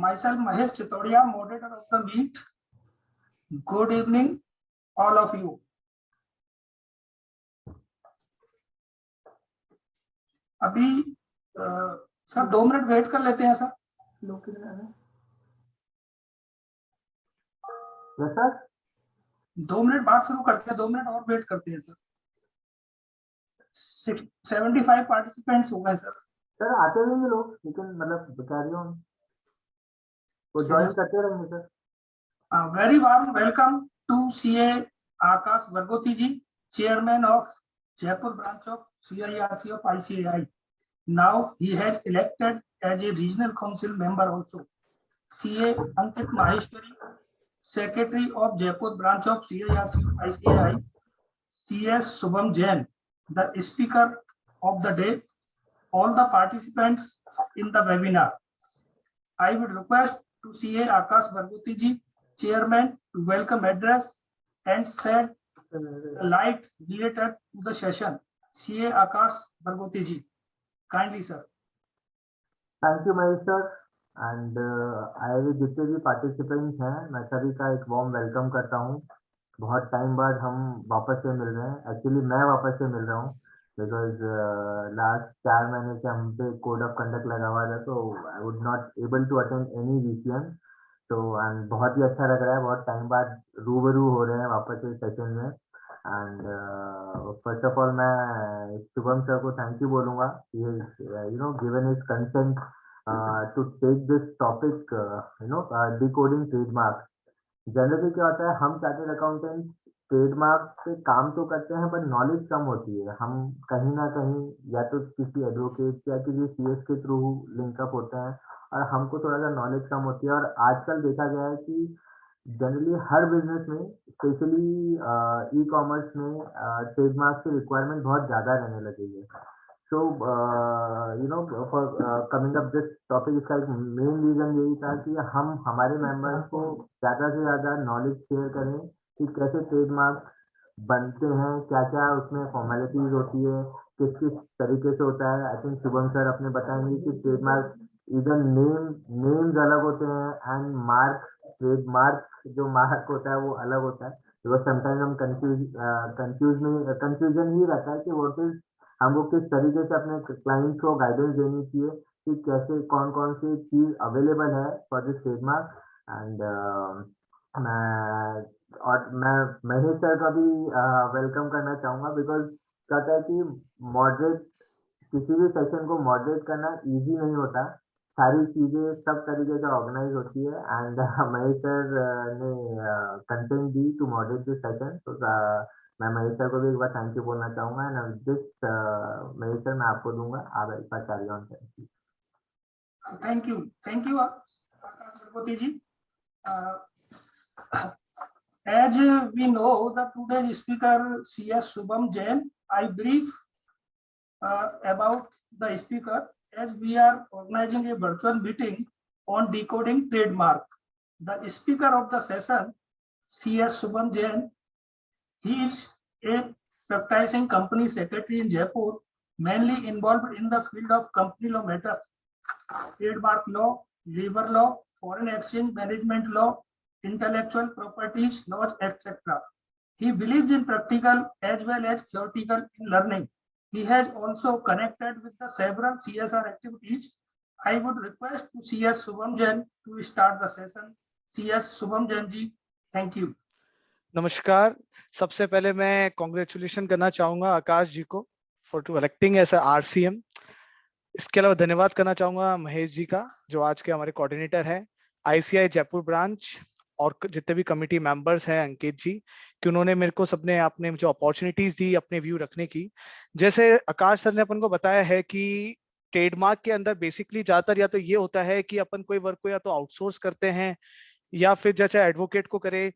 Myself Mahesh Chitodia, moderator of the meet. Good evening, all of you. अभी sir 2 minute wait कर लेते हैं sir. Sir 2 minute बाद शुरू करते हैं, 2 मिनट और वेट करते हैं सर। 75 पार्टिसिपेंट्स हो गए सर। सर आते रहेंगे लोग, लेकिन मतलब बता रही हूँ वो ज्वाइन करते रहेंगे sir. Very warm welcome to CA Akash Bargoti ji, chairman of Jaipur branch of CIRC of ICAI. Now he has elected as a regional council member also. CA Ankit Maheshwari, secretary of Jaipur branch of CIRC of ICAI. CS Shubham Jain, the speaker of the day. All the participants in the webinar. I would request to CA Akash Bhargoti ji, chairman, to welcome address and shed light related to the session. CA Akash Bhargoti ji, kindly sir. Thank you Mahesh sir and आए हुए जितने भी participants हैं मैं सभी का एक warm welcome करता हूं। बहुत टाइम बाद हम वापस से मिल रहे हैं। एक्चुअली मैं वापस से मिल रहा हूं बिकॉज लास्ट 4 महीने से हम पे कोड ऑफ कंडक्ट लगा हुआ था, तो I would not able to attend any VCM। तो एंड बहुत ही अच्छा लग रहा है, बहुत टाइम बाद रूबरू हो रहे हैं वापस से सेशन में। एंड फर्स्ट ऑफ ऑल मैं शुभम सर को थैंक यू बोलूंगा, given his consent to take this topic, decoding trademark. Generally क्या होता है, हम चार्टर्ड अकाउंटेंट ट्रेडमार्क पे काम तो करते हैं पर नॉलेज कम होती है। हम कहीं ना कहीं या तो किसी एडवोकेट या किसी CS के थ्रू लिंकअप होते हैं और हमको थोड़ा सा नॉलेज कम होती है। और आजकल देखा गया है कि जनरली हर बिजनेस में, स्पेशली ई-कॉमर्स में, ट्रेडमार्क की रिक्वायरमेंट बहुत ज़्यादा रहने लगी है। So for coming up this topic, इसका एक मेन रीजन यही था कि हम हमारे मेंबर्स को ज़्यादा से ज़्यादा नॉलेज शेयर करें कि कैसे ट्रेडमार्क बनते हैं, क्या क्या उसमें फॉर्मेलिटीज होती है, किस किस तरीके से होता है। आई थिंक शुभम सर अपने बताएंगे कि ट्रेडमार्क इधर नेम्स अलग होते हैं एंड ट्रेडमार्क जो मार्क होता है वो अलग होता है। बिकॉज समटाइम्स हम कंफ्यूजन ही रहता है कि व्हाट इज, हमको किस तरीके से अपने क्लाइंट्स को गाइडेंस देनी चाहिए कि कैसे कौन कौन सी चीज अवेलेबल है फॉर दिस ट्रेडमार्क। एंड मैं महेश सर का भी वेलकम करना चाहूंगा बिकॉज कहता है कि मॉडरेट किसी भी सेशन को मॉडरेट करना इजी नहीं होता, सारी चीजें सब तरीके से ऑर्गेनाइज होती है। एंड महेश सर ने कंटेंट दी टू मॉडरेट दिस सेशन, तो मैं महेश सर को भी एक बार थैंक यू बोलना चाहूंगा। एंड जिस महेश सर मैं आपको दूंगा, आप एक बार कैरी ऑन करें। Thank you Akash Bargoti ji. As we know, the today's speaker CS Shubham Jain, I brief about the speaker as we are organizing a virtual meeting on decoding trademark. The speaker of the session, CS Shubham Jain, he is a practicing company secretary in Jaipur, mainly involved in the field of company law matters, trademark law, labor law, foreign exchange management law, intellectual properties laws, etc. He believes in practical as well as theoretical in learning. He has also connected with the several CSR activities. I would request to CS Shubham Jain to start the session. CS Shubham Jain ji, thank you. नमस्कार। सबसे पहले मैं congratulation करना चाहूंगा आकाश जी को for to electing as RCM। इसके अलावा धन्यवाद करना चाहूंगा महेश जी का, जो आज के हमारे कोऑर्डिनेटर हैं ICAI जयपुर ब्रांच, और जितने भी कमेटी मेंबर्स हैं, अंकित जी, कि उन्होंने मेरे को सबने आपने जो अपॉर्चुनिटीज दी अपने व्यू रखने की। जैसे आकाश सर ने अपन को बताया है कि ट्रेडमार्क के अंदर बेसिकली ज्यादातर या तो ये होता है कि अपन कोई वर्क को या तो आउटसोर्स करते हैं या फिर जैसे एडवोकेट को करे।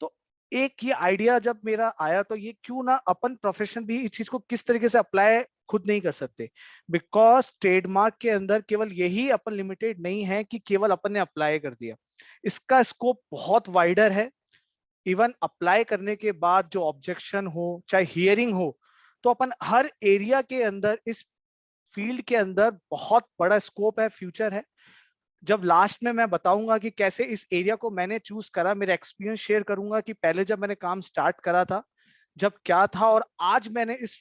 तो एक ये आइडिया जब मेरा आया तो ये क्यों ना अपन प्रोफेशन भी इस चीज को किस तरीके से अप्लाई खुद नहीं कर सकते, बिकॉज ट्रेडमार्क के अंदर केवल यही अपन लिमिटेड नहीं है कि केवल अपन ने अप्लाई कर दिया, इसका स्कोप बहुत वाइडर है। इवन अप्लाई करने के बाद जो ऑब्जेक्शन हो, चाहे हियरिंग हो, तो अपन हर एरिया के अंदर, इस फील्ड के अंदर बहुत बड़ा स्कोप है, फ्यूचर है। जब लास्ट में मैं बताऊंगा कि कैसे इस एरिया को मैंने चूज करा, मेरा एक्सपीरियंस शेयर करूंगा कि पहले जब मैंने काम स्टार्ट करा था जब क्या था, और आज मैंने इस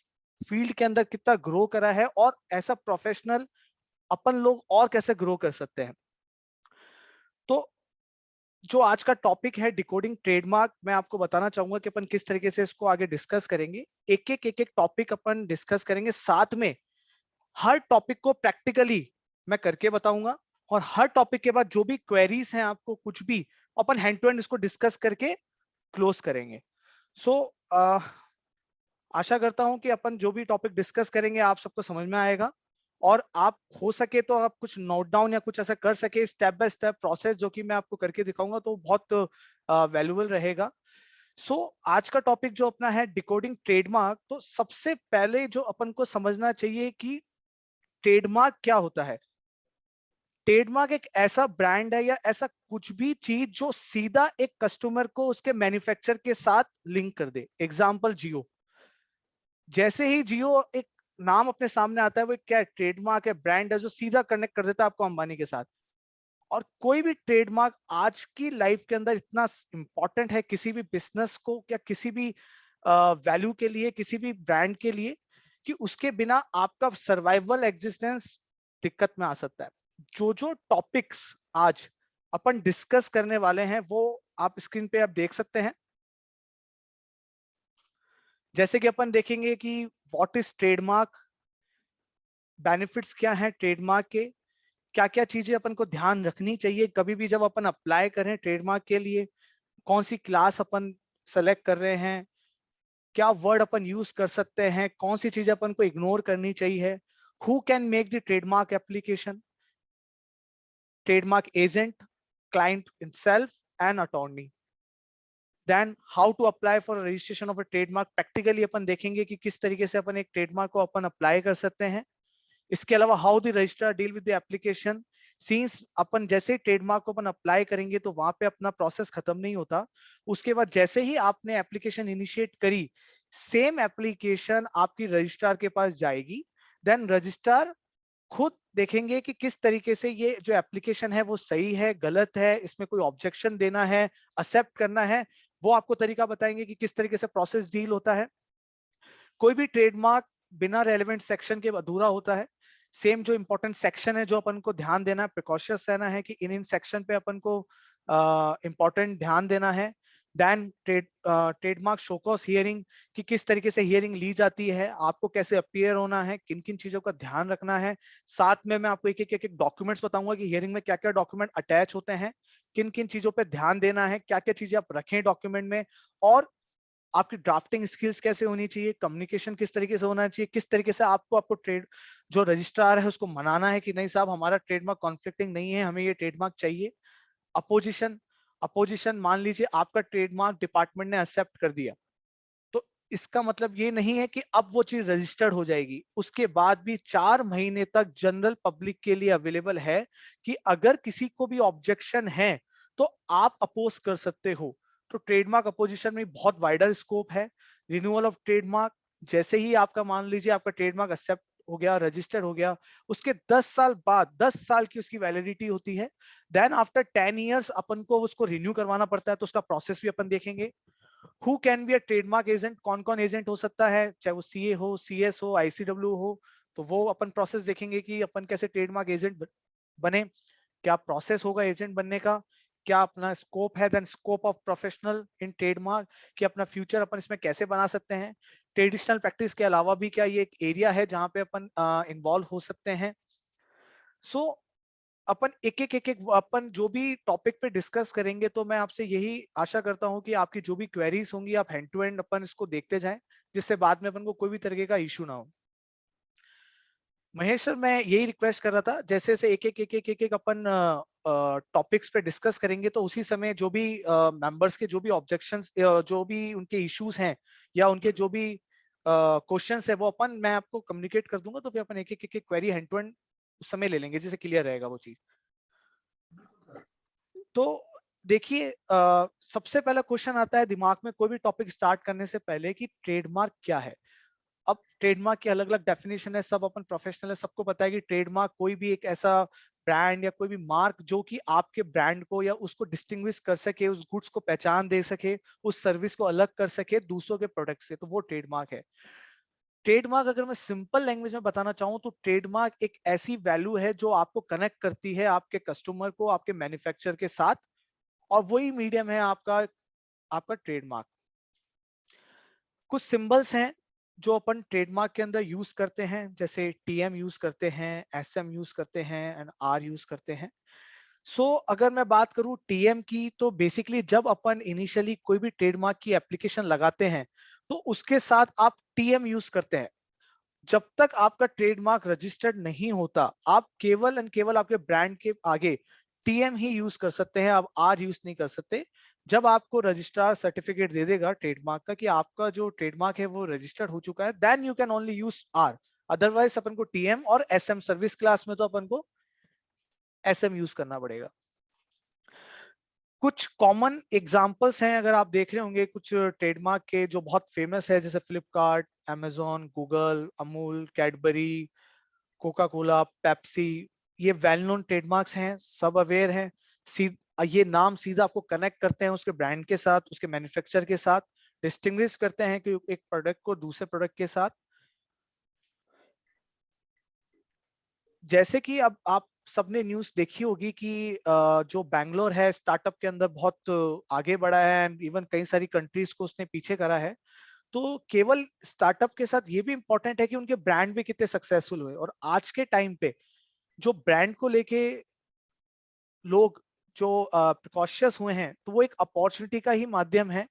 फील्ड के अंदर कितना ग्रो करा है, और ऐसा प्रोफेशनल अपन लोग और कैसे ग्रो कर सकते हैं। तो जो आज का टॉपिक है डिकोडिंग ट्रेडमार्क, मैं आपको बताना चाहूंगा कि अपन किस तरीके से इसको आगे डिस्कस करेंगे। एक एक टॉपिक अपन डिस्कस करेंगे, साथ में हर टॉपिक को प्रैक्टिकली मैं करके बताऊंगा, और हर टॉपिक के बाद जो भी क्वेरीज हैं आपको कुछ भी, अपन हैंड टू हैंड इसको डिस्कस करके क्लोज करेंगे। सो आशा करता हूं कि अपन जो भी टॉपिक डिस्कस करेंगे आप सबको समझ में आएगा, और आप हो सके तो आप कुछ नोट डाउन या कुछ ऐसा कर सके स्टेप बाय स्टेप प्रोसेस जो कि मैं आपको करके दिखाऊंगा, तो बहुत वैल्यूएबल रहेगा। सो आज का टॉपिक जो अपना है डिकोडिंग ट्रेडमार्क, तो सबसे पहले जो अपन को समझना चाहिए कि ट्रेडमार्क क्या होता है। ट्रेडमार्क एक ऐसा ब्रांड है या ऐसा कुछ भी चीज जो सीधा एक कस्टमर को उसके मैन्युफैक्चर के साथ लिंक कर दे। एग्जांपल जियो, जैसे ही जियो एक नाम अपने सामने आता है, वो क्या है, ट्रेडमार्क है, ब्रांड है जो सीधा कनेक्ट कर देता है आपको अंबानी के साथ। और कोई भी ट्रेडमार्क आज की लाइफ के अंदर इतना इंपॉर्टेंट है किसी भी बिजनेस को या किसी भी वैल्यू के लिए, किसी भी ब्रांड के लिए, कि उसके बिना आपका सर्वाइवल एग्जिस्टेंस दिक्कत में आ सकता है। जो जो टॉपिक्स आज अपन डिस्कस करने वाले हैं वो आप स्क्रीन पे आप देख सकते हैं। जैसे कि अपन देखेंगे कि व्हाट इज ट्रेडमार्क, बेनिफिट्स क्या हैं ट्रेडमार्क के, क्या क्या चीजें अपन को ध्यान रखनी चाहिए कभी भी जब अपन अप्लाई करें ट्रेडमार्क के लिए, कौन सी क्लास अपन सेलेक्ट कर रहे हैं, क्या वर्ड अपन यूज कर सकते हैं, कौन सी चीजें अपन को इग्नोर करनी चाहिए, who can make the trademark application, trademark agent, client itself and attorney, then how to apply for registration of a trademark. Practically अपन देखेंगे कि किस तरीके से अपन एक ट्रेडमार्क को अपन अप्लाई कर सकते हैं। इसके अलावा how the registrar deal with the application, since अपन जैसे ट्रेडमार्क को अपन अप्लाई करेंगे तो वहां पे अपना प्रोसेस खत्म नहीं होता। उसके बाद जैसे ही आपने एप्लीकेशन इनिशिएट करी, सेम एप्लीकेशन आपकी रजिस्ट्रार के पास जाएगी। देन रजिस्ट्रार खुद देखेंगे कि किस तरीके से ये जो एप्लीकेशन है वो सही है, गलत है, इसमें कोई ऑब्जेक्शन देना है, एक्सेप्ट करना है, वो आपको तरीका बताएंगे कि किस तरीके से प्रोसेस डील होता है। कोई भी ट्रेडमार्क बिना रेलेवेंट सेक्शन के अधूरा होता है। सेम जो इंपॉर्टेंट सेक्शन है जो अपन को ध्यान देना है, प्रिकॉशियस रहना है कि इन सेक्शन पे अपन को इंपॉर्टेंट ध्यान देना है। देन ट्रेडमार्क शोकॉस हियरिंग, कि किस तरीके से हियरिंग ली जाती है, आपको कैसे अपीयर होना है, किन किन चीजों का ध्यान रखना है। साथ में मैं आपको एक एक डॉक्यूमेंट्स बताऊंगा कि हियरिंग में क्या क्या डॉक्यूमेंट अटैच होते हैं, किन किन चीजों पे ध्यान देना है, क्या क्या चीजें आप रखें डॉक्यूमेंट में, और आपकी ड्राफ्टिंग स्किल्स कैसे होनी चाहिए, कम्युनिकेशन किस तरीके से होना चाहिए, किस तरीके से आपको ट्रेड जो रजिस्ट्रार है उसको मनाना है कि नहीं साहब हमारा ट्रेडमार्क कॉन्फ्लिक्टिंग नहीं है, हमें ये ट्रेडमार्क चाहिए। अपोजिशन, अपोजिशन मान लीजिए आपका ट्रेडमार्क डिपार्टमेंट ने एक्सेप्ट कर दिया, तो इसका मतलब ये नहीं है कि अब वो चीज रजिस्टर्ड हो जाएगी। उसके बाद भी 4 महीने तक जनरल पब्लिक के लिए अवेलेबल है कि अगर किसी को भी ऑब्जेक्शन है तो आप अपोज कर सकते हो। तो ट्रेडमार्क अपोजिशन में बहुत वाइडर स्कोप है। रिन्यूअल ऑफ ट्रेडमार्क, जैसे ही आपका मान लीजिए आपका ट्रेडमार्क एक्सेप्ट हो गया, रजिस्टर्ड हो गया, उसके 10 साल बाद 10 साल की उसकी वैलिडिटी होती है। देन आफ्टर 10 इयर्स अपन को उसको रिन्यू करवाना पड़ता है, तो उसका प्रोसेस भी अपन देखेंगे। Who can be a trademark agent, कौन कौन एजेंट हो सकता है, चाहे वो सीए हो, सीएस हो, आईसीडब्ल्यू हो, तो वो अपन प्रोसेस देखेंगे कि अपन कैसे ट्रेडमार्क एजेंट बने, क्या प्रोसेस होगा एजेंट बनने का, क्या अपना स्कोप है, then scope of professional in trademark, कि अपना फ्यूचर अपन इसमें कैसे बना सकते हैं। ट्रेडिशनल प्रैक्टिस के अलावा भी क्या ये एक एरिया है जहां पे अपन इन्वॉल्व हो सकते हैं। सो अपन एक अपन जो भी टॉपिक पे डिस्कस करेंगे, तो मैं आपसे यही आशा करता हूं कि आपकी जो भी क्वेरीज होंगी आप हैंड टू हैंड अपन इसको देखते जाएं, जिससे बाद में अपन को कोई भी तरीके का इशू ना हो। महेश सर, मैं यही रिक्वेस्ट कर रहा था, जैसे जैसे एक अपन टॉपिक्स पे डिस्कस करेंगे, तो उसी समय जो भी मेंबर्स के जो भी ऑब्जेक्शंस, जो भी उनके इश्यूज हैं या उनके जो भी क्वेश्चंस है वो अपन मैं आपको कम्युनिकेट कर दूंगा, तो फिर अपन एक क्वेरी हैंड टू हैंड उस समय ले लेंगे जिससे क्लियर रहेगा वो चीज। तो देखिए, सबसे पहला क्वेश्चन आता है दिमाग में कोई भी टॉपिक स्टार्ट करने से पहले कि ट्रेडमार्क क्या है। अब ट्रेडमार्क की अलग अलग डेफिनेशन है, सब अपन प्रोफेशनल है, सबको पता है कि ट्रेडमार्क कोई भी एक ऐसा ब्रांड या कोई भी मार्क जो कि आपके ब्रांड को या उसको डिस्टिंग्विश कर सके, उस गुड्स को पहचान दे सके, उस सर्विस को अलग कर सके दूसरों के प्रोडक्ट से, तो वो ट्रेडमार्क है। ट्रेडमार्क अगर मैं सिंपल लैंग्वेज में बताना चाहूँ तो ट्रेडमार्क एक ऐसी वैल्यू है जो आपको कनेक्ट करती है आपके कस्टमर को आपके मैन्युफैक्चरर के साथ, और वही मीडियम है आपका आपका ट्रेडमार्क। कुछ सिंबल्स हैं जो अपन ट्रेडमार्क के अंदर यूज करते हैं, जैसे टीएम यूज करते हैं, एसएम यूज करते हैं एंड आर यूज करते हैं। अगर मैं बात करूं टीएम की, तो बेसिकली जब अपन इनिशियली कोई भी ट्रेडमार्क की एप्लीकेशन लगाते हैं तो उसके साथ आप टीएम यूज करते हैं। जब तक आपका ट्रेडमार्क रजिस्टर्ड नहीं होता, आप केवल एंड केवल आपके ब्रांड के आगे टीएम ही यूज कर सकते हैं, आप आर यूज नहीं कर सकते। जब आपको रजिस्ट्रार सर्टिफिकेट दे देगा ट्रेडमार्क का कि आपका जो ट्रेडमार्क है वो रजिस्टर्ड हो चुका है, then you can only use R. Otherwise अपन को टीएम और एसएम, सर्विस क्लास में तो अपन को एसएम यूज करना पड़ेगा। कुछ कॉमन एग्जांपल्स हैं, अगर आप देख रहे होंगे कुछ ट्रेडमार्क के जो बहुत फेमस है, जैसे Flipkart, Amazon, Google, Amul, Cadbury, Coca Cola, Pepsi, ये वेल नोन ट्रेडमार्क्स हैं, सब अवेयर हैं। ये नाम सीधा आपको कनेक्ट करते हैं उसके ब्रांड के साथ, उसके मैन्युफैक्चरर के साथ, डिस्टिंग्विश करते हैं कि एक प्रोडक्ट को दूसरे प्रोडक्ट के साथ। जैसे कि अब आप सबने न्यूज़ देखी होगी कि जो बैंगलोर है स्टार्टअप के अंदर बहुत आगे बढ़ा है, एंड इवन कई सारी कंट्रीज को उसने पीछे करा है। तो केवल स्टार्टअप के साथ ये भी इंपॉर्टेंट है कि उनके ब्रांड भी कितने सक्सेसफुल हुए, और आज के टाइम पे जो ब्रांड को लेके लोग जो प्रिकॉशियस हुए हैं, तो वो एक अपॉर्चुनिटी का ही माध्यम है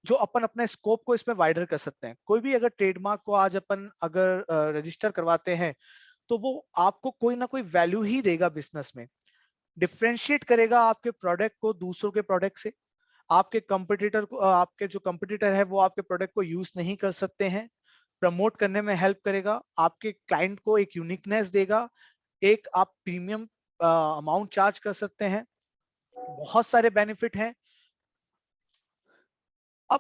जो अपन अपने स्कोप को इसमें वाइडर कर सकते हैं। कोई भी अगर ट्रेडमार्क को आज अपन अगर रजिस्टर करवाते हैं तो वो आपको कोई ना कोई वैल्यू ही देगा बिजनेस में, डिफरेंशिएट करेगा आपके प्रोडक्ट को दूसरों के प्रोडक्ट से। आपके कंपटीटर को आपके जो कंपटीटर है वो आपके प्रोडक्ट को यूज नहीं कर सकते हैं, प्रमोट करने में हेल्प करेगा, आपके क्लाइंट को एक यूनिकनेस देगा, एक आप प्रीमियम अमाउंट चार्ज कर सकते हैं, बहुत सारे बेनिफिट हैं। अब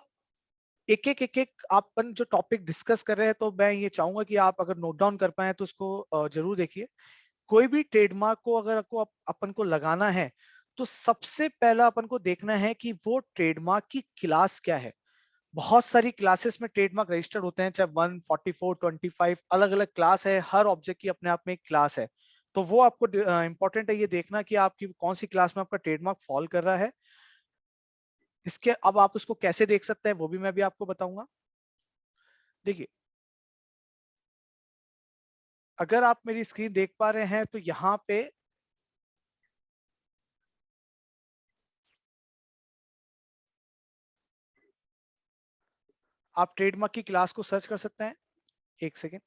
एक एक अपन जो टॉपिक डिस्कस कर रहे हैं, तो मैं ये चाहूंगा कि आप अगर नोट डाउन कर पाए तो उसको जरूर देखिए। कोई भी ट्रेडमार्क को अगर आपको अपन को लगाना है, तो सबसे पहला अपन को देखना है कि वो ट्रेडमार्क की क्लास क्या है। बहुत सारी क्लासेस में ट्रेडमार्क रजिस्टर्ड होते हैं, चाहे 144, 25 अलग अलग क्लास है, हर ऑब्जेक्ट की अपने आप में एक क्लास है। तो वो आपको इंपॉर्टेंट है ये देखना कि आपकी कौन सी क्लास में आपका ट्रेडमार्क फॉल कर रहा है। इसके अब आप उसको कैसे देख सकते हैं वो भी मैं भी आपको बताऊंगा। देखिए, अगर आप मेरी स्क्रीन देख पा रहे हैं तो यहाँ पे आप ट्रेडमार्क की क्लास को सर्च कर सकते हैं। एक सेकेंड।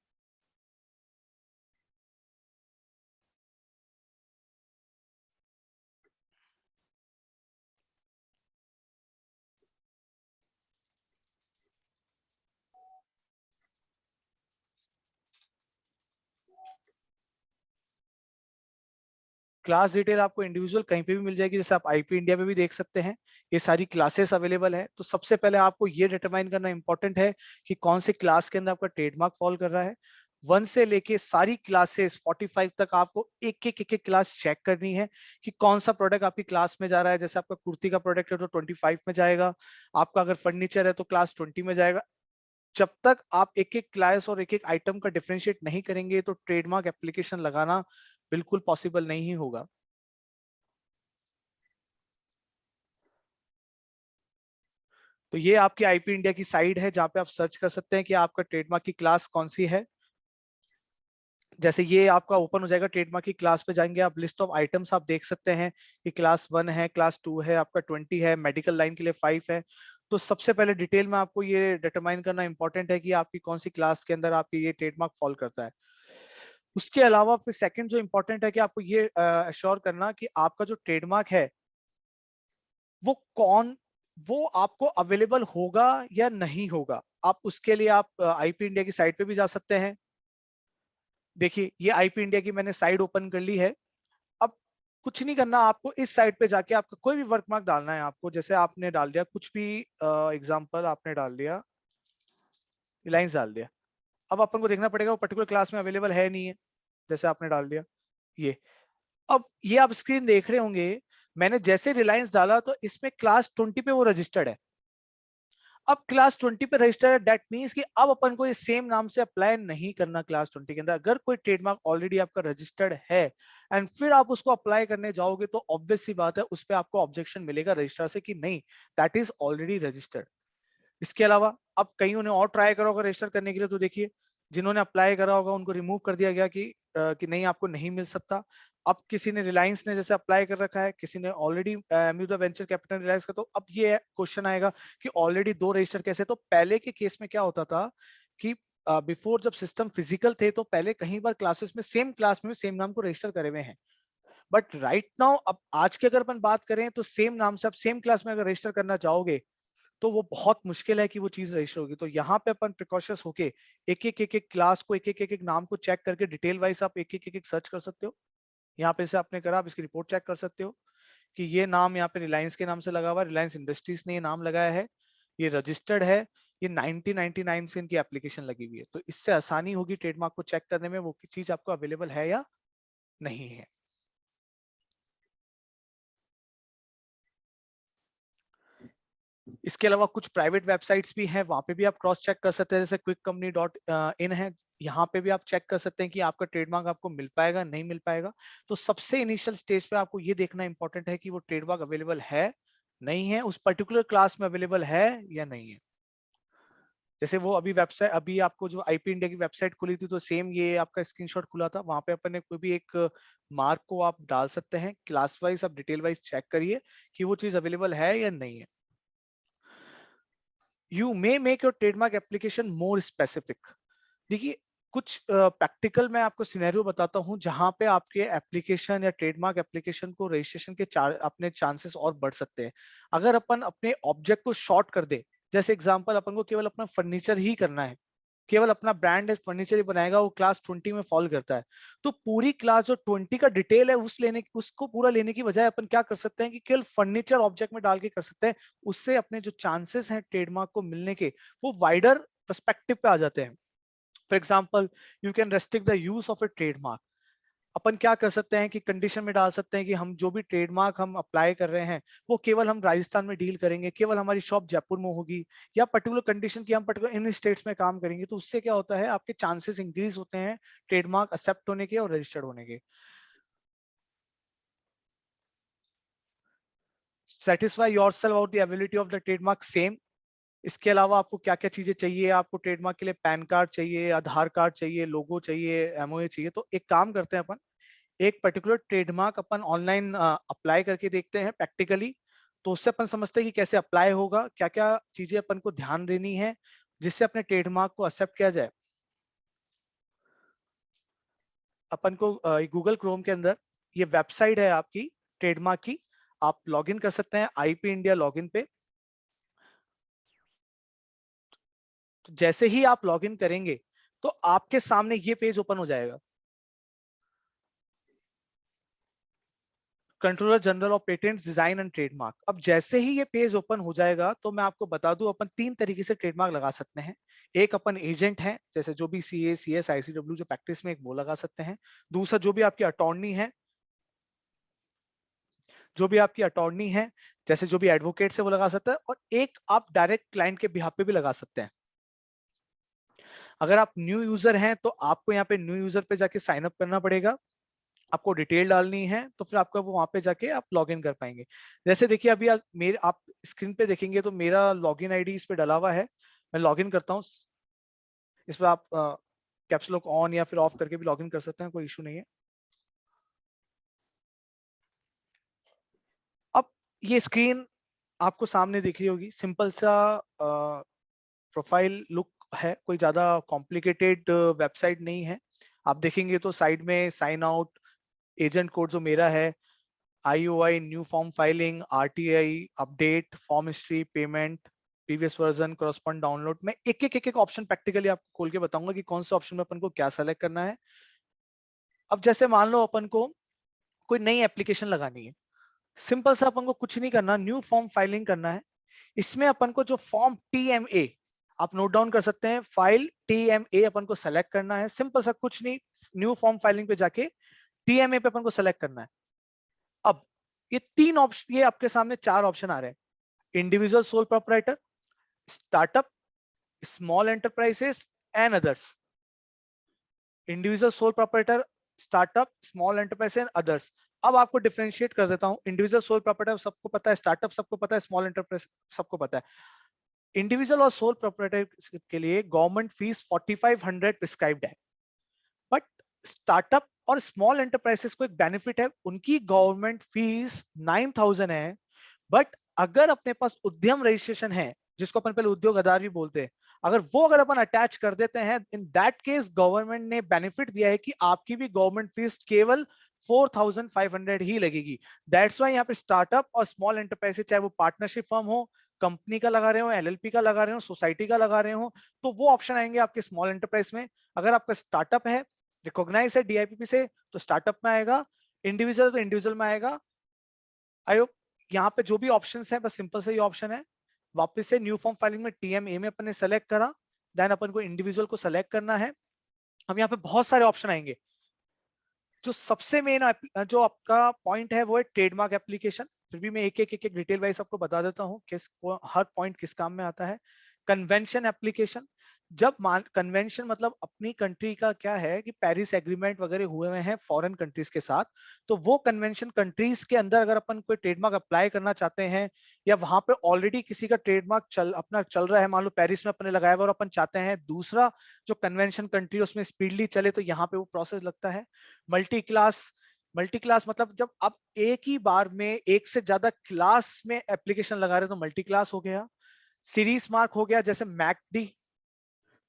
क्लास डिटेल आपको इंडिविजुअल कहीं पे भी मिल जाएगी, जैसे आप आईपी इंडिया पे भी देख सकते हैं, ये सारी क्लासेस अवेलेबल है। तो सबसे पहले आपको ये डिटरमाइन करना इंपॉर्टेंट है कि कौन से क्लास के अंदर आपका ट्रेडमार्क फॉल कर रहा है। 1 से लेके सारी क्लासेस 45 तक आपको एक एक क्लास चेक करनी है कि कौन सा प्रोडक्ट आपकी क्लास में जा रहा है। जैसे आपका कुर्ती का प्रोडक्ट है तो 25 में जाएगा, आपका अगर फर्नीचर है तो क्लास 20 में जाएगा। जब तक आप एक एक क्लास और एक एक आइटम का डिफरेंशिएट नहीं करेंगे तो ट्रेडमार्क एप्लीकेशन लगाना बिल्कुल पॉसिबल नहीं होगा। तो ये आपकी आईपी इंडिया की साइट है जहां पे आप सर्च कर सकते हैं कि आपका ट्रेडमार्क की क्लास कौन सी है। जैसे ये आपका ओपन हो जाएगा, ट्रेडमार्क की क्लास पे जाएंगे आप, लिस्ट ऑफ आइटम्स आप देख सकते हैं कि क्लास 1 है, क्लास 2 है, आपका 20 है, मेडिकल लाइन के लिए 5 है। तो सबसे पहले डिटेल में आपको ये डिटरमाइन करना इंपॉर्टेंट है कि आपकी कौन सी क्लास के अंदर आपकी ये ट्रेडमार्क फॉल करता है। उसके अलावा फिर सेकंड जो इंपॉर्टेंट है कि आपको ये अश्योर करना कि आपका जो ट्रेडमार्क है वो आपको अवेलेबल होगा या नहीं होगा। आप उसके लिए आप आईपी इंडिया की साइट पे भी जा सकते हैं। देखिए, ये आईपी इंडिया की मैंने साइट ओपन कर ली है। अब कुछ नहीं करना, आपको इस साइट पे जाके आपका कोई भी वर्कमार्क डालना है आपको। जैसे आपने डाल दिया कुछ भी एग्जांपल आपने डाल दिया, रिलायंस डाल दिया। अब अपन को देखना पड़ेगा वो पर्टिकुलर क्लास में अवेलेबल है नहीं है, जैसे आपने डाल दिया ये। अब ये आप स्क्रीन देख रहे होंगे, मैंने जैसे रिलायंस डाला तो इसमें क्लास 20 पे वो रजिस्टर्ड है। अब क्लास 20 पे रजिस्टर है, दैट मींस कि अब अपन को ये सेम नाम से अप्लाई नहीं करना क्लास 20 के अंदर। अगर कोई ट्रेडमार्क ऑलरेडी आपका रजिस्टर्ड है एंड फिर आप उसको अप्लाई करने जाओगे तो ऑब्वियस सी बात है उस पे आपको ऑब्जेक्शन मिलेगा रजिस्ट्रार से कि नहीं, दैट इज ऑलरेडी रजिस्टर्ड। इसके अलावा अब कईयों ने और ट्राई करा होगा रजिस्टर करने के लिए, तो देखिए जिन्होंने अप्लाई करा होगा उनको रिमूव कर दिया गया कि नहीं आपको नहीं मिल सकता। अब किसी ने रिलायंस ने जैसे अप्लाई कर रखा है, किसी ने ऑलरेडी अम्यूदा वेंचर कैपिटल रिलायंस का, तो अब ये क्वेश्चन आएगा कि ऑलरेडी 2 रजिस्टर कैसे। तो पहले के केस में क्या होता था कि बिफोर जब सिस्टम फिजिकल थे तो पहले कहीं बार क्लासेस में सेम क्लास में सेम नाम को रजिस्टर करे हुए हैं, बट राइट नाउ अब आज की अगर अपन बात करें तो सेम नाम से आप सेम क्लास में अगर रजिस्टर करना चाहोगे तो वो बहुत मुश्किल है कि वो चीज रजिस्टर होगी। तो यहाँ पे अपन प्रिकॉशस होके एक एक क्लास को एक नाम को चेक करके डिटेल वाइज आप एक सर्च कर सकते हो। यहाँ पे से आपने करा, आप इसकी रिपोर्ट चेक कर सकते हो कि ये नाम यहाँ पे रिलायंस के नाम से लगा हुआ है, रिलायंस इंडस्ट्रीज ने ये नाम लगाया है, ये रजिस्टर्ड है, ये 1999 से इनकी एप्लीकेशन लगी हुई है। तो इससे आसानी होगी ट्रेडमार्क को चेक करने में वो चीज आपको अवेलेबल है या नहीं है। इसके अलावा कुछ प्राइवेट वेबसाइट्स भी हैं, वहां पे भी आप क्रॉस चेक कर सकते हैं, जैसे quickcompany.in है, यहाँ पे भी आप चेक कर सकते हैं कि आपका ट्रेडमार्क आपको मिल पाएगा नहीं मिल पाएगा। तो सबसे इनिशियल स्टेज पे आपको ये देखना इंपॉर्टेंट है कि वो ट्रेडमार्क अवेलेबल है नहीं है, उस पर्टिकुलर क्लास में अवेलेबल है या नहीं है। जैसे वो अभी वेबसाइट, अभी आपको जो आईपी इंडिया की वेबसाइट खुली थी तो सेम ये आपका स्क्रीनशॉट खुला था, वहां पे अपन ने कोई भी एक मार्क को आप डाल सकते हैं, क्लास वाइज आप डिटेल वाइज चेक करिए कि वो चीज अवेलेबल है या नहीं है। You may make your trademark application more specific. देखिए कुछ प्रैक्टिकल मैं आपको सिनेरियो बताता हूं जहां पे आपके एप्लीकेशन या ट्रेडमार्क एप्लीकेशन को रजिस्ट्रेशन के अपने चांसेस और बढ़ सकते हैं। अगर अपन अपने ऑब्जेक्ट को शॉर्ट कर दे, जैसे एग्जांपल अपन को केवल अपना फर्नीचर ही करना है, केवल अपना ब्रांड फर्नीचर ही बनाएगा, वो क्लास 20 में फॉल करता है, तो पूरी क्लास जो 20 का डिटेल है उसको पूरा लेने की बजाय अपन क्या कर सकते हैं कि केवल फर्नीचर ऑब्जेक्ट में डाल के कर सकते हैं। उससे अपने जो चांसेस हैं ट्रेडमार्क को मिलने के वो वाइडर पर्सपेक्टिव पे आ जाते हैं। For example you can restrict the use of a trademark. अपन क्या कर सकते हैं कि कंडीशन में डाल सकते हैं कि हम जो भी ट्रेडमार्क हम अप्लाई कर रहे हैं वो केवल हम राजस्थान में डील करेंगे, केवल हमारी शॉप जयपुर में होगी, या पर्टिकुलर कंडीशन की हम पर्टिकुलर इन स्टेट्स में काम करेंगे। तो उससे क्या होता है आपके चांसेस इंक्रीज होते हैं ट्रेडमार्क एक्सेप्ट होने के और रजिस्टर्ड होने के। Satisfy yourself about the ability of the trademark same. इसके अलावा आपको क्या क्या चीजें चाहिए, आपको ट्रेडमार्क के लिए पैन कार्ड चाहिए, आधार कार्ड चाहिए, लोगो चाहिए, एमओए चाहिए। तो एक काम करते हैं अपन, एक पर्टिकुलर ट्रेडमार्क अपन ऑनलाइन अप्लाई करके देखते हैं प्रैक्टिकली। तो उससे अपन समझते हैं कि कैसे अप्लाई होगा, क्या क्या चीजें अपन को ध्यान देनी है जिससे अपने ट्रेडमार्क को एक्सेप्ट किया जाए। अपन को गूगल क्रोम के अंदर ये वेबसाइट है आपकी ट्रेडमार्क की, आप लॉगिन कर सकते हैं आईपी इंडिया लॉगिन पे। तो जैसे ही आप लॉगिन करेंगे तो आपके सामने ये पेज ओपन हो जाएगा, controller general of patents design and trademark. अब जैसे ही ये पेज ओपन हो जाएगा तो मैं आपको बता दूं अपन 3 तरीके से ट्रेडमार्क लगा सकते हैं। एक अपन एजेंट है, जैसे जो भी सीए सीएस आईसीडब्ल्यू जो प्रैक्टिस में एक वो लगा सकते हैं। दूसरा जो भी आपकी अटॉर्नी है, जैसे जो भी एडवोकेट है वो लगा सकता है। और एक आप डायरेक्ट क्लाइंट के बिहाफ पे भी लगा सकते हैं। अगर आप न्यू यूजर हैं तो आपको यहाँ पे न्यू यूजर पे जाके साइन अप करना पड़ेगा, आपको डिटेल डालनी है, तो फिर आपका वो वहां पे जाके आप लॉग इन कर पाएंगे। जैसे देखिए अभी आप स्क्रीन पे देखेंगे तो मेरा लॉगिन आईडी इस पे डला हुआ है, मैं लॉग इन करता हूँ। इस पर आप कैप्स लॉक ऑन या फिर ऑफ करके भी लॉग इन कर सकते हैं, कोई इशू नहीं है। अब ये स्क्रीन आपको सामने दिख रही होगी, सिंपल सा प्रोफाइल लुक है, कोई ज्यादा कॉम्प्लिकेटेड वेबसाइट नहीं है। आप देखेंगे तो साइड में साइन आउट, एजेंट कोड जो मेरा है, IOI, new form filing, RTI, update, form history, payment, previous version, correspond download. मैं एक ऑप्शन प्रैक्टिकली आपको खोल के बताऊंगा कि कौन से ऑप्शन में अपन को क्या सेलेक्ट करना है। अब जैसे मान लो अपन को कोई नई एप्लीकेशन लगानी है, सिंपल सा अपन को कुछ नहीं करना, न्यू फॉर्म फाइलिंग करना है। इसमें अपन को जो फॉर्म TMA आप नोट डाउन कर सकते हैं, फाइल TMA अपन को सेलेक्ट करना है। सिंपल सा कुछ नहीं, न्यू फॉर्म फाइलिंग पे जाके TMA पे अपन को सेलेक्ट करना है। ये तीन ऑप्शन, ये आपके सामने चार ऑप्शन आ रहे हैं: individual sole proprietor, startup, small enterprises and others. Individual sole proprietor, startup, small enterprise and others. अब आपको डिफरेंशिएट कर देता हूं। इंडिविजुअल सोल प्रोपराइटर सबको पता है, स्टार्टअप सबको पता है, स्मॉल एंटरप्राइज सबको पता है। इंडिविजुअल और सोल प्रोपराइटर के लिए गवर्नमेंट फीस 4500 प्रिस्क्राइब्ड है, बट स्टार्टअप और स्मॉल एंटरप्राइजेस को एक बेनिफिट है, उनकी गवर्नमेंट फीस 9000 है। बट अगर अपने पास उद्यम रजिस्ट्रेशन है, जिसको अपन पहले उद्योग आधार भी बोलते हैं, अगर अपन अटैच कर देते हैं, इन दैट केस गवर्नमेंट ने बेनिफिट दिया है कि आपकी भी गवर्नमेंट फीस केवल 4500 ही लगेगी। दैट्स वाई यहाँ पे स्टार्टअप और स्मॉल एंटरप्राइजेस, चाहे वो पार्टनरशिप फर्म हो, कंपनी का लगा रहे हो, एलएलपी का लगा रहे हो, सोसाइटी का लगा रहे हो, तो वो ऑप्शन आएंगे आपके स्मॉल एंटरप्राइज में। अगर आपका स्टार्टअप है, रिकॉग्नाइज है डीआईपीपी से, तो स्टार्टअप में आएगा। इंडिविजुअल तो इंडिविजुअल में आएगा। आई होप यहाँ पे जो भी ऑप्शन है बस सिंपल से ही ऑप्शन है। वापस से न्यू फॉर्म फाइलिंग में टीएमए में अपन ने सेलेक्ट करा, देन अपन को इंडिविजुअल को सेलेक्ट करना है। अब यहाँ पे बहुत सारे ऑप्शन आएंगे। जो सबसे मेन जो आपका पॉइंट है वो है ट्रेडमार्क एप्लीकेशन। फिर भी मैं एक एक डिटेल वाइज आपको बता देता हूँ किस हर पॉइंट किस काम में आता है। कन्वेंशन एप्लीकेशन, जब कन्वेंशन मतलब अपनी कंट्री का क्या है कि पेरिस एग्रीमेंट वगैरह हुए हुए हैं फॉरेन कंट्रीज के साथ, तो वो कन्वेंशन कंट्रीज के अंदर अगर अपन कोई ट्रेडमार्क अप्लाई करना चाहते हैं, या वहां पे ऑलरेडी किसी का ट्रेडमार्क अपना चल रहा है, मान लो पेरिस में अपने लगाया हुआ, और अपन चाहते हैं दूसरा जो कन्वेंशन कंट्री उसमें स्पीडली चले, तो यहाँ पे वो प्रोसेस लगता है। मल्टी क्लास मतलब जब आप एक ही बार में एक से ज्यादा क्लास में एप्लीकेशन लगा रहे हो तो मल्टी क्लास हो गया। सीरीज मार्क हो गया, जैसे मैकडी,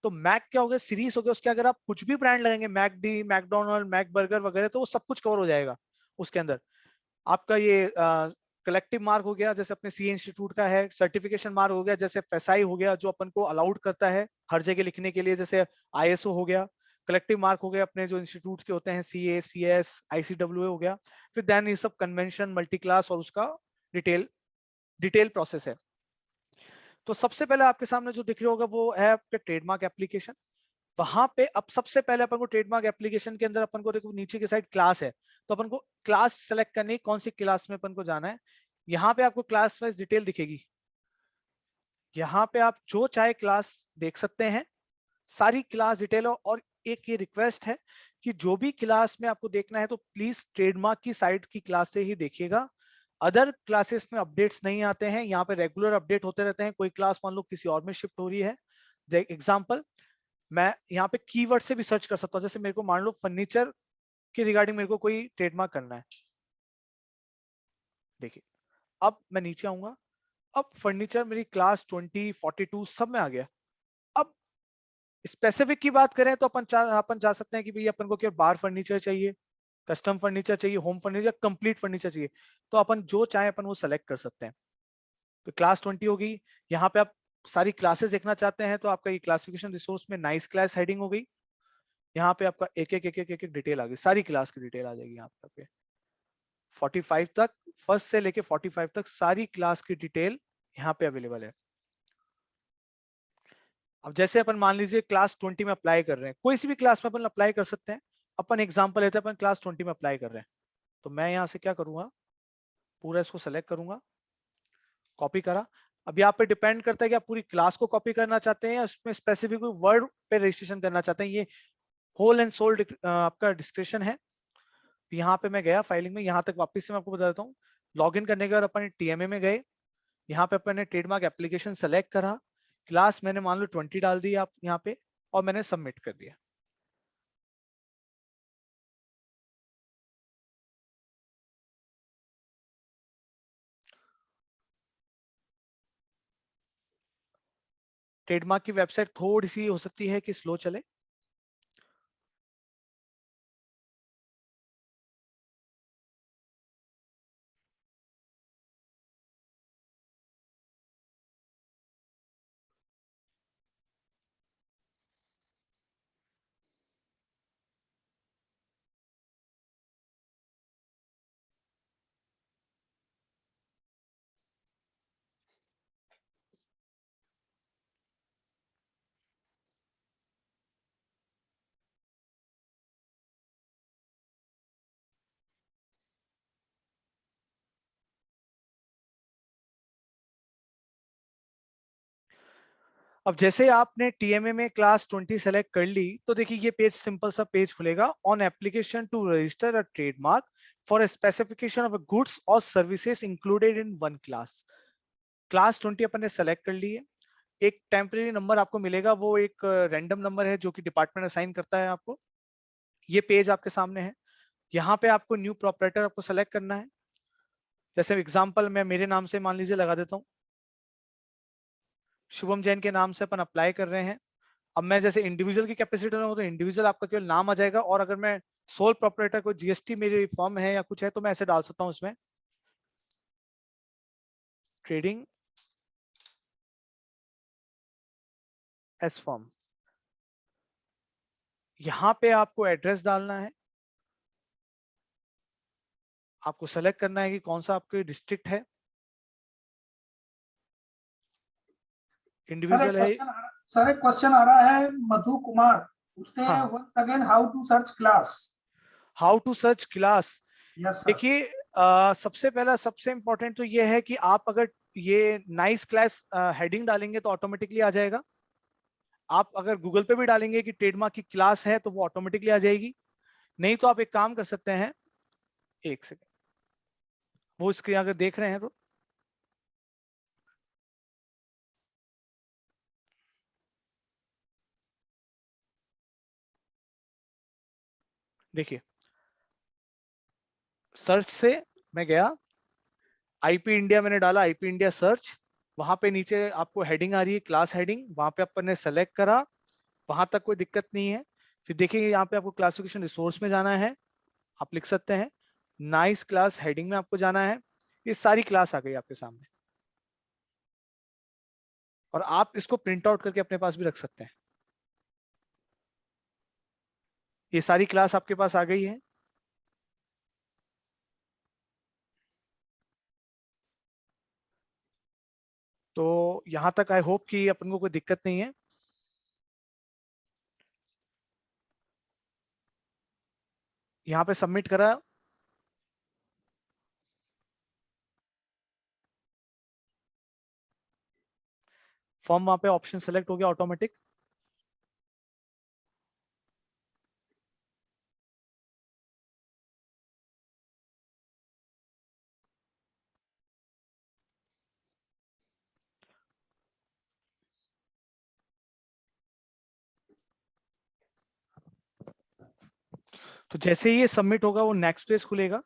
तो मैक क्या हो गया, सीरीज हो गया, उसके अगर आप कुछ भी ब्रांड लगेंगे, मैकडी, मैकडोनल्ड, मैक बर्गर वगैरह, तो वो सब कुछ कवर हो जाएगा उसके अंदर। आपका ये कलेक्टिव मार्क हो गया, जैसे अपने सी इंस्टीट्यूट का है। सर्टिफिकेशन मार्क हो गया, जैसे फेसाई हो गया, जो अपन को अलाउड करता है हर जगह लिखने के लिए, जैसे आईएसओ हो गया। कलेक्टिव मार्क हो गया अपने जो इंस्टीट्यूट के होते हैं, सीए, सीएस, आईसीडब्ल्यूए हो गया। फिर देन ये सब कन्वेंशन, मल्टी क्लास और उसका डिटेल डिटेल प्रोसेस है। तो सबसे पहले आपके सामने जो दिख रहा होगा वो है आपका ट्रेडमार्क एप्लीकेशन। वहां पे अब सबसे पहले अपन को ट्रेडमार्क एप्लीकेशन के अंदर अपन को देखो नीचे की साइड क्लास है, तो अपन को क्लास सेलेक्ट करनी है, कौन सी क्लास में अपन को जाना है। यहाँ पे आपको क्लास वाइज डिटेल दिखेगी, यहाँ पे आप जो चाहे क्लास देख सकते हैं, सारी क्लास डिटेल। और एक ये रिक्वेस्ट है कि जो भी क्लास में आपको देखना है तो प्लीज ट्रेडमार्क की साइट की क्लास से ही देखिएगा। अदर क्लासेस में अपडेट्स नहीं आते हैं, यहाँ पे रेगुलर अपडेट होते रहते हैं। कोई क्लास मान लो किसी और में शिफ्ट हो रही है, एग्जाम्पल मैं यहाँ पे कीवर्ड से भी सर्च कर सकता हूँ। जैसे मेरे को मान लो फर्नीचर के रिगार्डिंग मेरे को कोई ट्रेडमार्क करना है, देखिए अब मैं नीचे आऊंगा, अब फर्नीचर मेरी क्लास 2042 सब में आ गया। अब स्पेसिफिक की बात करें तो अपन जा सकते हैं कि भाई अपन को क्या बार फर्नीचर चाहिए, कस्टम फर्नीचर चाहिए, होम फर्नीचर, कंप्लीट फर्नीचर चाहिए, तो अपन जो चाहे अपन वो सेलेक्ट कर सकते हैं। तो क्लास 20 होगी। यहाँ पे आप सारी क्लासेस देखना चाहते हैं तो आपका ये क्लासिफिकेशन रिसोर्स में नाइस क्लास हेडिंग हो गई। यहाँ पे आपका एक एक डिटेल आ गई, सारी क्लास की डिटेल आ जाएगी यहाँ पे 45 तक, फर्स्ट से लेके 45 तक सारी क्लास की डिटेल यहाँ पे अवेलेबल है। अब जैसे अपन मान लीजिए क्लास 20 में अप्लाई कर रहे हैं, कोई सी भी क्लास में अपन अप्लाई कर सकते हैं। अपन एग्जांपल लेते हैं, अपन क्लास 20 में अप्लाई कर रहे हैं, तो मैं यहाँ से क्या करूंगा, पूरा इसको सेलेक्ट करूंगा, कॉपी करा। अब यहाँ पे डिपेंड करता है कि आप पूरी क्लास को कॉपी करना चाहते हैं या उसमें स्पेसिफिक वर्ड पे रजिस्ट्रेशन करना चाहते हैं। ये होल एंड सोल आपका डिस्क्रिप्शन है। यहाँ पे मैं गया फाइलिंग में, यहाँ तक वापस से मैं आपको बता देता हूँ। लॉगिन करने के बाद अपन टीएमए में गए, यहाँ पे अपन ने ट्रेडमार्क एप्लीकेशन सेलेक्ट करा, क्लास मैंने मान लो 20 डाल दी आप यहाँ पे, और मैंने सबमिट कर दिया। ट्रेडमार्क की वेबसाइट थोड़ी सी हो सकती है कि स्लो चले। अब जैसे आपने टीएमए में क्लास 20 सेलेक्ट कर ली तो देखिए ये पेज सिंपल सा पेज खुलेगा। On application to register a trademark for a specification of goods और services included in one class. Class 20 अपन ने सेलेक्ट कर ली है। एक टेम्परेरी नंबर आपको मिलेगा, वो एक रैंडम नंबर है जो कि डिपार्टमेंट असाइन करता है आपको। ये पेज आपके सामने है। यहाँ पे आपको न्यू प्रोपराइटर आपको सेलेक्ट करना है। जैसे एग्जांपल मैं मेरे नाम से मान लीजिए लगा देता हूँ, शुभम जैन के नाम से अपन अप्लाई कर रहे हैं। अब मैं जैसे इंडिविजुअल की कैपेसिटी में हूं तो इंडिविजुअल आपका केवल नाम आ जाएगा, और अगर मैं सोल प्रोपराइटर को जीएसटी मेरी फॉर्म है या कुछ है तो मैं ऐसे डाल सकता हूँ इसमें, ट्रेडिंग एस फॉर्म। यहाँ पे आपको एड्रेस डालना है, आपको सेलेक्ट करना है कि कौन सा आपके डिस्ट्रिक्ट है, इंडिविजुअल है। सर एक क्वेश्चन आ रहा है मधु कुमार, पूछते हैं हाँ, once again how to search class. How to search class. Yes sir. देखिए सबसे पहला सबसे इंपॉर्टेंट तो ये है कि आप अगर ये नाइस क्लास हेडिंग डालेंगे तो ऑटोमेटिकली आ जाएगा। आप अगर गूगल पे भी डालेंगे कि ट्रेडमार्क की क्लास है तो वो ऑटोमेटिकली आ जाएगी। नहीं तो आप एक काम कर सकते हैं, एक सेकेंड, वो स्क्रीन अगर देख रहे हैं तो देखिए, सर्च से मैं गया, आईपी इंडिया मैंने डाला, आईपी इंडिया सर्च, वहां पे नीचे आपको हेडिंग आ रही है क्लास हेडिंग, वहां पे अपन ने सेलेक्ट करा, वहां तक कोई दिक्कत नहीं है। फिर देखिए यहाँ पे आपको क्लासिफिकेशन रिसोर्स में जाना है, आप लिख सकते हैं नाइस क्लास हेडिंग में आपको जाना है। ये सारी क्लास आ गई आपके सामने, और आप इसको प्रिंट आउट करके अपने पास भी रख सकते हैं। ये सारी क्लास आपके पास आ गई है। तो यहां तक आई होप कि अपन को कोई दिक्कत नहीं है। यहाँ पे सबमिट करा, फॉर्म वहां पे ऑप्शन सेलेक्ट हो गया ऑटोमेटिक। तो जैसे ही ये सबमिट होगा वो नेक्स्ट पेज खुलेगा।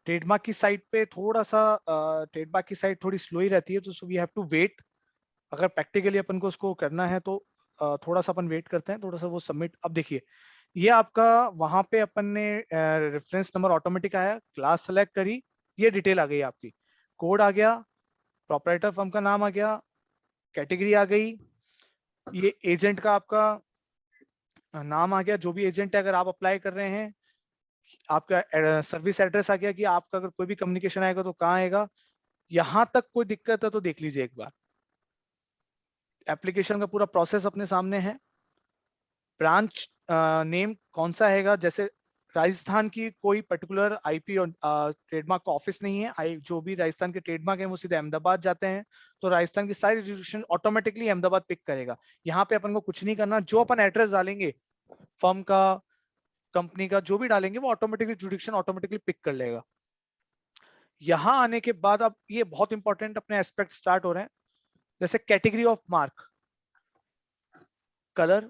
ट्रेडमार्क की साइट पे थोड़ा सा ट्रेडमार्क की साइट थोड़ी स्लो ही रहती है, तो so we have to wait. अगर प्रैक्टिकली अपन को उसको करना है तो थोड़ा सा अपन वेट करते हैं, थोड़ा सा वो सबमिट। अब देखिए ये आपका वहां पे अपन ने रेफरेंस नंबर ऑटोमेटिक आया, क्लास सेलेक्ट करी, ये डिटेल आ गई आपकी, कोड आ गया, प्रोपराइटर फर्म का नाम आ गया, कैटेगरी आ गई, ये एजेंट का आपका नाम आ गया, जो भी एजेंट है अगर आप अप्लाई कर रहे हैं, आपका सर्विस एड्रेस आ गया कि आपका अगर कोई भी कम्युनिकेशन आएगा तो कहाँ आएगा। यहां तक कोई दिक्कत है तो देख लीजिए एक बार, एप्लीकेशन का पूरा प्रोसेस अपने सामने है। ब्रांच नेम कौन सा हैगा, जैसे राजस्थान की कोई पर्टिकुलर आईपी और ट्रेडमार्क का ऑफिस नहीं है। जो भी राजस्थान के ट्रेडमार्क है वो सीधे अहमदाबाद जाते हैं, तो राजस्थान की सारी रजिस्ट्रेशन ऑटोमेटिकली अहमदाबाद पिक करेगा। यहाँ पे अपन को कुछ नहीं करना, जो अपन एड्रेस डालेंगे फर्म का, कंपनी का जो भी डालेंगे वो ऑटोमेटिकली जुडिक्शन ऑटोमेटिकली पिक कर लेगा। यहाँ आने के बाद अब ये बहुत इंपॉर्टेंट अपने एस्पेक्ट स्टार्ट हो रहे हैं, जैसे कैटेगरी ऑफ मार्क, कलर।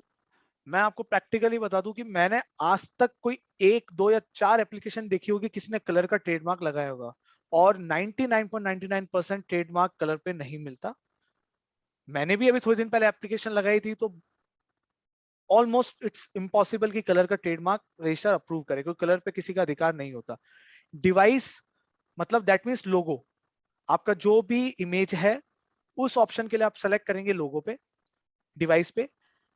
मैं आपको प्रैक्टिकली बता दूं कि मैंने आज तक कोई 1, 2 या 4 एप्लीकेशन देखी होगी किसी ने कलर का ट्रेडमार्क लगाया होगा, और 99.99% ट्रेडमार्क कलर पे नहीं मिलता। मैंने भी अभी थोड़े दिन पहले एप्लीकेशन लगाई थी, तो ऑलमोस्ट इट्स इम्पॉसिबल कि कलर का ट्रेडमार्क रजिस्टर अप्रूव करे, क्योंकि कलर पे किसी का अधिकार नहीं होता। डिवाइस मतलब दैट मीन्स लोगो, आपका जो भी इमेज है उस ऑप्शन के लिए आप सेलेक्ट करेंगे लोगो पे, डिवाइस पे।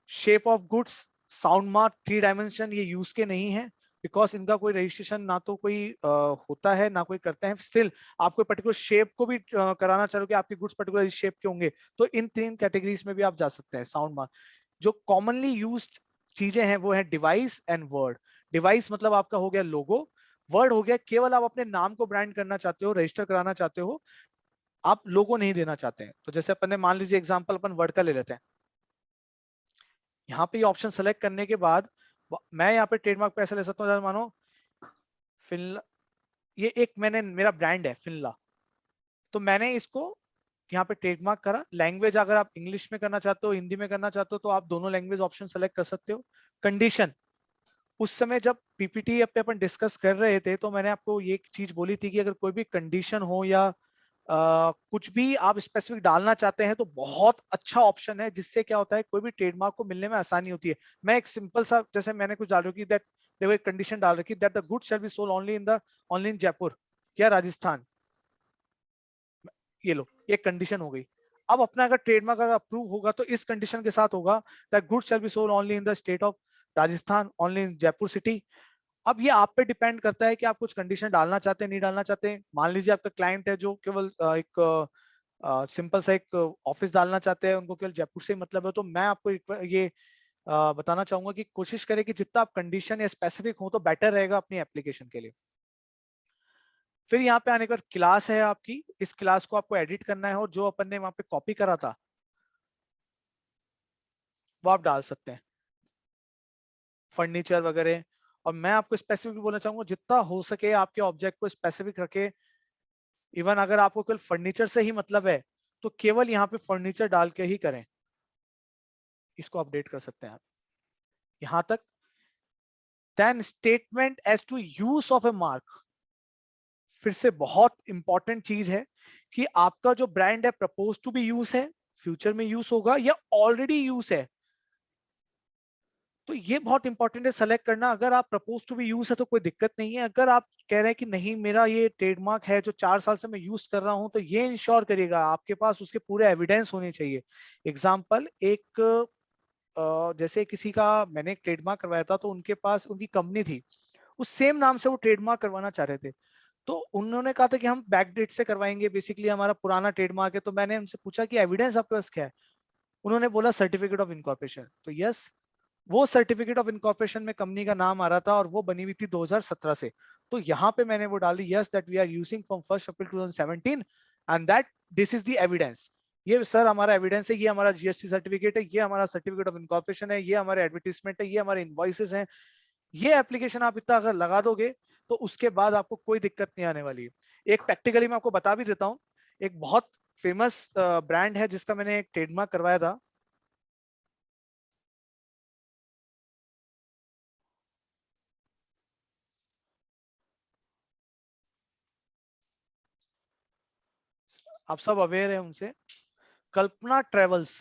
Shape of goods, sound mark, 3 dimension, ये यूज के नहीं है, बिकॉज इनका कोई रजिस्ट्रेशन ना तो कोई होता है ना कोई करते हैं। स्टिल आप कोई पर्टिकुलर शेप को भी कराना चाहो कि आपके गुड्स पर्टिकुलर शेप के होंगे, तो इन 3 कैटेगरीज में भी आप जा सकते हैं। साउंड मार्क, जो कॉमनली यूज्ड चीजें हैं वो है डिवाइस एंड वर्ड। डिवाइस मतलब आपका हो गया लोगो, वर्ड हो गया केवल आप अपने नाम को ब्रांड करना चाहते हो, रजिस्टर कराना चाहते हो, आप लोगो नहीं देना चाहते हैं। तो जैसे अपन ने मान लीजिए एग्जांपल अपन वर्ड का ले लेते हैं, यहाँ पे ये ऑप्शन सेलेक्ट करने के बाद मैं यहाँ पे ट्रेडमार्क पे ऐसे ले सकता हूँ, जैसे मानो फिनला, ये एक मैंने मेरा ब्रांड है फिनला, तो मैंने इसको यहाँ पे ट्रेडमार्क करा। लैंग्वेज अगर आप इंग्लिश में करना चाहते हो, हिंदी में करना चाहते हो, तो आप दोनों लैंग्वेज ऑप्शन सेलेक्ट कर सकते हो। कंडीशन, उस समय जब पीपीटी पे अपन डिस्कस कर रहे थे तो मैंने आपको ये एक चीज बोली थी कि अगर कोई भी कंडीशन हो या कुछ भी आप स्पेसिफिक डालना चाहते हैं तो बहुत अच्छा ऑप्शन है, जिससे क्या होता है कोई भी ट्रेडमार्क को मिलने में आसानी होती है। मैं एक सिंपल सा, जैसे मैंने कुछ डाल रखी दैट, देखो एक कंडीशन डाल रखी that the good shall be sold only in Jaipur या राजस्थान, ये लो एक कंडीशन हो गई। अब अपना अगर ट्रेडमार्क अगर अप्रूव होगा तो इस कंडीशन के साथ होगा that good shall be sold only in the state of Rajasthan, only in Jaipur city. अब ये आप पे डिपेंड करता है कि आप कुछ कंडीशन डालना चाहते हैं नहीं डालना चाहते हैं। मान लीजिए आपका क्लाइंट है जो केवल एक सिंपल सा एक ऑफिस डालना चाहते हैं, उनको केवल जयपुर से मतलब है, तो मैं आपको ये बताना चाहूंगा कि कोशिश करें कि जितना आप कंडीशन या स्पेसिफिक हो तो बेटर रहेगा अपनी एप्लीकेशन के लिए। फिर यहाँ पे आने के बाद क्लास है आपकी, इस क्लास को आपको एडिट करना है और जो अपन ने वहां पे कॉपी करा था वो आप डाल सकते हैं, फर्नीचर वगैरह। और मैं आपको स्पेसिफिक बोलना चाहूंगा जितना हो सके आपके ऑब्जेक्ट को स्पेसिफिक रखे। इवन अगर आपको केवल फर्नीचर से ही मतलब है तो केवल यहाँ पे फर्नीचर डाल के ही करें, इसको अपडेट कर सकते हैं आप यहां तक। Then statement as to use of a mark, फिर से बहुत इंपॉर्टेंट चीज है कि आपका जो ब्रांड है प्रपोज टू बी यूज है, फ्यूचर में यूज होगा या ऑलरेडी यूज है, तो ये बहुत इंपॉर्टेंट है सेलेक्ट करना। अगर आप प्रपोज टू बी यूज है तो कोई दिक्कत नहीं है, अगर आप कह रहे हैं कि नहीं मेरा ये ट्रेडमार्क है जो 4 साल से मैं यूज कर रहा हूं, तो ये इंश्योर करिएगा आपके पास उसके पूरे एविडेंस होने चाहिए। एग्जाम्पल एक जैसे किसी का मैंने एक ट्रेडमार्क करवाया था, तो उनके पास उनकी कंपनी थी, उस सेम नाम से वो ट्रेडमार्क करवाना चाह रहे थे, तो उन्होंने कहा था कि हम बैकडेट से करवाएंगे, बेसिकली हमारा पुराना ट्रेडमार्क है। तो मैंने उनसे पूछा कि एविडेंस आपके पास क्या है, उन्होंने बोला सर्टिफिकेट ऑफ इनकॉर्पोरेशन। तो यस, वो सर्टिफिकेट ऑफ इनकॉर्पोरेशन में कंपनी का नाम आ रहा था और वो बनी हुई थी 2017 से। तो यहाँ पे मैंने वो डाल दी yes that we are using from 1 April 2017 and that this is the evidence. ये सर हमारा एविडेंस है, ये हमारा जीएसटी सर्टिफिकेट है, ये हमारा सर्टिफिकेट ऑफ इनकॉर्पोरेशन है, ये हमारे एडवर्टीजमेंट है, ये हमारे इनवॉइसेस हैं। ये एप्लीकेशन आप इतना अगर लगा दोगे तो उसके बाद आपको कोई दिक्कत नहीं आने वाली है। एक प्रैक्टिकली मैं आपको बता भी देता हूँ, एक बहुत फेमस ब्रांड है जिसका मैंने एक ट्रेडमार्क करवाया था। आप सब अवेयर है उनसे, कल्पना ट्रेवल्स।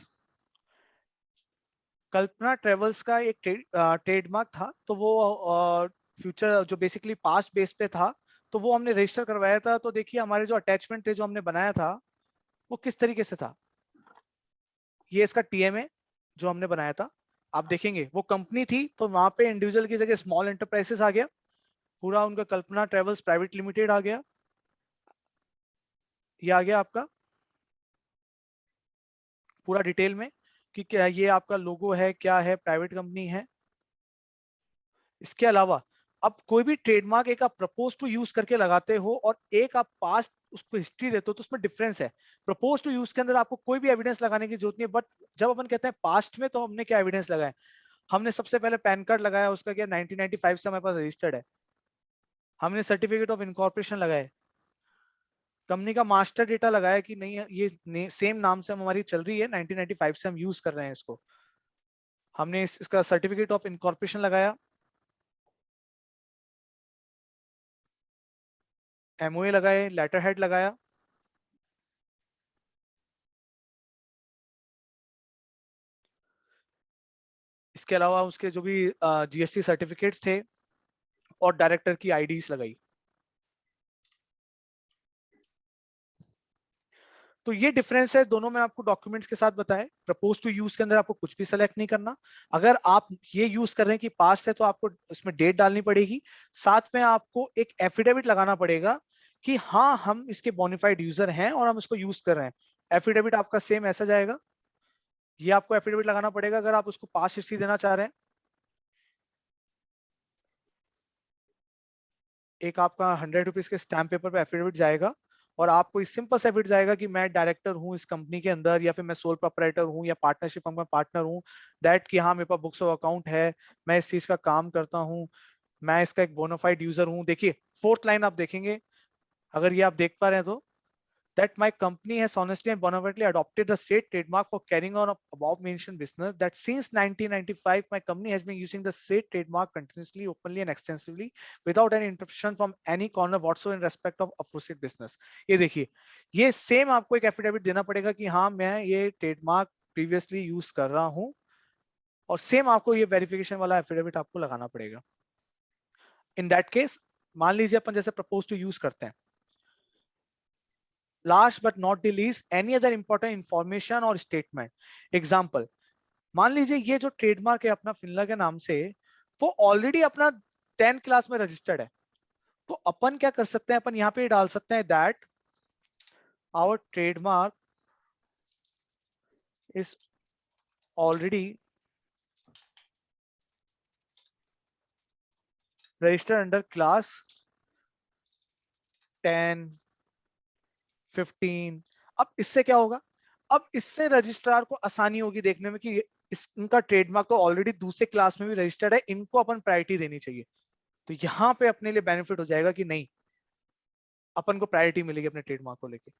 कल्पना ट्रेवल्स का एक ट्रेडमार्क था, तो वो फ्यूचर जो बेसिकली पास्ट बेस पे था, तो वो हमने रजिस्टर करवाया था। तो देखिए हमारे जो अटैचमेंट थे जो हमने बनाया था वो किस तरीके से था। ये इसका टीएमए जो हमने बनाया था, आप देखेंगे वो कंपनी थी तो वहां पे इंडिविजुअल की जगह स्मॉल एंटरप्राइजेस आ गया, पूरा उनका कल्पना ट्रेवल्स प्राइवेट लिमिटेड आ गया, ये आ गया आपका पूरा डिटेल में कि क्या ये आपका लोगो है, क्या है, प्राइवेट कंपनी है। इसके अलावा अब कोई भी ट्रेडमार्क एक आप प्रपोज टू यूज करके लगाते हो और एक आप पास्ट उसको हिस्ट्री देते हो, तो उसमें डिफरेंस है। प्रपोज टू यूज के अंदर आपको कोई भी एविडेंस लगाने की जरूरत नहीं है, बट जब अपन कहते हैं पास्ट में, तो हमने क्या एविडेंस लगाया, हमने सबसे पहले पैन कार्ड लगाया, उसका क्या 1995 से हमारे पास रजिस्टर्ड है। हमने सर्टिफिकेट ऑफ इनकॉर्पोरेशन लगाए, कंपनी का मास्टर डेटा लगाया कि नहीं ये सेम नाम से हमारी चल रही है, 1995 से हम यूज कर रहे हैं इसको। हमने इसका सर्टिफिकेट ऑफ इनकॉर्पोरेशन लगाया, एमओए लगाए, लेटर हेड लगाया। इसके अलावा उसके जो भी जीएसटी सर्टिफिकेट्स थे और डायरेक्टर की आईडीज लगाई। तो ये डिफरेंस है दोनों में, आपको डॉक्यूमेंट्स के साथ बताए। प्रपोज टू यूज के अंदर आपको कुछ भी सेलेक्ट नहीं करना। अगर आप ये यूज कर रहे हैं कि पास्ट है तो आपको इसमें डेट डालनी पड़ेगी, साथ में आपको एक एफिडेविट लगाना पड़ेगा कि हाँ हम इसके बोनाफाइड यूजर हैं और हम इसको यूज कर रहे हैं। एफिडेविट आपका सेम ऐसा जाएगा, ये आपको एफिडेविट लगाना पड़ेगा अगर आप उसको पास्ट हिस्ट्री देना चाह रहे हैं। एक आपका 100 रुपीज के स्टैम्प पेपर पे एफिडेविट जाएगा और आपको इस सिंपल सा एफिडेविट जाएगा कि मैं डायरेक्टर हूँ इस कंपनी के अंदर, या फिर मैं सोल प्रोप्राइटर हूँ या पार्टनरशिप में पार्टनर हूँ, दैट कि हाँ मेरे पास बुक्स ऑफ अकाउंट है, मैं इस चीज का काम करता हूँ, मैं इसका एक बोनाफाइड यूजर हूँ। देखिए फोर्थ लाइन आप देखेंगे, अगर ये आप देख पा रहे हैं तो, that my company has honestly and benevolently adopted the said trademark for carrying on above mentioned business, that since 1995 my company has been using the said trademark continuously, openly and extensively without any interruption from any corner whatsoever in respect of associate business। ये देखिए, ये same आपको एक affidavit देना पड़ेगा कि हाँ मैं ये ट्रेडमार्क प्रीवियसली यूज कर रहा हूँ, और सेम आपको ये वेरिफिकेशन वाला एफिडेविट आपको लगाना पड़ेगा। इन दैट केस मान लीजिए अपन जैसे प्रपोज टू यूज करते हैं, last but not the least any other important information और स्टेटमेंट। एग्जाम्पल, मान लीजिए ये जो ट्रेडमार्क है अपना फिनला के नाम से, वो ऑलरेडी अपना 10th क्लास में रजिस्टर्ड है, तो अपन क्या कर सकते हैं, अपन यहाँ पे डाल सकते हैं that our trademark is already registered under class 10, 15। अब इससे क्या होगा, अब इससे रजिस्ट्रार को आसानी होगी देखने में कि इनका ट्रेडमार्क तो ऑलरेडी दूसरे क्लास में भी रजिस्टर्ड है, इनको अपन प्रायोरिटी देनी चाहिए। तो यहाँ पे अपने लिए बेनिफिट हो जाएगा कि नहीं, अपन को प्रायोरिटी मिलेगी अपने ट्रेडमार्क को लेके।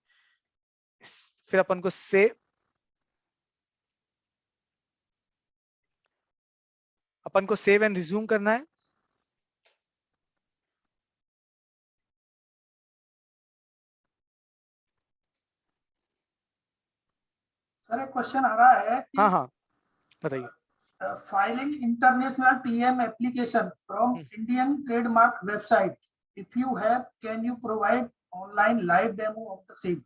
फिर अपन को सेव एंड रिज्यूम करना है। सर एक क्वेश्चन आ रहा है कि हाँ हाँ बताइए। filing international TM application from Indian trademark website. If you have, can you provide online live demo of the same?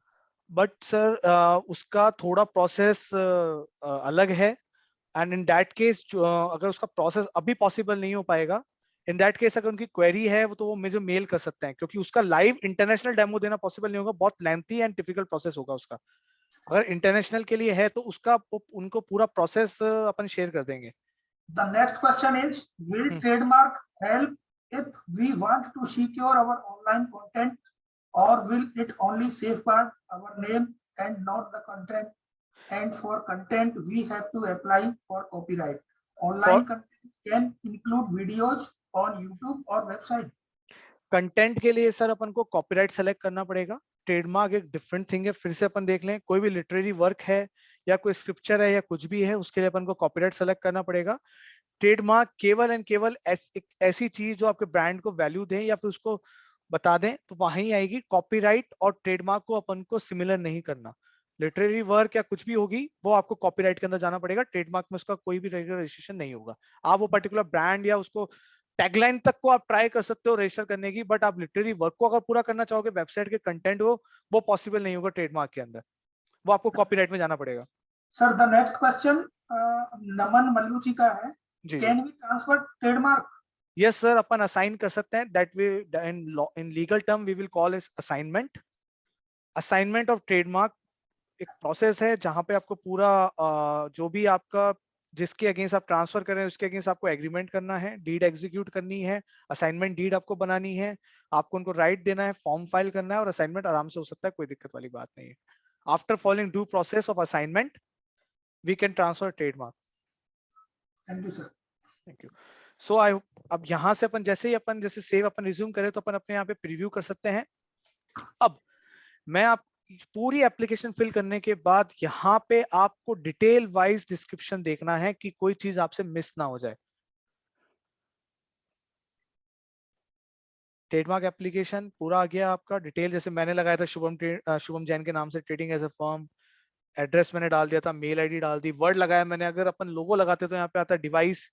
But sir उसका थोड़ा प्रोसेस अलग है, एंड इन दैट केस अगर उसका प्रोसेस अभी पॉसिबल नहीं हो पाएगा, इन दैट केस अगर उनकी क्वेरी है तो वो मुझे मेल कर सकते हैं, क्योंकि उसका लाइव इंटरनेशनल डेमो देना पॉसिबल नहीं होगा, बहुत लेंथी एंड डिफिकल्ट प्रोसेस होगा उसका। अगर इंटरनेशनल के लिए है तो उसका उनको पूरा प्रोसेस अपन शेयर कर देंगे। The next question is, will trademark help if we want to secure our online content, or will it only safeguard our name and not the content? And for content, we have to apply for copyright. Online content can include videos on YouTube or website. Content के लिए sir अपन को copyright select करना पड़ेगा, trademark एक different thing है। फिर से अपन देख लें, कोई भी लिटरेरी वर्क है या कोई स्क्रिप्चर है या कुछ भी है, उसके लिए अपन को कॉपीराइट सेलेक्ट करना पड़ेगा। ट्रेडमार्क केवल एंड केवल ऐसी चीज जो आपके ब्रांड को वैल्यू दें या फिर उसको बता दें तो वहीं आएगी। कॉपीराइट और ट्रेडमार्क को अपन को सिमिलर नहीं करना। लिटरेरी वर्क या कुछ भी होगी वो आपको कॉपीराइट के अंदर जाना पड़ेगा, ट्रेडमार्क में उसका कोई भी रजिस्ट्रेशन नहीं होगा। आप वो पर्टिकुलर ब्रांड या उसको टैगलाइन तक को आप ट्राई कर सकते हो रजिस्टर करने की, बट आप लिटरेरी वर्क को अगर पूरा करना चाहोगे, वेबसाइट के कंटेंट वो पॉसिबल नहीं होगा ट्रेडमार्क के अंदर, वो आपको कॉपीराइट में जाना पड़ेगा। Sir the next question Naman Mallu ji का है, can we transfer trademark? Yes sir, अपन असाइन कर सकते हैं, that we in legal term we will call is assignment. Assignment of trademark एक प्रोसेस है जहां पे आपको पूरा जो भी आपका जिसके अगेंस्ट आप ट्रांसफर कर रहे हैं उसके अगेंस्ट आपको एग्रीमेंट करना है, डीड एग्जीक्यूट करनी है, असाइनमेंट डीड आपको बनानी है, आपको उनको राइट देना है, फॉर्म फाइल करना है, और असाइनमेंट आराम से हो सकता है, कोई दिक्कत वाली बात नहीं है। After following due process of assignment we can transfer trademark. Thank you sir. Thank you. So I अब यहाँ से अपन जैसे ही अपन जैसे सेव अपन रिज्यूम करें तो अपन अपने यहाँ पे प्रीव्यू कर सकते हैं। अब मैं आप पूरी एप्लीकेशन फिल करने के बाद यहाँ पे आपको डिटेल वाइज डिस्क्रिप्शन देखना है कि कोई चीज आपसे मिस ना हो जाए। ट्रेडमार्क एप्लीकेशन पूरा आ गया आपका, डिटेल जैसे मैंने लगाया था शुभम जैन के नाम से, trading as a firm, address मैंने डाल दिया था, मेल आईडी डाल दी, वर्ड लगाया मैंने। अगर अपन लोगो लगाते तो यहाँ पे आता डिवाइस।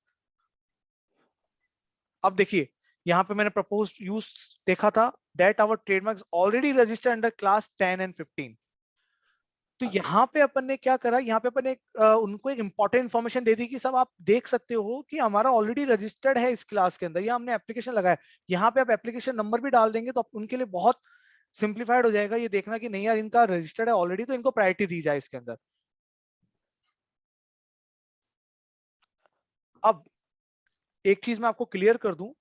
अब देखिए यहाँ पे मैंने प्रपोज यूज देखा था, that our trademark already registered under class 10 and 15। तो यहाँ पे अपन ने क्या करा, यहाँ पे अपन एक उनको एक इंपॉर्टेंट इन्फॉर्मेशन दे दी कि सब आप देख सकते हो कि हमारा ऑलरेडी रजिस्टर्ड है इस क्लास के अंदर, या हमने एप्लीकेशन लगाया। यहाँ पे आप एप्लीकेशन नंबर भी डाल देंगे तो उनके लिए बहुत सिंप्लीफाइड हो जाएगा ये देखना कि नहीं यार इनका रजिस्टर्ड है ऑलरेडी, तो इनको प्रायोरिटी दी जाए इसके अंदर। अब एक चीज मैं आपको क्लियर कर दूं,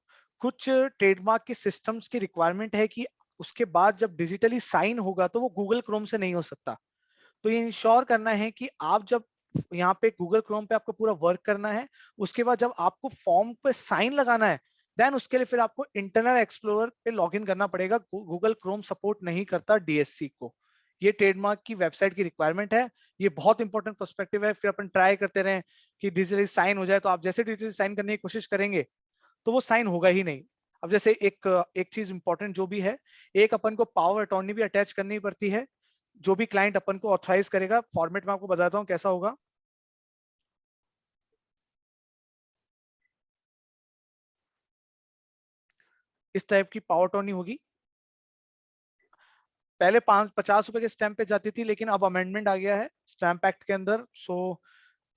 कुछ ट्रेडमार्क के सिस्टम्स की रिक्वायरमेंट है कि उसके बाद जब डिजिटली साइन होगा तो वो गूगल क्रोम से नहीं हो सकता। तो ये इंश्योर करना है कि आप जब यहाँ पे गूगल क्रोम पे आपको पूरा वर्क करना है, उसके बाद जब आपको फॉर्म पे साइन लगाना है, देन उसके लिए फिर आपको इंटरनेट एक्सप्लोरर पे लॉगिन करना पड़ेगा। गूगल क्रोम सपोर्ट नहीं करता डीएससी को। ये ट्रेडमार्क की वेबसाइट की रिक्वायरमेंट है। ये बहुत इंपॉर्टेंट पर्सपेक्टिव है। फिर अपन ट्राई करते रहे कि डिजिटली साइन हो जाए, तो आप जैसे डिजिटली साइन करने की कोशिश करेंगे तो वो साइन होगा ही नहीं। अब जैसे एक चीज इंपॉर्टेंट जो भी है, एक अपन को पावर अटॉर्नी भी अटैच करनी पड़ती है। जो भी क्लाइंट अपन को ऑथराइज करेगा, फॉर्मेट में आपको बताता हूँ कैसा होगा। इस टाइप की पावर अटॉर्नी होगी। पहले 50 रुपए के स्टैंप पे जाती थी, लेकिन अब अमेंडमेंट आ गया है स्टैंप एक्ट के अंदर। सो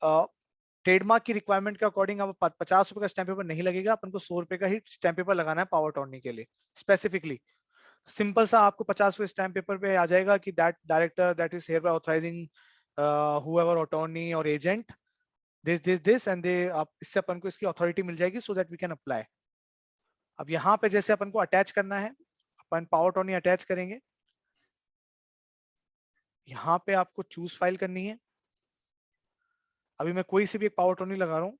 ट्रेडमार्क की रिक्वायरमेंट के अकॉर्डिंग अब 50 रुपए का स्टैंप पेपर नहीं लगेगा, अपन को 100 रुपए का ही स्टैंप पेपर लगाना है पावर अटॉर्नी के लिए स्पेसिफिकली। सिंपल सा आपको 50 रुपए स्टैंप पेपर पे आ जाएगा कि that director that is here by authorising whoever attorney और एजेंट दिस एंड दे, आप इससे अपन को इसकी अथॉरिटी मिल जाएगी so that we can apply. अब यहाँ पे जैसे अपन को अटैच करना है, अपन पावर अटॉर्नी अटैच करेंगे। यहाँ पे आपको चूज फाइल करनी है। अभी मैं कोई सी भी एक पावर अटॉर्नी लगा रहा हूँ,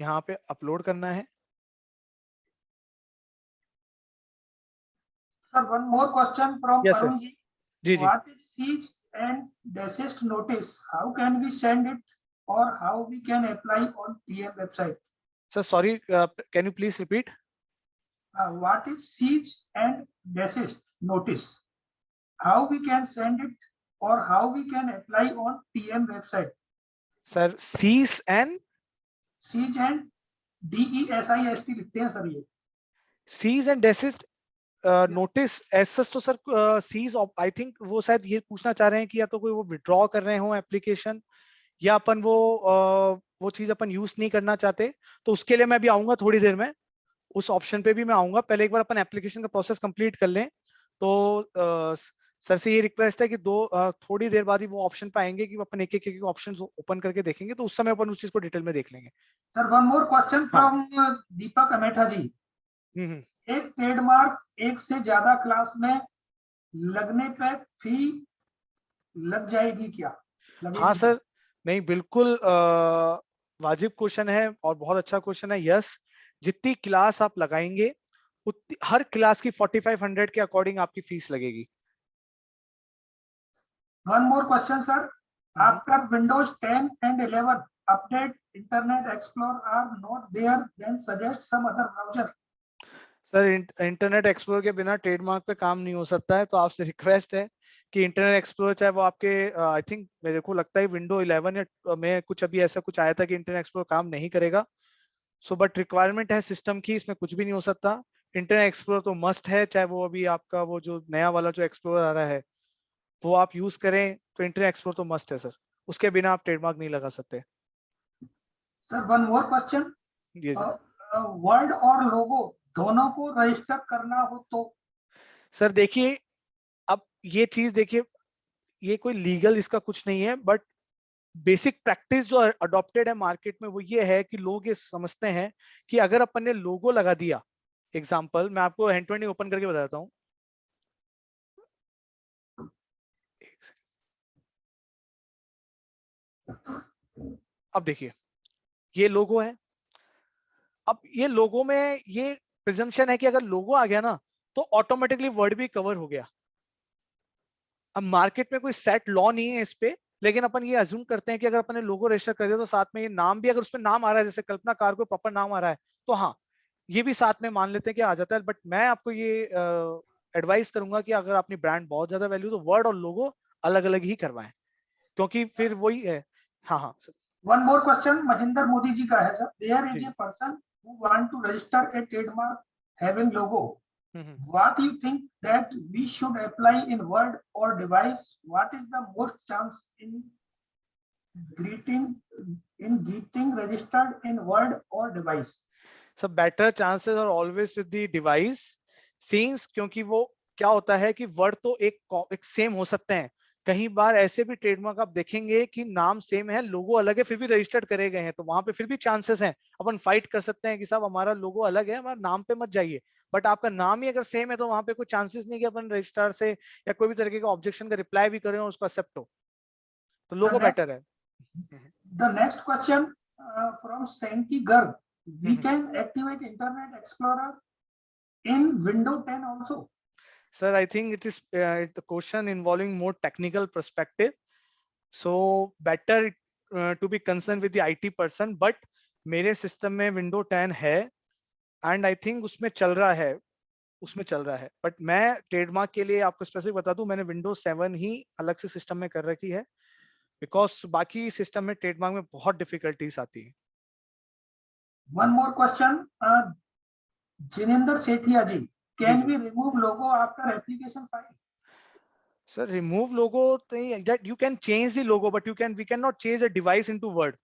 यहाँ पे अपलोड करना है। Sir, one more question from Yes, sir. Arun ji. जी जी। What is siege and desist notice? How can we send it or how we can apply on TM website? Sir sorry, can you please repeat? What is siege and desist notice? How we can send it or how we can apply on TM website? Sir cease and Siege and DESIST लिखते हैं sir ये। Cease and desist notice एसएस तो sir cease I think वो शायद ये पूछना चाह रहे हैं कि या तो कोई वो विड्रॉ कर रहे हो एप्लीकेशन, या अपन वो चीज अपन यूज नहीं करना चाहते। तो उसके लिए मैं भी आऊंगा थोड़ी देर में, उस ऑप्शन पे भी मैं आऊंगा। पहले एक बार अपन एप्लीकेशन का प्रोसेस कंप्लीट कर लें। तो सर से ये रिक्वेस्ट है कि थोड़ी देर बाद ही वो ऑप्शन पे आएंगे कि अपन एक एक ऑप्शन ओपन करके देखेंगे, तो उस समय अपन उस चीज को डिटेल में देख लेंगे। Sir one more question from Deepak Ametha ji. एक ट्रेडमार्क एक से ज्यादा क्लास में लगने पे फी लग जाएगी क्या? हाँ सर, नहीं बिल्कुल वाजिब क्वेश्चन है और बहुत अच्छा क्वेश्चन है। यस, जितनी क्लास आप लगाएंगे उतनी हर क्लास की 4500 के अकॉर्डिंग आपकी फीस लगेगी। One more question, sir. After Windows 10 and 11 update, Internet Explorer are not there, then suggest some other browser. Sir internet explorer के बिना ट्रेडमार्क पे काम नहीं हो सकता है, तो आपसे रिक्वेस्ट है कि इंटरनेट एक्सप्लोरर चाहे वो आपके आई थिंक मेरे को लगता है विंडो 11 या में कुछ अभी ऐसा कुछ आया था कि इंटरनेट एक्सप्लोरर काम नहीं करेगा। सो बट रिक्वायरमेंट है सिस्टम की, इसमें कुछ भी नहीं हो सकता। इंटरनेट एक्सप्लोरर तो मस्ट है, चाहे वो अभी आपका वो जो नया वाला जो एक्सप्लोरर आ रहा है वो आप यूज करें, तो इंटरनेट एक्सप्लोरर तो मस्ट है सर, उसके बिना आप ट्रेडमार्क नहीं लगा सकते। Sir, one more question. जी जी। वर्ड और लोगो दोनों को रजिस्टर करना हो तो? सर देखिए, अब ये चीज देखिए, ये कोई लीगल इसका कुछ नहीं है, बट बेसिक प्रैक्टिस जो अडॉप्टेड है मार्केट में वो ये है कि लोग ये समझते हैं कि अगर अपन ने लोगो लगा दिया, एग्जांपल मैं आपको हैंड टू हैंड ओपन करके बताता हूँ। अब देखिए ये लोगो है। अब ये लोगो में ये प्रिजम्पशन है कि अगर लोगो आ गया ना तो ऑटोमेटिकली वर्ड भी कवर हो गया। अब मार्केट में कोई सेट लॉ नहीं है इस पे, लेकिन अपन ये अज्यूम करते हैं कि अगर अपन ने लोगो रजिस्टर कर दिया तो साथ में ये नाम भी, अगर उसमें नाम आ रहा है जैसे कल्पना कार को प्रॉपर नाम आ रहा है तो हाँ ये भी साथ में मान लेते हैं कि आ जाता है। बट मैं आपको ये एडवाइस करूंगा कि अगर अपनी ब्रांड बहुत ज्यादा वैल्यू तो वर्ड और लोगो अलग अलग ही करवाएं, क्योंकि फिर वही है। हाँ हाँ sir. One more question, Mahendra Modi ji का है सर। There is जी a person who want to register a trademark having logo. What do you think that we should apply in Word or device? What is the most chance in getting registered in Word or device? So better chances are always with the device, since क्योंकि वो क्या होता है कि word तो एक same हो सकते हैं। कई बार ऐसे भी ट्रेडमार्क आप देखेंगे कि नाम सेम है, लोगो अलग है, फिर भी रजिस्टर्ड करे गए हैं, तो वहां पे फिर भी चांसेस हैं। अपन फाइट कर सकते हैं कि साहब हमारा लोगो अलग है, हमारा नाम पे मत जाइए, बट आपका नाम ही अगर सेम है तो वहां पे कोई चांसेस नहीं कि अपन रजिस्ट्रार से या कोई भी तरीके का ऑब्जेक्शन का रिप्लाई भी करें और उसको एक्सेप्ट हो, तो लोगो बेटर है। The next question from Sankey Garg. We can activate Internet Explorer in Windows 10 also. Sir, I think it is the question involving more technical perspective. So better to be concerned with the IT person. But मेरे system में Windows 10 है and I think उसमें चल रहा है, but मैं trademark के लिए आपको स्पेसिफिक बता दूं, मैंने Windows 7 ही अलग से सिस्टम में कर रखी है, बिकॉज बाकी सिस्टम में ट्रेडमार्क में बहुत डिफिकल्टीज आती है। One more question, Jininder Sethia ji, can we remove logo after application file? Sir, remove logo, that you can change the logo, but we cannot change a device into Word.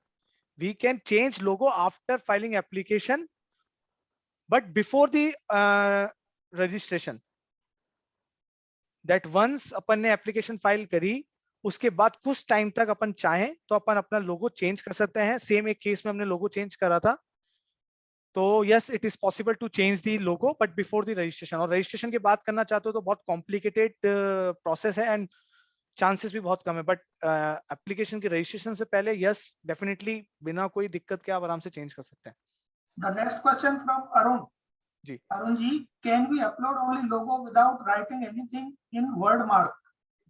We can change logo after filing application, but before the registration. That once अपन ने application file करी, उसके बाद कुछ time तक अपन चाहें तो अपन अपना लोगो change कर सकते हैं। सेम एक केस में हमने लोगो चेंज करा था, तो yes it is possible to change the logo, but before the registration. और रजिस्ट्रेशन की बात करना चाहते हो तो बहुत कॉम्प्लिकेटेड प्रोसेस है एंड चांसेस भी बहुत कम है, बट एप्लीकेशन के रजिस्ट्रेशन से पहले यस डेफिनेटली बिना कोई दिक्कत के आप आराम से चेंज कर सकते हैं। The next question from Arun. जी Arun ji, can we upload only logo without writing anything in word mark?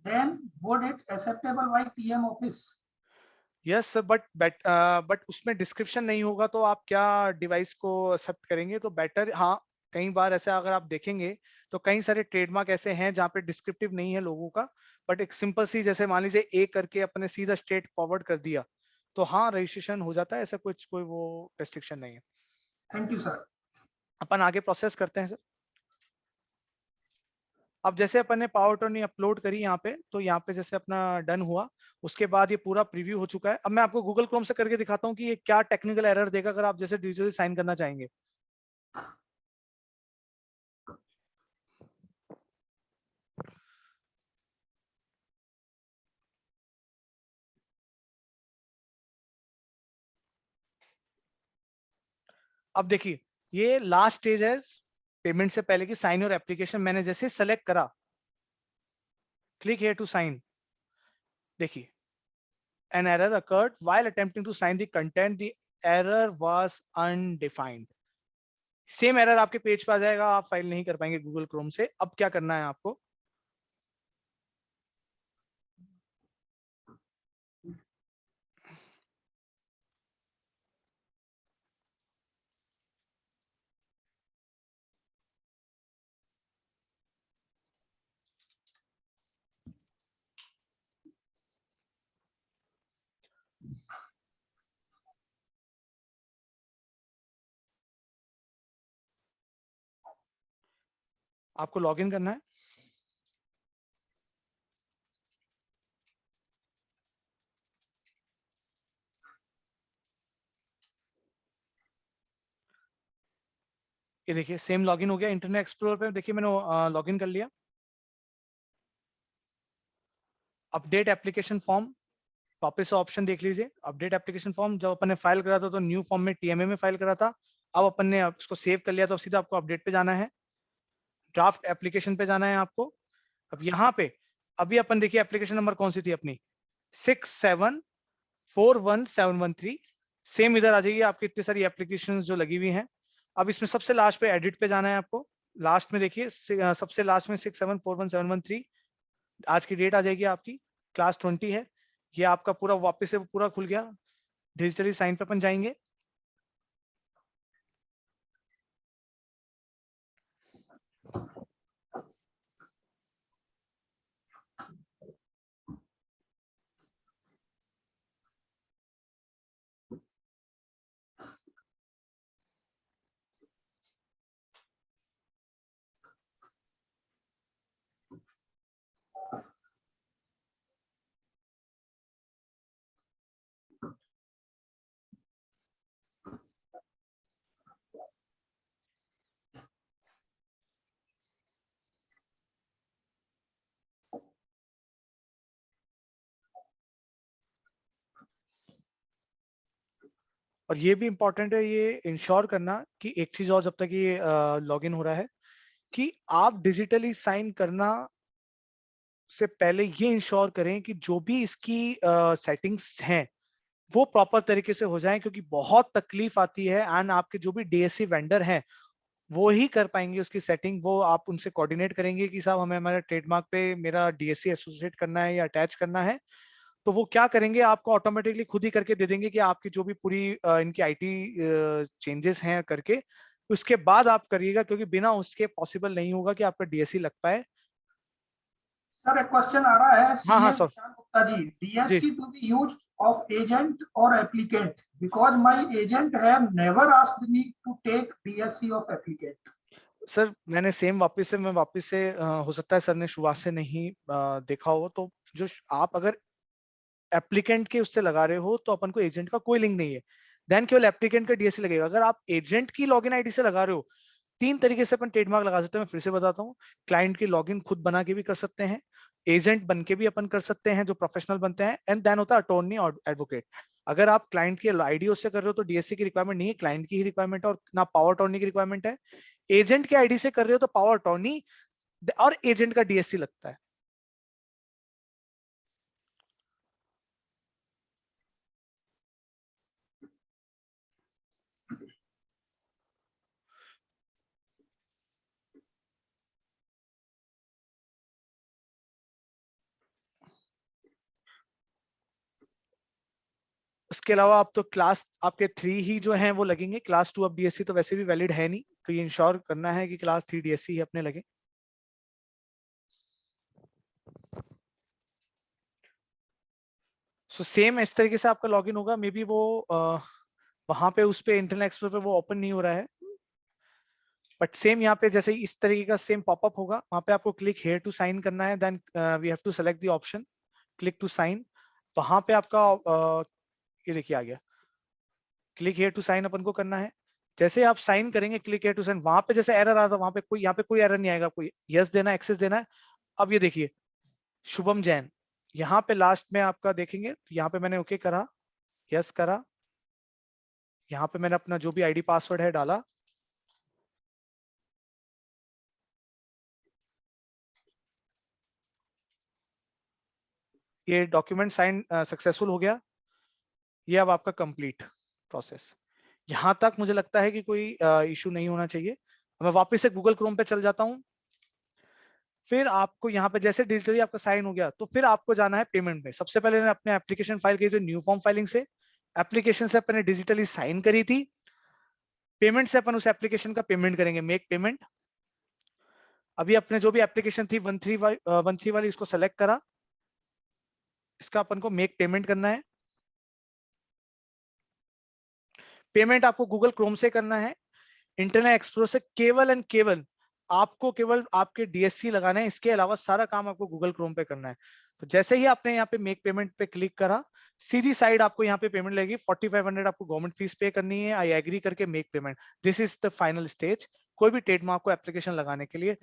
Then would it acceptable by TM office? Yes but उसमें डिस्क्रिप्शन नहीं होगा तो आप क्या डिवाइस को एक्सेप्ट करेंगे? तो बेटर, हाँ कई बार ऐसा अगर आप देखेंगे तो कई सारे ट्रेडमार्क ऐसे हैं जहाँ पे डिस्क्रिप्टिव नहीं है लोगों का, बट एक सिंपल सी जैसे मान लीजिए ए करके अपने सीधा स्ट्रेट फॉरवर्ड कर दिया तो हाँ रजिस्ट्रेशन हो जाता है, ऐसा कुछ कोई वो रेस्ट्रिक्शन नहीं है। Thank you, sir. अपन आगे प्रोसेस करते हैं सर। अब जैसे अपन ने पावर टर्नी अपलोड करी यहाँ पे, तो यहाँ पे जैसे अपना डन हुआ, उसके बाद ये पूरा प्रीव्यू हो चुका है। अब मैं आपको गूगल क्रोम से करके दिखाता हूँ कि ये क्या टेक्निकल एरर देगा अगर आप जैसे डिजिटली साइन करना चाहेंगे। अब देखिए ये लास्ट स्टेज है पेमेंट से पहले की साइन और एप्लीकेशन। मैंने जैसे सेलेक्ट करा, क्लिक हियर टू साइन, देखिए an error occurred while attempting to sign the content, the error was undefined। Same error आपके पेज पे आ जाएगा, आप फाइल नहीं कर पाएंगे गूगल क्रोम से। अब क्या करना है आपको, आपको लॉगिन करना है। ये देखिए सेम लॉगिन हो गया इंटरनेट एक्सप्लोरर पे। देखिए मैंने लॉगिन कर लिया। अपडेट एप्लीकेशन फॉर्म, वापस से ऑप्शन देख लीजिए। अपडेट एप्लीकेशन फॉर्म जब अपन ने फाइल करा था तो न्यू फॉर्म में टीएमए में फाइल करा था। अब अपन ने उसको सेव कर लिया तो सीधा आपको अपडेट पे जाना है, ड्राफ्ट एप्लीकेशन पे जाना है आपको। अब यहाँ पे अभी अपन देखिए एप्लीकेशन नंबर कौन सी थी अपनी, 6741713। सेम इधर आ जाइए, आपकी इतनी सारी एप्लीकेशंस जो लगी हुई हैं। अब इसमें सबसे लास्ट पे एडिट पे जाना है आपको। लास्ट में देखिए सबसे लास्ट में 6741713 आज की डेट आ जाएगी आपकी, क्लास 20 है। ये आपका पूरा वापस से पूरा खुल गया। डिजिटली साइन पे अपन जाएंगे। और ये भी इम्पोर्टेंट है ये इंश्योर करना कि एक चीज और, जब तक ये लॉगिन हो रहा है, कि आप डिजिटली साइन करना से पहले ये इंश्योर करें कि जो भी इसकी सेटिंग्स हैं वो प्रॉपर तरीके से हो जाएं, क्योंकि बहुत तकलीफ आती है एंड आपके जो भी डीएससी वेंडर हैं वो ही कर पाएंगे उसकी सेटिंग। वो आप उनसे कोऑर्डिनेट करेंगे कि साहब हमें हमारे ट्रेडमार्क पे मेरा डीएससी एसोसिएट करना है या अटैच करना है, तो वो क्या करेंगे, आपको ऑटोमेटिकली खुद ही करके दे देंगे कि आपकी जो भी पूरी इनकी आईटी चेंजेस हैं करके उसके बाद आप करिएगा, क्योंकि बिना उसके पॉसिबल नहीं होगा कि आपका डीएससी लग पाए। सर एक क्वेश्चन आ रहा है हाँ हाँ सीए सर विशाल गुप्ता जी, जी। DSC to be used of agent और applicant because my agent have never asked me to take DSC of applicant. Sir मैंने सेम वापस से हो सकता है सर ने शुरुआत से नहीं देखा हो, तो जो आप अगर एप्लीकेंट के उससे लगा रहे हो तो अपन को एजेंट का कोई लिंक नहीं है, देन केवल एप्लीकेंट का डीएससी लगेगा। अगर आप एजेंट की लॉगिन आईडी से लगा रहे हो, तीन तरीके से अपन ट्रेडमार्क लगा सकते हैं, मैं फिर से बताता हूँ। क्लाइंट की लॉगिन खुद बना के भी कर सकते हैं, एजेंट बन के भी अपन कर सकते हैं जो प्रोफेशनल बनते हैं, एंड देन होता है अटॉर्नी और एडवोकेट। अगर आप क्लाइंट की आईडी उससे कर रहे हो तो डीएससी की रिक्वायरमेंट नहीं है, क्लाइंट की ही रिक्वायरमेंट है, और ना पावर अटॉर्नी की रिक्वायरमेंट है। एजेंट की आईडी से कर रहे हो तो पावर अटॉर्नी और एजेंट का डीएससी लगता है। उसके अलावा आप तो क्लास आपके 3 ही जो हैं वो लगेंगे, क्लास 2 अब डीएससी तो वैसे भी वैलिड है नहीं, तो ये इंश्योर करना है कि क्लास 3 डीएससी ही अपने लगे। सो सेम इस तरीके से आपका लॉगिन होगा। मे बी वो वहां पे उस पे इंटरनेट एक्सप्लोरर पे वो ओपन नहीं हो रहा है, बट सेम यहाँ पे जैसे इस तरीके का सेम पॉपअप होगा, वहां पे आपको क्लिक हेयर टू साइन करना है, then we have to select the option click to sign. वहां पे आपका ये देखिए आ गया, क्लिक हेयर टू साइन अपन को करना है। जैसे आप साइन करेंगे क्लिक हेयर टू साइन, वहां पे जैसे एरर आता वहां पे कोई, यहाँ पे कोई एरर नहीं आएगा, कोई यस देना एक्सेस देना है। अब ये देखिए शुभम जैन, यहाँ पे लास्ट में आपका देखेंगे, यहाँ पे मैंने ओके करा, यस करा, यहाँ पे मैंने अपना जो भी आईडी पासवर्ड है डाला, ये डॉक्यूमेंट साइन सक्सेसफुल हो गया। ये अब आपका कंप्लीट प्रोसेस, यहाँ तक मुझे लगता है कि कोई इशू नहीं होना चाहिए। मैं वापस से गूगल क्रोम पे चल जाता हूँ। फिर आपको यहाँ पे जैसे डिजिटली आपका साइन हो गया तो फिर आपको जाना है पेमेंट में। सबसे पहले मैंने अपने एप्लीकेशन फाइल की, जो न्यू फॉर्म फाइलिंग से एप्लीकेशन से अपने डिजिटली साइन करी थी, पेमेंट से अपन उस एप्लीकेशन का पेमेंट करेंगे, मेक पेमेंट। अभी अपने जो भी एप्लीकेशन थी 13 वाली इसको सेलेक्ट करा, इसका अपन को मेक पेमेंट करना है। पेमेंट आपको गूगल क्रोम से करना है, इंटरनेट एक्सप्लोरर से केवल एंड केवल आपको केवल आपके डीएससी लगाना है, इसके अलावा सारा काम आपको गूगल क्रोम पे करना है। तो जैसे ही आपने यहाँ पे मेक पेमेंट पे क्लिक करा, सीधी साइड आपको यहाँ पे पेमेंट लगेगी 4500 आपको गवर्नमेंट फीस पे करनी है, आई एग्री करके make payment. This is the final stage कोई भी ट्रेडमार्क को एप्लीकेशन लगाने के लिए।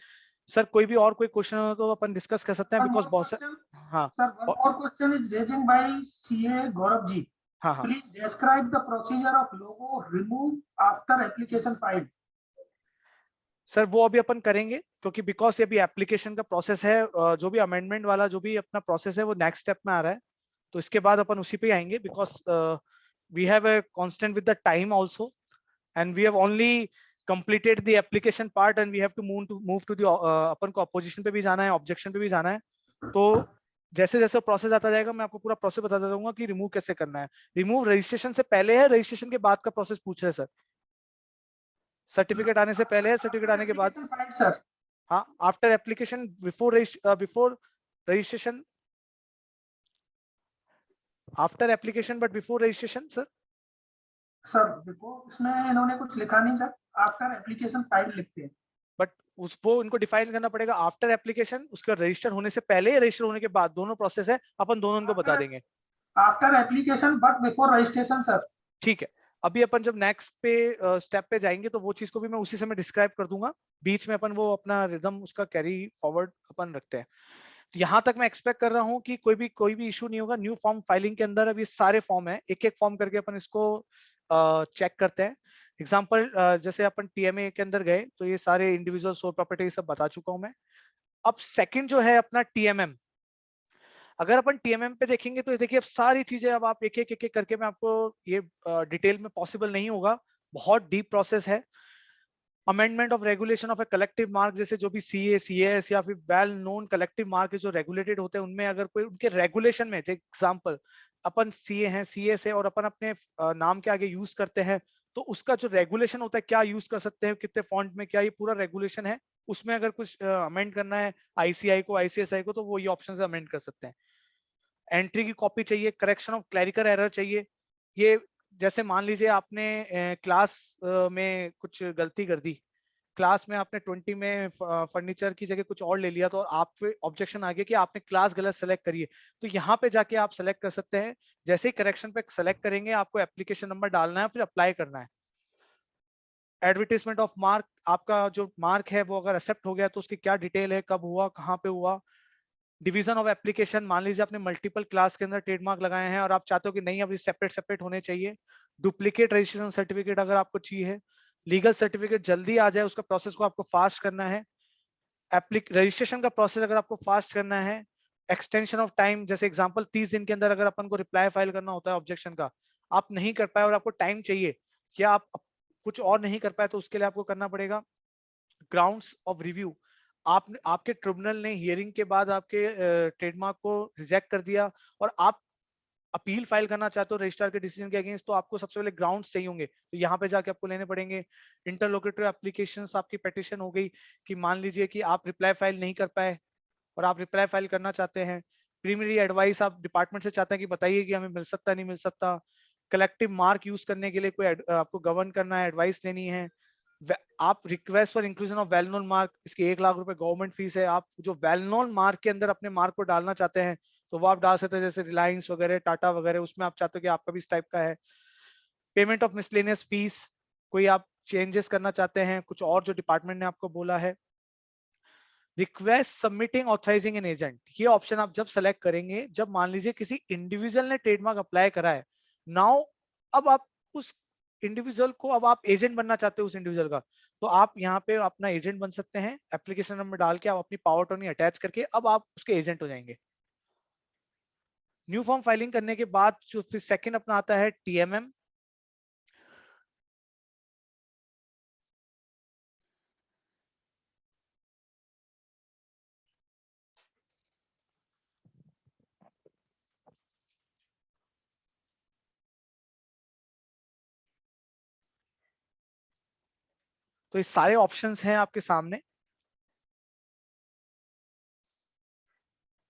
सर कोई भी और कोई क्वेश्चन हो तो अपन डिस्कस कर सकते हैं, One बिकॉज more बहुत से question, हाँ sir. One more question is raising by CA Gaurav ji. हाँ हाँ Please describe the procedure of logo remove after application filed. Sir वो अभी अपन करेंगे, क्योंकि बिकॉज ये भी एप्लीकेशन का प्रोसेस है, जो भी अमेंडमेंट वाला जो भी अपना प्रोसेस है वो नेक्स्ट स्टेप में आ रहा है, तो इसके बाद अपन उसी पे आएंगे। Because we have a constant with the time also, and we have only completed the application part and we have to move to the अपन को अपोजिशन पे भी जाना है, ऑब्जेक्शन पे भी जाना है। तो जैसे जैसे प्रोसेस आता जाएगा मैं आपको पूरा प्रोसेस बताता जाऊंगा कि रिमूव कैसे करना है। रिमूव रजिस्ट्रेशन से पहले है, रजिस्ट्रेशन के बाद का प्रोसेस पूछ रहे हैं सर? सर्टिफिकेट आने से पहले है, सर्टिफिकेट आने के बाद? Application filed, sir. हाँ, after application, before registration, after application but before registration sir. Sir देखो इसमें इन्होंने कुछ लिखा नहीं सर, आफ्टर एप्लीकेशन फाइल लिखते हैं। बट उस वो इनको डिफाइन करना पड़ेगा, आफ्टर एप्लीकेशन, उसके बाद रजिस्टर होने से पहले, रजिस्टर होने के बाद, दोनों प्रोसेस है, अपन दोनों इनको बता देंगे। After application but before registration sir. ठीक है, अभी अपन जब नेक्स्ट पे स्टेप पे जाएंगे तो वो चीज को भी मैं उसी समय डिस्क्राइब कर दूंगा, बीच में अपन वो अपना रिदम उसका कैरी फॉरवर्ड अपन रखते हैं। तो यहाँ तक मैं एक्सपेक्ट कर रहा हूँ कि कोई भी इशू नहीं होगा। न्यू फॉर्म फाइलिंग के अंदर अभी सारे फॉर्म है, एक एक फॉर्म करके अपन इसको चेक करते हैं। एग्जाम्पल जैसे अपन टीएमए के अंदर गए तो ये सारे इंडिविजुअल सोल प्रॉपर्टी सब बता चुका हूं मैं। अब सेकंड जो है अपना टीएमएम। अगर अपन टीएमएम पे देखेंगे तो देखिए अब सारी चीजें अब आप एक एक करके मैं आपको ये डिटेल में पॉसिबल नहीं होगा, बहुत डीप प्रोसेस है। Amendment of regulation of a collective mark, जैसे जो भी सीए सीएस या फिर वेल नोन कलेक्टिव मार्क जो रेगुलेटेड होते हैं उनमें अगर कोई उनके रेगुलेशन में, एग्जांपल अपन सीए हैं सीएस है और अपन अपने नाम के आगे यूज करते हैं, तो उसका जो रेगुलेशन होता है क्या यूज कर सकते हैं, कितने फॉन्ट में, क्या ये पूरा रेगुलेशन है, उसमें अगर कुछ अमेंड करना है आईसीआई को आईसीएसआई को तो वो ये ऑप्शन से अमेंड कर सकते हैं। एंट्री की कॉपी चाहिए, करेक्शन ऑफ क्लरिकल एरर चाहिए। ये जैसे मान लीजिए आपने क्लास में कुछ गलती कर दी, क्लास में आपने 20 में फर्नीचर की जगह कुछ और ले लिया तो आप पे ऑब्जेक्शन आ गया कि आपने क्लास गलत सेलेक्ट करी है, तो यहाँ पे जाके आप सेलेक्ट कर सकते हैं। जैसे ही करेक्शन पे सेलेक्ट करेंगे आपको एप्लीकेशन नंबर डालना है, फिर अप्लाई करना है। एडवर्टीजमेंट ऑफ मार्क, आपका जो मार्क है वो अगर एक्सेप्ट हो गया तो उसकी क्या डिटेल है, कब हुआ, कहाँ पे हुआ। डिवीजन ऑफ एप्लीकेशन, मान लीजिए आपने मल्टीपल क्लास के अंदर ट्रेडमार्क लगाए हैं और आप चाहते हो कि नहीं अब ये सेपरेट सेपरेट होने चाहिए। डुप्लीकेट रजिस्ट्रेशन सर्टिफिकेट अगर आपको चाहिए, लीगल सर्टिफिकेट जल्दी आ जाए उसका प्रोसेस को आपको फास्ट करना है। रजिस्ट्रेशन का प्रोसेस अगर आपको फास्ट करना है। एक्सटेंशन ऑफ टाइम, जैसे एग्जांपल 30 दिन के अंदर अगर अपन को रिप्लाई फाइल करना होता है ऑब्जेक्शन का, आप नहीं कर पाए और आपको टाइम चाहिए, क्या आप कुछ और नहीं कर पाए तो उसके लिए आपको करना पड़ेगा। ग्राउंड्स ऑफ रिव्यू, आपके ट्रिब्यूनल ने हियरिंग के बाद आपके ट्रेडमार्क को रिजेक्ट कर दिया और आप अपील फाइल करना चाहते हो रजिस्ट्रार के डिसीजन के अगेंस्ट, तो आपको सबसे पहले ग्राउंड्स चाहिए होंगे, तो यहाँ पे जाके आपको लेने पड़ेंगे। इंटरलोकेटरी एप्लीकेशंस, आपकी पेटिशन हो गई कि मान लीजिए कि आप रिप्लाई फाइल नहीं कर पाए और आप रिप्लाई फाइल करना चाहते हैं। प्रीमियरी एडवाइस, आप डिपार्टमेंट से चाहते हैं कि बताइए कि हमें मिल सकता है नहीं मिल सकता। कलेक्टिव मार्क यूज करने के लिए कोई आपको गवर्न करना है, एडवाइस लेनी है। आप request for inclusion of well known mark, इसकी 1 लाख रुपए गवर्नमेंट फीस है। आप जो वेल नोन मार्क के अंदर अपने मार्क को डालना चाहते हैं तो वो आप डाल सकते हैं, जैसे रिलायंस वगैरह, टाटा वगैरह, उसमें आप चाहते हो कि आपका भी इस टाइप का है। पेमेंट ऑफ मिसलेनियस फीस, कोई आप चेंजेस करना चाहते हैं, कुछ और जो डिपार्टमेंट ने आपको बोला है। Request submitting authorising an agent, ये ऑप्शन आप जब सेलेक्ट करेंगे जब मान लीजिए किसी इंडिविजुअल ने ट्रेडमार्क अप्लाई करा है। नाउ अब आप उस इंडिविजुअल को, अब आप एजेंट बनना चाहते हो उस इंडिविजुअल का, तो आप यहाँ पे अपना एजेंट बन सकते हैं। एप्लीकेशन नंबर डाल के आप अपनी पावर टर्नी अटैच करके अब आप उसके एजेंट हो जाएंगे। न्यू फॉर्म फाइलिंग करने के बाद जो फिर सेकंड अपना आता है टीएमएम। तो ये सारे ऑप्शंस हैं आपके सामने।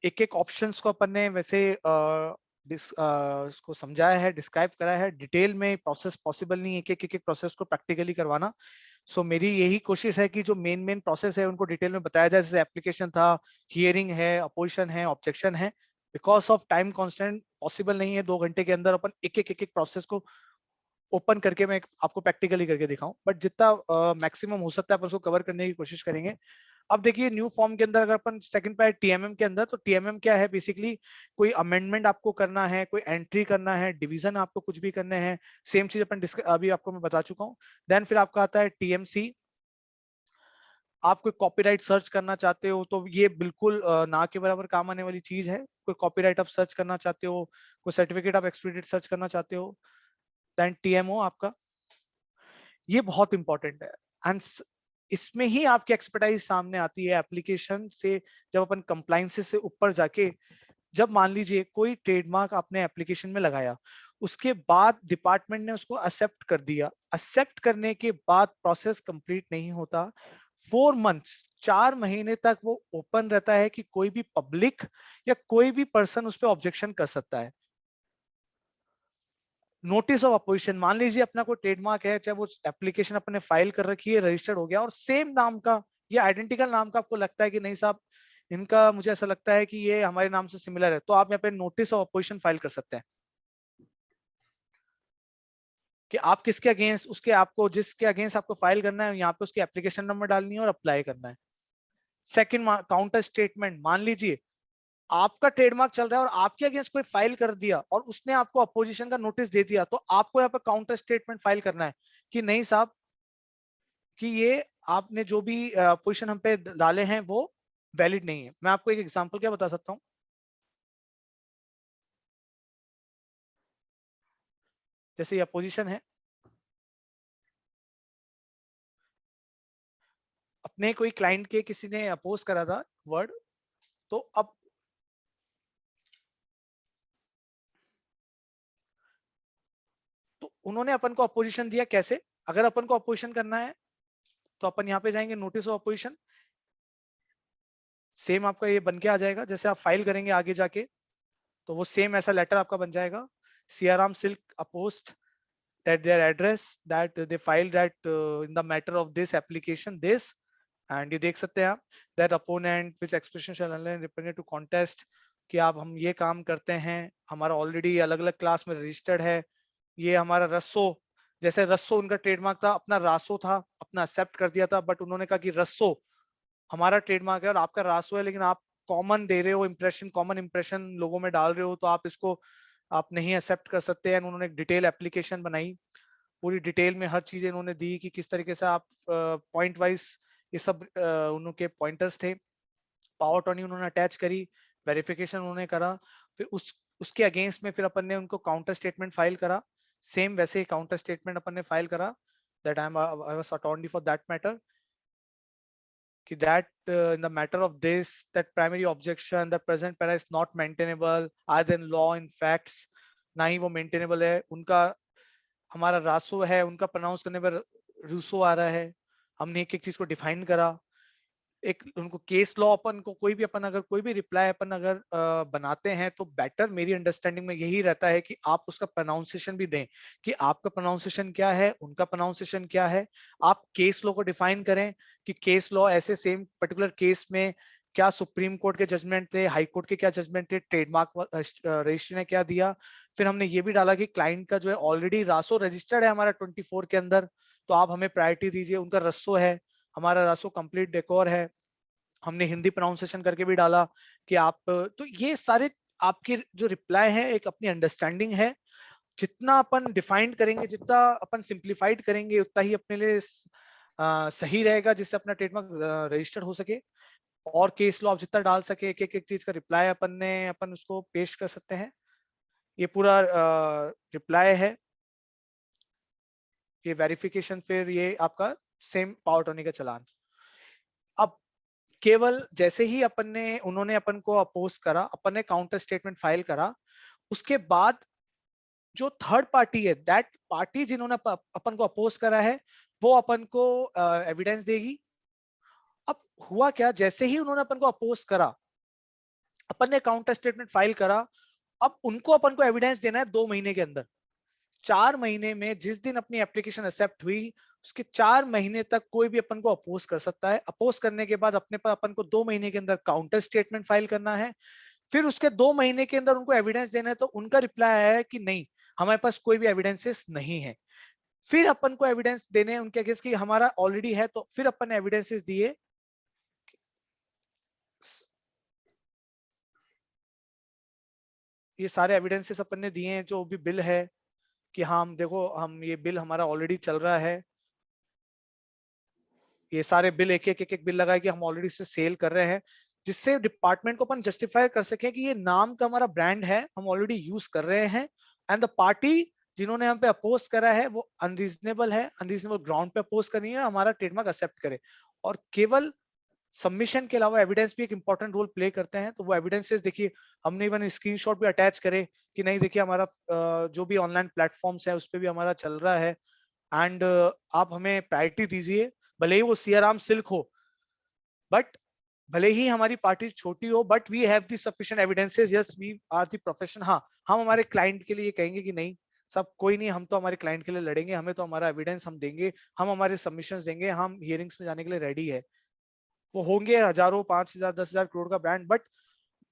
एक एक ऑप्शंस को अपन ने वैसे इसको समझाया है, डिस्क्राइब करा है डिटेल में। प्रोसेस पॉसिबल नहीं है एक एक प्रोसेस को प्रैक्टिकली करवाना। सो मेरी यही कोशिश है कि जो मेन प्रोसेस है उनको डिटेल में बताया जाए, जैसे एप्लीकेशन था, हियरिंग है, अपोजिशन है, ऑब्जेक्शन है। Because of time constant possible नहीं है 2 घंटे के अंदर अपन एक एक प्रोसेस को ओपन करके मैं आपको प्रैक्टिकली करके दिखाऊं, बट जितना मैक्सिमम हो सकता है अपन उसको कवर करने की कोशिश करेंगे। अब देखिए न्यू फॉर्म के अंदर अगर अपन सेकंड पे टीएमएम के अंदर, तो टीएमएम क्या है बेसिकली, कोई अमेंडमेंट आपको करना है, कोई एंट्री करना है, डिवीजन आपको कुछ भी करने हैं, सेम चीज अपन अभी आपको मैं बता चुका हूँ। देन फिर आपका आता है टीएमसी। आप कोई कॉपीराइट सर्च करना चाहते हो तो ये बिल्कुल ना के बराबर काम आने वाली चीज है। कोई कॉपीराइट आप सर्च करना चाहते हो, कोई सर्टिफिकेट ऑफ एक्सपीडिएट सर्च करना चाहते हो, देन टीएमओ आपका, ये बहुत इंपॉर्टेंट है। एंड इसमें ही आपकी एक्सपर्टाइज सामने आती है एप्लीकेशन से। जब अपन कंप्लाइंसेस से ऊपर जाके, जब मान लीजिए कोई ट्रेडमार्क आपने एप्लीकेशन में लगाया, उसके बाद डिपार्टमेंट ने उसको एक्सेप्ट कर दिया, एक्सेप्ट करने के बाद प्रोसेस कंप्लीट नहीं होता, 4 मंथ्स 4 महीने तक वो ओपन रहता है कि कोई भी पब्लिक या कोई भी पर्सन उस पर ऑब्जेक्शन कर सकता है। नोटिस ऑफ अपोजिशन, मान लीजिए अपना कोई ट्रेडमार्क है, चाहे वो एप्लीकेशन अपने फाइल कर रखी है, रजिस्टर्ड हो गया, और सेम नाम का या आइडेंटिकल नाम का आपको लगता है कि नहीं साहब इनका, मुझे ऐसा लगता है कि ये हमारे नाम से सिमिलर है, तो आप यहाँ पे नोटिस ऑफ अपोजिशन फाइल कर सकते हैं कि आप किसके अगेंस्ट, उसके आपको जिसके अगेंस्ट आपको फाइल करना है, यहाँ पे उसकी एप्लीकेशन नंबर डालनी है और अप्लाई करना है। सेकंड काउंटर स्टेटमेंट, मान लीजिए आपका ट्रेडमार्क चल रहा है और आपके अगेंस्ट कोई फाइल कर दिया और उसने आपको अपोजिशन का नोटिस दे दिया, तो आपको यहाँ पे काउंटर स्टेटमेंट फाइल करना है कि नहीं साहब, कि ये आपने जो भी पोजीशन हम पे डाले हैं वो वैलिड नहीं है। मैं आपको एक एग्जांपल क्या बता सकता हूँ। जैसे ये अपोजिशन है, अपने कोई क्लाइंट के किसी ने अपोज करा था वर्ड, तो अब तो उन्होंने अपन को अपोजिशन दिया कैसे। अगर अपन को अपोजिशन करना है तो अपन यहाँ पे जाएंगे नोटिस ऑफ अपोजिशन, सेम आपका ये बन के आ जाएगा। जैसे आप फाइल करेंगे आगे जाके तो वो सेम ऐसा लेटर आपका बन जाएगा, Siyaram silk opposed that their address that they filed that in the matter of this application this, and ये देख सकते हैं आप that opponent which expression shall online represent to contest कि आप हम ये काम करते हैं, हमारा ऑलरेडी अलग अलग क्लास में रजिस्टर्ड है। ये हमारा रस्सो, जैसे रस्सो उनका ट्रेडमार्क था, अपना रासो था, अपना एक्सेप्ट कर दिया था, बट उन्होंने कहा कि रस्सो हमारा ट्रेडमार्क है और आपका रासो है, लेकिन आप कॉमन दे रहे हो इंप्रेशन, कॉमन इंप्रेशन लोगों में डाल रहे हो, तो आप इसको आप नहीं एक्सेप्ट कर सकते हैं। उन्होंने एक डिटेल एप्लीकेशन बनाई, पूरी डिटेल में हर चीज इन्होंने दी कि किस तरीके से आप पॉइंट वाइज ये सब उनके पॉइंटर्स थे, पावर टर्नी उन्होंने अटैच करी, वेरिफिकेशन उन्होंने करा, फिर उसके अगेंस्ट में फिर अपन ने उनको काउंटर स्टेटमेंट फाइल करा। सेम वैसे ही काउंटर स्टेटमेंट अपन ने फाइल करा that I was attorney for that matter, कि that in the matter of this that primary objection the present para is not maintainable either in law in facts, ना ही वो maintainable है। उनका हमारा रासो है, उनका प्रोनाउंस करने पर रूसो आ रहा है। हमने एक एक चीज को डिफाइन करा, एक उनको केस लॉ अपन को कोई भी अपन अगर कोई भी रिप्लाई अपन अगर बनाते हैं तो बेटर मेरी अंडरस्टैंडिंग में यही रहता है कि आप उसका प्रोनाउंसिएशन भी दें, कि आपका प्रोनाउंसिएशन क्या है, उनका प्रोनाउंसिएशन क्या है। आप केस लॉ को डिफाइन करें कि केस लॉ ऐसे सेम पर्टिकुलर केस में क्या सुप्रीम कोर्ट के जजमेंट थे, हाई कोर्ट के क्या जजमेंट थे, ट्रेडमार्क रजिस्ट्री ने क्या दिया। फिर हमने ये भी डाला कि क्लाइंट का जो है ऑलरेडी रासो रजिस्टर्ड है हमारा 24 के अंदर, तो आप हमें प्रायोरिटी दीजिए। उनका रस्सो है, हमारा रासो कंप्लीट डेकोर है, हमने हिंदी प्रोनाउंसिएशन करके भी डाला कि आप, तो ये सारे आपके जो रिप्लाई है एक अपनी अंडरस्टैंडिंग है। जितना अपन डिफाइंड करेंगे, जितना अपन सिंप्लीफाइड करेंगे, उतना ही अपने लिए सही रहेगा, जिससे अपना ट्रेडमार्क रजिस्टर्ड हो सके। और केस लॉ आप जितना डाल सके, एक एक चीज का रिप्लाई अपन उसको पेश कर सकते हैं। ये पूरा रिप्लाई है, ये वेरिफिकेशन, फिर ये आपका सेम पावर टर्नी का चालान। अब केवल जैसे ही अपन ने उन्होंने अपन को अपोज करा, अपन ने काउंटर स्टेटमेंट फाइल करा, उसके बाद जो थर्ड पार्टी है, दैट पार्टी जिन्होंने अपन को अपोज करा है, वो अपन को एविडेंस देगी। अब हुआ क्या, जैसे ही उन्होंने अपन को अपोज करा, अपन ने काउंटर स्टेटमेंट फाइल करा, अब उनको अपन को एविडेंस देना है 2 महीने के अंदर। 4 महीने में जिस दिन अपनी एप्लीकेशन एक्सेप्ट हुई, उसके 4 महीने तक कोई भी अपन को अपोज कर सकता है। अपोज करने के बाद अपने पास अपन को 2 महीने के अंदर काउंटर स्टेटमेंट फाइल करना है। फिर उसके 2 महीने के अंदर उनको एविडेंस देना है, तो उनका रिप्लाई आया है कि नहीं, हमारे पास कोई भी एविडेंसेस नहीं है। फिर अपन को एविडेंस देने उनके अगेंस्ट कि हमारा ऑलरेडी है, तो फिर अपन ने एविडेंसेस दिए। ये सारे एविडेंसेस अपन ने दिए हैं, जो भी बिल है कि हाँ हम देखो, हम ये बिल हमारा ऑलरेडी चल रहा है, ये सारे बिल एक एक बिल लगाए कि हम ऑलरेडी इसे सेल कर रहे हैं, जिससे डिपार्टमेंट को अपन जस्टिफाई कर सके कि ये नाम का हमारा ब्रांड है, हम ऑलरेडी यूज कर रहे हैं। एंड द पार्टी जिन्होंने हम पे अपोज करा है वो अनरीजनेबल है, अनरीजनेबल ग्राउंड पे अपोज करनी है, हमारा ट्रेडमार्क एक्सेप्ट करे। और केवल सबमिशन के अलावा एविडेंस भी एक इंपॉर्टेंट रोल प्ले करते हैं। तो वो एविडेंसेस देखिए, हमने इवन स्क्रीनशॉट भी अटैच करे कि नहीं देखिए हमारा जो भी ऑनलाइन प्लेटफॉर्म्स है उस पर भी हमारा चल रहा है, एंड आप हमें प्रायोरिटी दीजिए, भले ही वो सियाराम सिल्क हो, बट भले ही हमारी पार्टी छोटी हो, but we have the sufficient evidences, yes we are the profession. हाँ, हम हमारे क्लाइंट के लिए कहेंगे कि नहीं सब कोई नहीं, हम तो हमारे क्लाइंट के लिए लड़ेंगे, हमें तो हमारा एविडेंस हम देंगे, हम हमारे सबमिशंस देंगे, हम हियरिंग्स में जाने के लिए रेडी है। वो होंगे हजारों, 5,000 10,000 करोड़ का ब्रांड, बट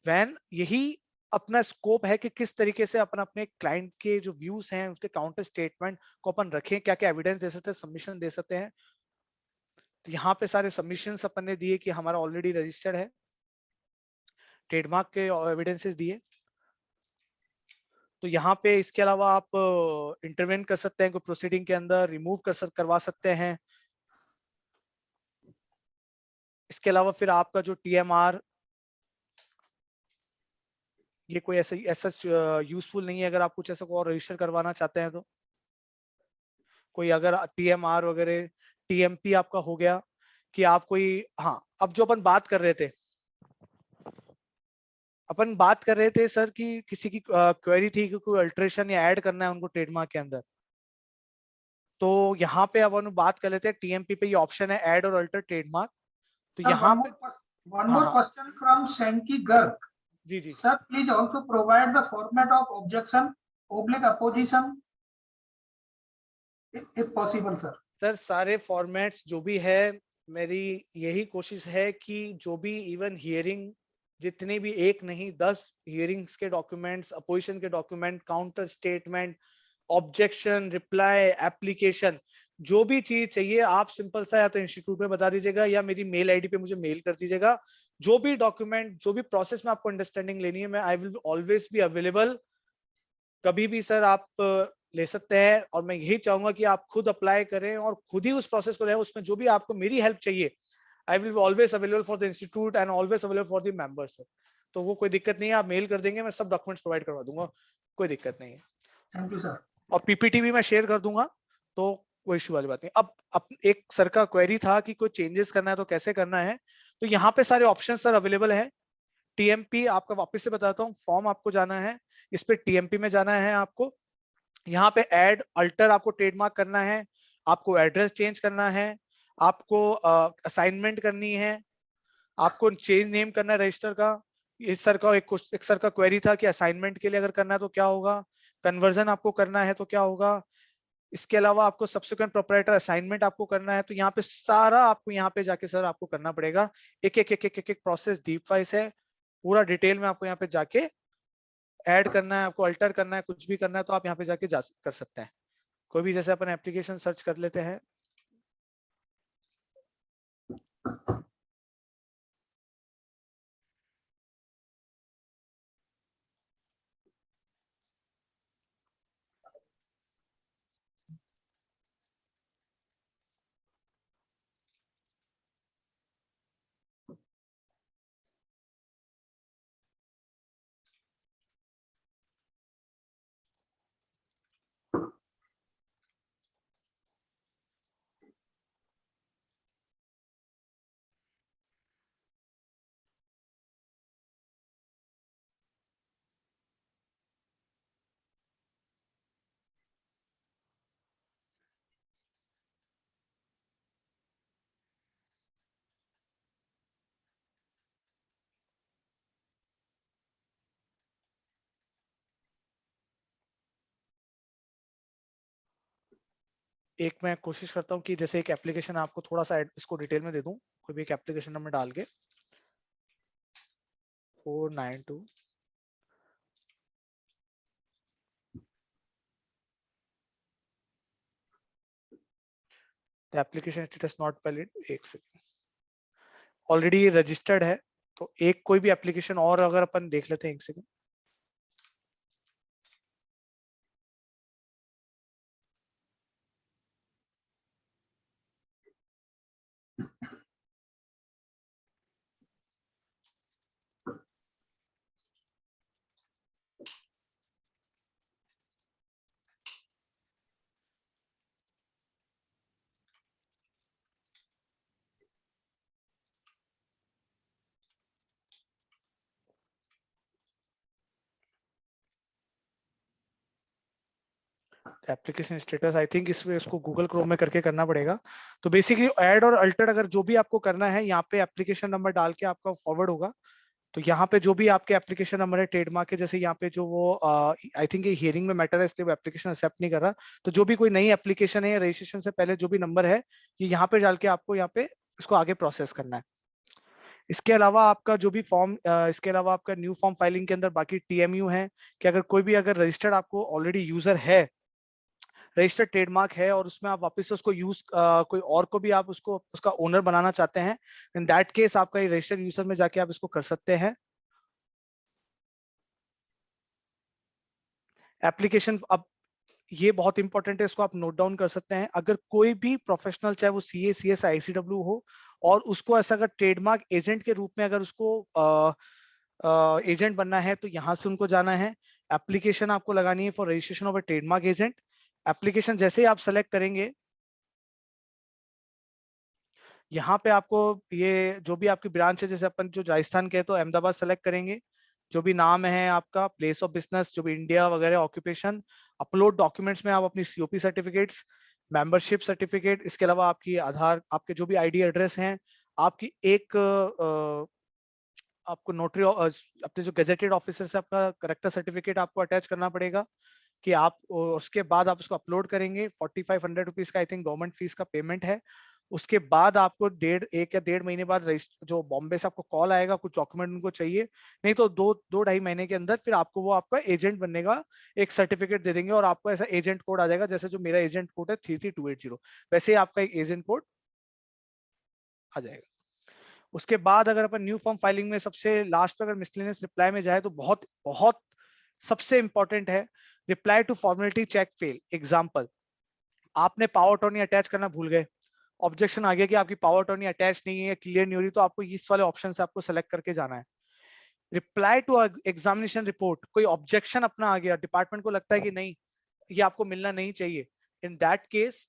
वैन यही अपना स्कोप है कि किस तरीके से अपन अपने क्लाइंट के जो व्यूज हैं उसके काउंटर स्टेटमेंट को अपन रखें, क्या क्या एविडेंस दे सकते हैं, सबमिशन दे सकते हैं। तो यहाँ पे सारे सबमिशंस अपन ने दिए कि हमारा ऑलरेडी रजिस्टर्ड है, ट्रेडमार्क के एविडेंसेस दिए। तो यहाँ पे इसके अलावा आप इंटरवेन कर सकते हैं, कोई प्रोसीडिंग के अंदर रिमूव करवा सकते हैं। इसके अलावा फिर आपका जो TMR, ये कोई ऐसा यूजफुल नहीं है अगर आप कुछ ऐसा को और रजिस्टर करवाना चाहते हैं तो। कोई अगर TMR वगैरह, TMP आपका हो गया कि आप कोई, हाँ अब जो अपन बात कर रहे थे सर कि किसी की क्वेरी थी कि कोई अल्टरेशन या ऐड करना है उनको ट्रेडमार्क के अंदर, तो यहाँ पे अब हम बात कर लेते हैं TMP पे। ये ऑप्शन है ऐड और अल्टर ट्रेडमार्क। तो यहाँ पे one more हाँ, question from Shanky Garg. जी Sir, please also provide the format of objection / opposition if possible, sir. Sir सारे फॉर्मेट्स जो भी है, मेरी यही कोशिश है कि जो भी इवन हियरिंग, जितने भी 1 नहीं 10 हियरिंग्स के डॉक्यूमेंट्स, अपोजिशन के document, counter statement, objection, reply, application, जो भी चीज चाहिए आप सिंपल सा या तो इंस्टीट्यूट में बता दीजिएगा या मेरी मेल आईडी पे मुझे मेल कर दीजिएगा। जो भी डॉक्यूमेंट, जो भी प्रोसेस में आपको अंडरस्टैंडिंग लेनी है, मैं I will always be available. कभी भी सर आप ले सकते हैं, और मैं यही चाहूंगा कि आप खुद अप्लाई करें और खुद ही उस प्रोसेस को लें। उसमें जो भी आपको मेरी हेल्प चाहिए, I will always available for the institute and always available for the members. तो वो कोई दिक्कत नहीं है, आप मेल कर देंगे, मैं सब डॉक्यूमेंट्स प्रोवाइड करवा दूंगा, कोई दिक्कत नहीं है। Thank you, sir. और PPT भी मैं शेयर कर दूंगा, तो कोई इश्यू वाली बात नहीं। अब एक सर का क्वेरी था कि कोई चेंजेस करना है तो कैसे करना है। तो यहाँ पे सारे ऑप्शन सर अवेलेबल है। TMP आपका वापस से बताता हूँ, फॉर्म आपको जाना है, इस पे TMP में जाना है आपको। यहाँ पे ऐड अल्टर आपको ट्रेडमार्क करना है, आपको एड्रेस चेंज करना है, आपको असाइनमेंट करनी है, आपको चेंज नेम करना है रजिस्टर का। इस सर का एक सर का क्वेरी था कि असाइनमेंट के लिए अगर करना है तो क्या होगा, कन्वर्जन आपको करना है तो क्या होगा। इसके अलावा आपको सब्सिक्वेंट प्रोप्राइटर असाइनमेंट आपको करना है। तो यहाँ पे सारा आपको यहाँ पे जाके सर आपको करना पड़ेगा। एक प्रोसेस डीप वाइज है, पूरा डिटेल में आपको यहाँ पे जाके ऐड करना है, आपको अल्टर करना है, कुछ भी करना है तो आप यहाँ पे जाके कर सकते हैं। कोई भी, जैसे अपन एप्लीकेशन सर्च कर लेते हैं, एक मैं कोशिश करता हूँ कि जैसे एक एप्लीकेशन आपको थोड़ा सा इसको डिटेल में दे दूं। कोई भी एक एप्लीकेशन नंबर डाल के 492 एप्लीकेशन स्टेटस नॉट वैलिड, एक सेकंड, ऑलरेडी रजिस्टर्ड है। तो एक कोई भी एप्लीकेशन और अगर अपन देख लेते हैं, एक second. Application status I think इसको गूगल क्रोम में करके करना पड़ेगा। तो बेसिकली ऐड और अल्टर अगर जो भी आपको करना है, यहाँ पे एप्लीकेशन नंबर डाल के आपका फॉरवर्ड होगा। तो यहाँ पे जो भी आपके एप्लीकेशन नंबर है ट्रेडमार्क के, जैसे यहाँ पे जो वो आई थिंक ये हियरिंग में मैटर है इसलिए वो एप्लीकेशन एक्सेप्ट नहीं कर रहा। तो जो भी कोई नई एप्लीकेशन है या रजिस्ट्रेशन से पहले जो भी नंबर है, ये यहाँ पे डाल के आपको यहाँ पे इसको आगे प्रोसेस करना है। इसके अलावा आपका जो भी फॉर्म, इसके अलावा आपका न्यू फॉर्म फाइलिंग के अंदर बाकी TMU है कि अगर कोई भी अगर रजिस्टर्ड आपको ऑलरेडी यूजर है, रजिस्टर्ड ट्रेडमार्क है और उसमें आप वापस से उसको यूज कोई और को भी आप उसको उसका ओनर बनाना चाहते हैं, इन दैट केस आपका ये रजिस्टर्ड यूजर में जाके आप इसको कर सकते हैं। एप्लीकेशन, अब ये बहुत इंपॉर्टेंट है, इसको आप नोट डाउन कर सकते हैं। अगर कोई भी प्रोफेशनल, चाहे वो सीए, सीएस, आईसीडब्ल्यू हो, और उसको ऐसा अगर ट्रेडमार्क एजेंट के रूप में अगर उसको एजेंट बनना है, तो यहाँ से उनको जाना है। एप्लीकेशन आपको लगानी है for registration of a trademark agent. Application जैसे ही आप सेलेक्ट करेंगे, यहाँ पे आपको ये जो भी आपकी ब्रांच है, जैसे अपन जो राजस्थान के, तो अहमदाबाद सेलेक्ट करेंगे। जो भी नाम है आपका, प्लेस ऑफ बिजनेस, जो भी इंडिया वगैरह, ऑक्यूपेशन, अपलोड डॉक्यूमेंट्स में आप अपनी सीओपी सर्टिफिकेट्स, मेंबरशिप सर्टिफिकेट, इसके अलावा आपकी आधार, आपके जो भी आईडी एड्रेस हैं, आपकी एक आपको नोटरी, अपने जो गेजेटेड ऑफिसर से आपका करेक्टर सर्टिफिकेट आपको अटैच करना पड़ेगा, कि आप उसके बाद आप उसको अपलोड करेंगे। 4500 रुपीज का आई थिंक गवर्नमेंट फीस का पेमेंट है। उसके बाद आपको 1 या 1.5 महीने बाद जो बॉम्बे से आपको कॉल आएगा, कुछ डॉक्यूमेंट उनको चाहिए, नहीं तो 2-2.5 महीने के अंदर फिर आपको वो आपका एजेंट बनने का एक सर्टिफिकेट दे देंगे, और आपको ऐसा एजेंट कोड आ जाएगा, जैसे जो मेरा एजेंट कोड है 33280, वैसे ही आपका एक एजेंट कोड आ जाएगा। उसके बाद अगर अपन न्यू फॉर्म फाइलिंग में सबसे लास्ट पे अगर मिसलेनियस रिप्लाई में जाए, तो बहुत बहुत सबसे इंपॉर्टेंट है reply to formality check fail. Example, आपने पावर अटॉर्नी अटैच करना भूल गए, ऑब्जेक्शन आ गया कि आपकी पावर अटॉर्नी अटैच नहीं है, क्लियर नहीं हो रही, तो आपको इस वाले ऑप्शन से आपको सेलेक्ट करके जाना है। रिप्लाई टू एग्जामिनेशन रिपोर्ट, कोई ऑब्जेक्शन अपना आ गया, डिपार्टमेंट को लगता है कि नहीं, ये आपको मिलना नहीं चाहिए, इन दैट केस,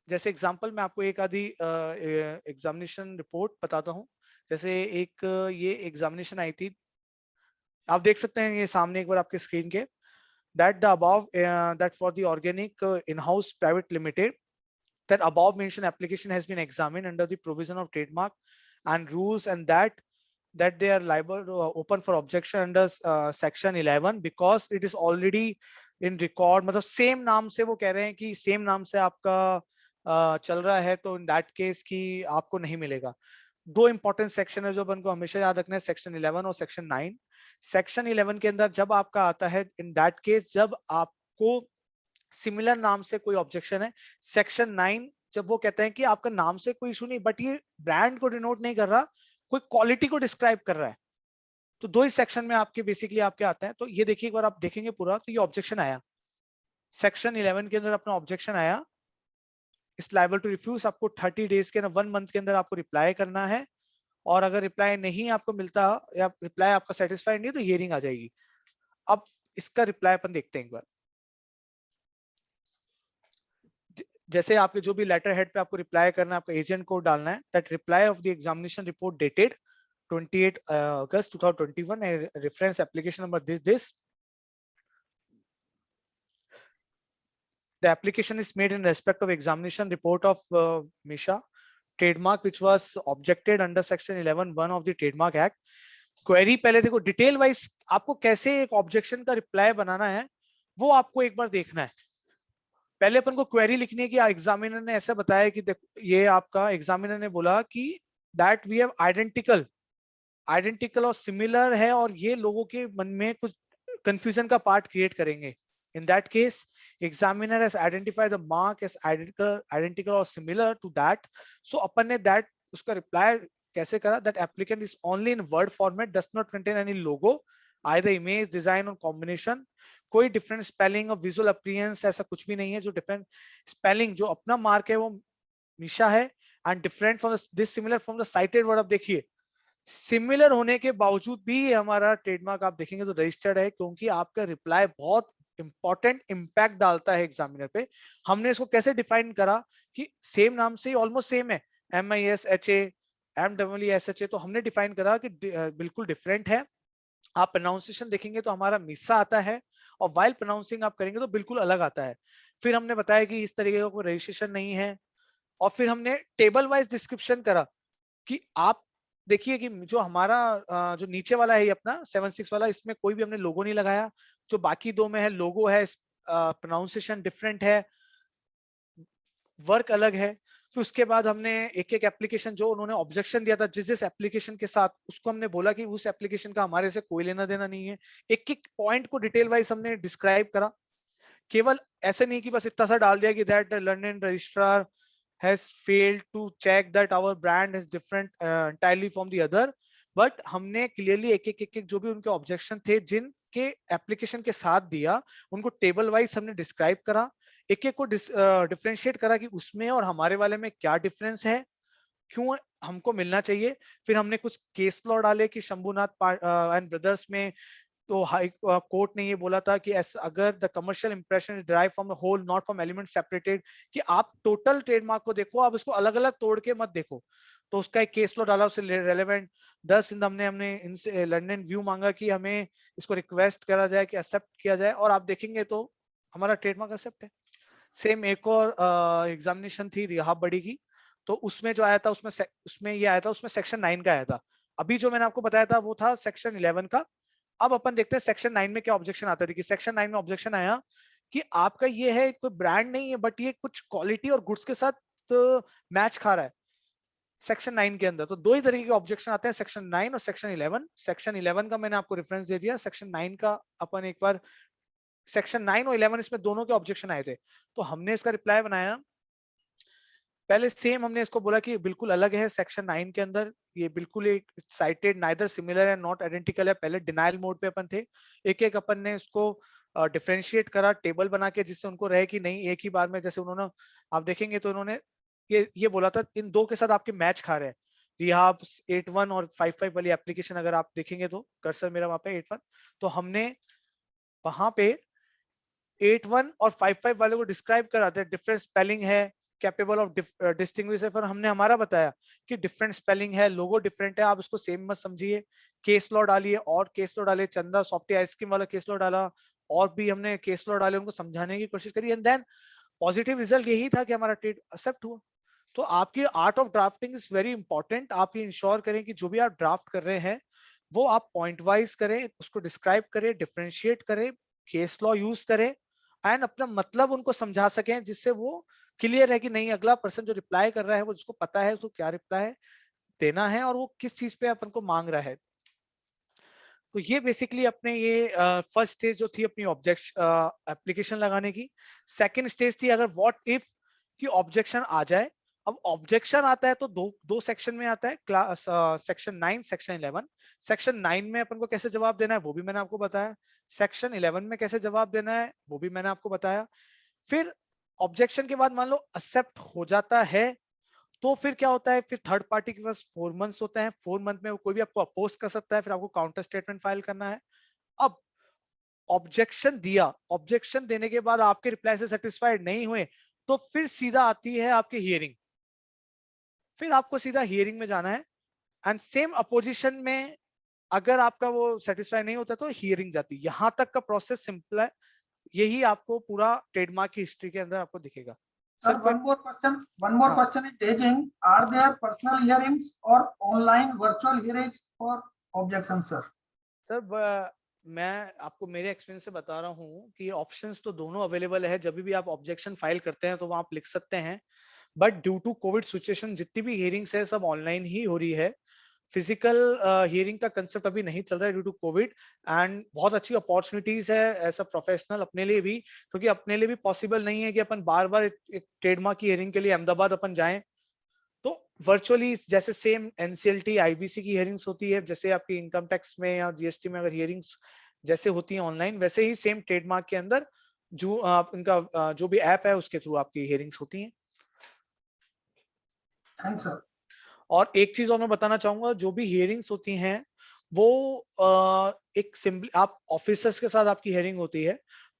जैसे एग्जांपल मैं आपको एक आधी एग्जामिनेशन रिपोर्ट बताता हूँ। जैसे एक ये एग्जामिनेशन आई थी, आप देख सकते हैं ये सामने एक बार आपके स्क्रीन के, that the above that for the organic in-house private limited, that above mentioned application has been examined under the provision of trademark and rules, and that they are liable to open for objection under section 11 because it is already in record। मतलब same नाम से वो कह रहे हैं कि same नाम से आपका चल रहा है, तो इन दैट केस की आपको नहीं मिलेगा। दो इंपॉर्टेंट सेक्शन है जो अपन को हमेशा याद रखना है, सेक्शन 11 और सेक्शन 9। सेक्शन 11 के अंदर जब आपका आता है, इन दैट केस जब आपको सिमिलर नाम से कोई ऑब्जेक्शन है। सेक्शन 9 जब वो कहते हैं कि आपका नाम से कोई इशू नहीं, बट ये ब्रांड को डिनोट नहीं कर रहा, कोई क्वालिटी को डिस्क्राइब कर रहा है, तो दो ही सेक्शन में आपके बेसिकली आपके आते हैं। तो ये देखिए, एक बार आप देखेंगे पूरा, तो ये ऑब्जेक्शन आया सेक्शन 11 के अंदर, अपना ऑब्जेक्शन आया, इस लायबल टू रिफ्यूज, आपको 30 डेज के अंदर, 1 मंथ के अंदर आपको रिप्लाई करना है, और अगर रिप्लाई नहीं आपको मिलता या रिप्लाई आपका सेटिस्फाइड नहीं, तो हियरिंग आ जाएगी। अब इसका रिप्लाई अपन देखते हैं एक बार। जैसे आपके जो भी लेटर हेड पे आपको रिप्लाई करना है, आपका एजेंट कोड डालना है, that reply off the examination report dated 28 August 2021, reference application number this the application is made in respect of examination report of Misha trademark which was objected under section 11(1) of the Trademark Act। Query पहले देखो, detail wise आपको कैसे एक objection का reply बनाना है वो आपको एक बार देखना है। पहले अपन को क्वेरी लिखनी है कि एग्जामिनर ने ऐसा बताया कि ये आपका एग्जामिनर ने बोला कि दैट वी हैव आइडेंटिकल और सिमिलर है, और ये लोगों के मन में कुछ कंफ्यूजन का पार्ट क्रिएट करेंगे। In that case, examiner has identified the mark as identical or similar to that. So अपन ने that उसका reply कैसे करा, that applicant is only in word format, does not contain any logo, either image, design or combination। कोई different spelling और visual appearance ऐसा कुछ भी नहीं है। जो different spelling जो अपना mark है वो मिशा है, and different from this similar from the cited word। अब देखिए, सिमिलर होने के बावजूद भी हमारा ट्रेडमार्क आप देखेंगे तो रजिस्टर्ड है, क्योंकि आपका रिप्लाई बहुत इंपॉर्टेंट इंपैक्ट डालता है एग्जामिनर पे। हमने इसको कैसे डिफाइन करा कि सेम नाम से ऑलमोस्ट सेम है, MISHA MWESHA, तो हमने डिफाइन करा कि बिल्कुल डिफरेंट है। आप प्रोनाउंसिएशन देखेंगे तो हमारा मिसा आता है, और वाइल प्रोनाउंसिंग आप करेंगे तो बिल्कुल अलग आता है। फिर हमने बताया कि इस तरीके का कोई रजिस्ट्रेशन नहीं है, और फिर हमने टेबल वाइज डिस्क्रिप्शन करा कि आप देखिए कि जो हमारा जो नीचे वाला है ये अपना 76 वाला, इसमें कोई भी हमने लोगो नहीं लगाया। जो बाकी दो में है लोगो है, प्रोनाउंसिएशन डिफरेंट है, वर्क अलग है। फिर उसके बाद हमने एक एक एप्लीकेशन जो उन्होंने ऑब्जेक्शन दिया था जिस एप्लीकेशन के साथ, उसको हमने बोला कि उस एप्लीकेशन का हमारे से कोई लेना देना नहीं है। एक एक पॉइंट को डिटेल वाइज हमने डिस्क्राइब करा। केवल ऐसे नहीं कि बस इतना सा डाल दिया कि that learning registrar has failed to check that our brand is different entirely from the other, but हमने clearly एक एक जो भी उनके ऑब्जेक्शन थे, जिन के एप्लीकेशन के साथ दिया, उनको टेबल वाइज हमने डिस्क्राइब करा, एक एक को डिफरेंशिएट करा कि उसमें और हमारे वाले में क्या डिफरेंस है, क्यों हमको मिलना चाहिए। फिर हमने कुछ केस लॉ डाले कि शंभुनाथ एंड ब्रदर्स में तो हाई कोर्ट ने ये बोला था कि अगर the commercial impression is derive from the whole not from element separated, कि आप टोटल ट्रेडमार्क को देखो, आप इसको अलग अलग तोड़ के मत देखो। तो उसका एक केस लॉ डाला, उससे रेलेवेंट 10 हमने इनसे लंदन व्यू मांगा कि हमें इसको रिक्वेस्ट करा जाए कि एक्सेप्ट किया जाए, और आप देखेंगे तो हमारा ट्रेडमार्क एक्सेप्ट है। सेम एक और एग्जामिनेशन थी रिहाब बड़ी की, तो उसमें जो आया था उसमें ये आया था, उसमें सेक्शन 9 का आया था। अभी जो मैंने आपको बताया था वो था सेक्शन 11 का। अब अपन देखते हैं सेक्शन 9 में क्या ऑब्जेक्शन आता है। कि सेक्शन 9 में ऑब्जेक्शन आया कि आपका ये है कोई ब्रांड नहीं है, बट ये कुछ क्वालिटी और गुड्स के साथ मैच खा रहा है सेक्शन 9 के अंदर। तो दो ही तरीके के ऑब्जेक्शन आते हैं, सेक्शन 9 और सेक्शन 11। सेक्शन 11 का मैंने आपको रेफरेंस दे दिया, सेक्शन 9 का अपन एक बार, सेक्शन 9 और 11 इसमें दोनों के ऑब्जेक्शन आए थे, तो हमने इसका रिप्लाई बनाया। पहले सेम हमने इसको बोला कि बिल्कुल अलग है सेक्शन 9 के अंदर, ये बिल्कुल एक साइटेड नाइदर सिमिलर है नॉट आइडेंटिकल है। पहले डिनाइल मोड पे अपन थे, एक एक अपन ने इसको डिफरेंशिएट करा टेबल बना के, जिससे उनको रहे कि नहीं एक ही बार में, जैसे उन्होंने आप देखेंगे तो उन्होंने ये बोला था इन दो के साथ आपके मैच खा रहे हैं। रिहाब 8.1 और 5.5 वाली एप्लीकेशन अगर आप देखेंगे तो कर्सर मेरा वहां पे 8.1, तो हमने वहां पे 8.1 और 5.5 वाले को डिस्क्राइब करा था, डिफरेंट स्पेलिंग है, कैपेबल ऑफ डिस्टिंग्विश है, पर हमने हमारा बताया कि डिफरेंट स्पेलिंग है, लोगो डिफरेंट है, आप उसको सेम मत समझिए। केस लॉ डालिए, और केस लॉ डालिए, चंदा सॉफ्टी आइसक्रीम वाला केस लॉ डाला, और भी हमने केस लॉ डाले, उनको समझाने की कोशिश करी, एंड देन पॉजिटिव रिजल्ट यही था कि हमारा ट्रेड एक्सेप्ट हुआ। तो आपकी art of drafting is very important. आप ये इंश्योर करें कि जो भी आप ड्राफ्ट कर रहे हैं वो आप पॉइंट वाइज करें, उसको डिस्क्राइब करें, डिफरेंशिएट करें, केस लॉ यूज करें, एंड अपना मतलब उनको समझा सकें, जिससे वो क्लियर है कि नहीं अगला पर्सन जो रिप्लाई कर रहा है वो जिसको पता है उसको क्या रिप्लाई देना है और वो किस चीज पे अपन को मांग रहा है। तो ये बेसिकली अपने ये फर्स्ट स्टेज जो थी अपनी ऑब्जेक्शन एप्लीकेशन लगाने की। सेकंड स्टेज थी अगर व्हाट इफ कि ऑब्जेक्शन आ जाए। अब ऑब्जेक्शन आता है तो दो सेक्शन में आता है, क्लास सेक्शन 9 सेक्शन 11। सेक्शन 9 में अपन को कैसे जवाब देना है वो भी मैंने आपको बताया, सेक्शन 11 में कैसे जवाब देना है वो भी मैंने आपको बताया। फिर ऑब्जेक्शन के बाद मान लो एक्सेप्ट हो जाता है तो फिर क्या होता है, फिर थर्ड पार्टी के पास 4 मंथ्स होते हैं, 4 मंथ में कोई भी आपको अपोज कर सकता है, फिर आपको काउंटर स्टेटमेंट फाइल करना है। अब ऑब्जेक्शन दिया, ऑब्जेक्शन देने के बाद आपके रिप्लाई से सेटिस्फाइड नहीं हुए तो फिर सीधा आती है आपकी हियरिंग, फिर आपको सीधा हियरिंग में जाना है। एंड सेम अपोजिशन में अगर आपका वो सेटिस्फाई नहीं होता तो हियरिंग जाती है। यहां तक का प्रोसेस सिंपल है, यही आपको पूरा ट्रेडमार्क की हिस्ट्री के अंदर आपको दिखेगा। Sir, सर कोई one more हाँ question is raising. Are there personal hearings or online virtual hearings for objections, sir? Sir मैं आपको मेरे एक्सपीरियंस से बता रहा हूँ कि ऑप्शंस तो दोनों अवेलेबल है। जब भी आप ऑब्जेक्शन फाइल करते हैं तो वहाँ आप लिख सकते हैं, but due to COVID situation जितनी भी हियरिंग्स है सब ऑनलाइन ही हो रही है। फिजिकल हियरिंग का कंसेप्ट अभी नहीं चल रहा है ड्यू टू कोविड। एंड बहुत अच्छी अपॉर्चुनिटीज है ऐसा प्रोफेशनल अपने लिए भी, क्योंकि अपने लिए भी पॉसिबल नहीं है कि अपन बार बार एक ट्रेडमार्क की हियरिंग के लिए अहमदाबाद अपन जाएं। तो वर्चुअली जैसे सेम एनसीएलटी आईबीसी की हियरिंग्स होती है, जैसे आपकी इनकम टैक्स में या जीएसटी में अगर हियरिंग्स जैसे होती है ऑनलाइन, वैसे ही सेम ट्रेडमार्क के अंदर जो आप इनका जो भी ऐप है उसके थ्रू आपकी हियरिंग्स होती हैं। Thanks, sir. और एक चीज और मैं बताना चाहूंगा, जो भी हियरिंग्स होती हैं वो एक सिंपल आप ऑफिसर्स के साथ आपकी हियरिंग होती है,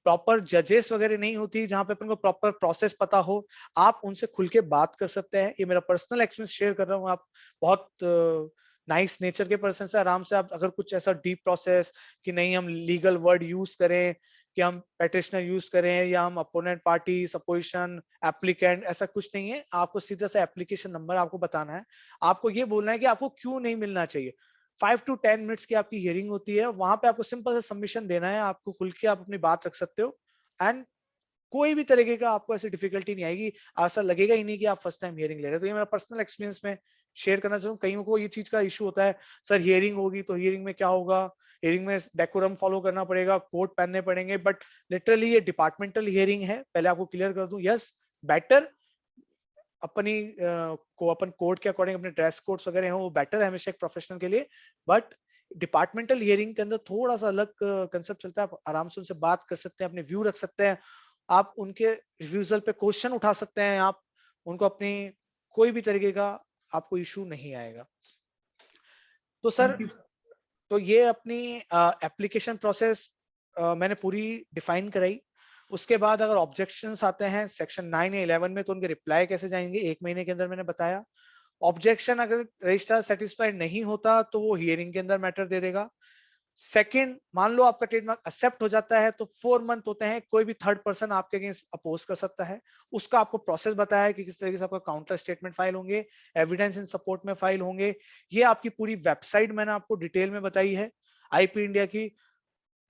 प्रॉपर जजेस वगैरह नहीं होती जहां पे अपन को प्रॉपर प्रोसेस पता हो। आप उनसे खुल के बात कर सकते हैं, ये मेरा पर्सनल एक्सपीरियंस शेयर कर रहा हूँ। आप बहुत नाइस नेचर के पर्सन से आराम से आप अगर कुछ ऐसा डीप प्रोसेस कि नहीं हम लीगल वर्ड यूज करें, कि हम पेटिशनर यूज करें या हम अपोनेंट पार्टी अपोजिशन एप्लीकेंट, ऐसा कुछ नहीं है। आपको सीधा सा एप्लीकेशन नंबर आपको बताना है, आपको ये बोलना है कि आपको क्यों नहीं मिलना चाहिए। 5 to 10 मिनट्स की आपकी हियरिंग होती है, वहां पे आपको सिंपल सा सबमिशन देना है, आपको खुल के आप अपनी बात रख सकते हो। एंड कोई भी तरीके का आपको ऐसी डिफिकल्टी नहीं आएगी, ऐसा लगेगा ही नहीं कि आप फर्स्ट टाइम हियरिंग ले रहे हैं। तो ये मेरा पर्सनल एक्सपीरियंस में शेयर करना चाहूँ। कईयों को ये चीज का इशू होता है, सर हियरिंग होगी तो हियरिंग में क्या होगा, हियरिंग में डेकोरम फॉलो करना पड़ेगा, कोट पहनने पड़ेंगे, बट लिटरली ये डिपार्टमेंटल हियरिंग है। पहले आपको क्लियर कर दूं, यस बेटर अपनी को अपन कोड के अकॉर्डिंग अपने ड्रेस कोड्स वगैरह हो वो बेटर है हमेशा एक प्रोफेशनल के लिए, बट डिपार्टमेंटल हियरिंग के अंदर थोड़ा सा अलग कंसेप्ट चलता है, आप आराम से उनसे बात कर सकते हैं, अपने व्यू रख सकते हैं, आप उनके रिफ्यूजल पे क्वेश्चन उठा सकते हैं, आप उनको अपनी कोई भी तरीके का आपको इशू नहीं आएगा। तो सर थैंक यू। तो ये अपनी एप्लीकेशन प्रोसेस मैंने पूरी डिफाइन कराई। उसके बाद अगर ऑब्जेक्शंस आते हैं सेक्शन 9 या 11 में, तो उनके रिप्लाई कैसे जाएंगे 1 महीने के अंदर, मैंने बताया। ऑब्जेक्शन अगर रजिस्ट्रार सेटिस्फाइड नहीं होता तो वो हियरिंग के अंदर मैटर दे देगा। सेकंड, मान लो आपका ट्रेडमार्क एक्सेप्ट हो जाता है तो 4 मंथ होते हैं, कोई भी थर्ड पर्सन आपके अगेंस्ट अपोज कर सकता है। उसका आपको प्रोसेस बताया है कि किस तरीके से आपका काउंटर स्टेटमेंट फाइल होंगे, एविडेंस इन सपोर्ट में फाइल होंगे। ये आपकी पूरी वेबसाइट मैंने आपको डिटेल में बताई है आईपी इंडिया की।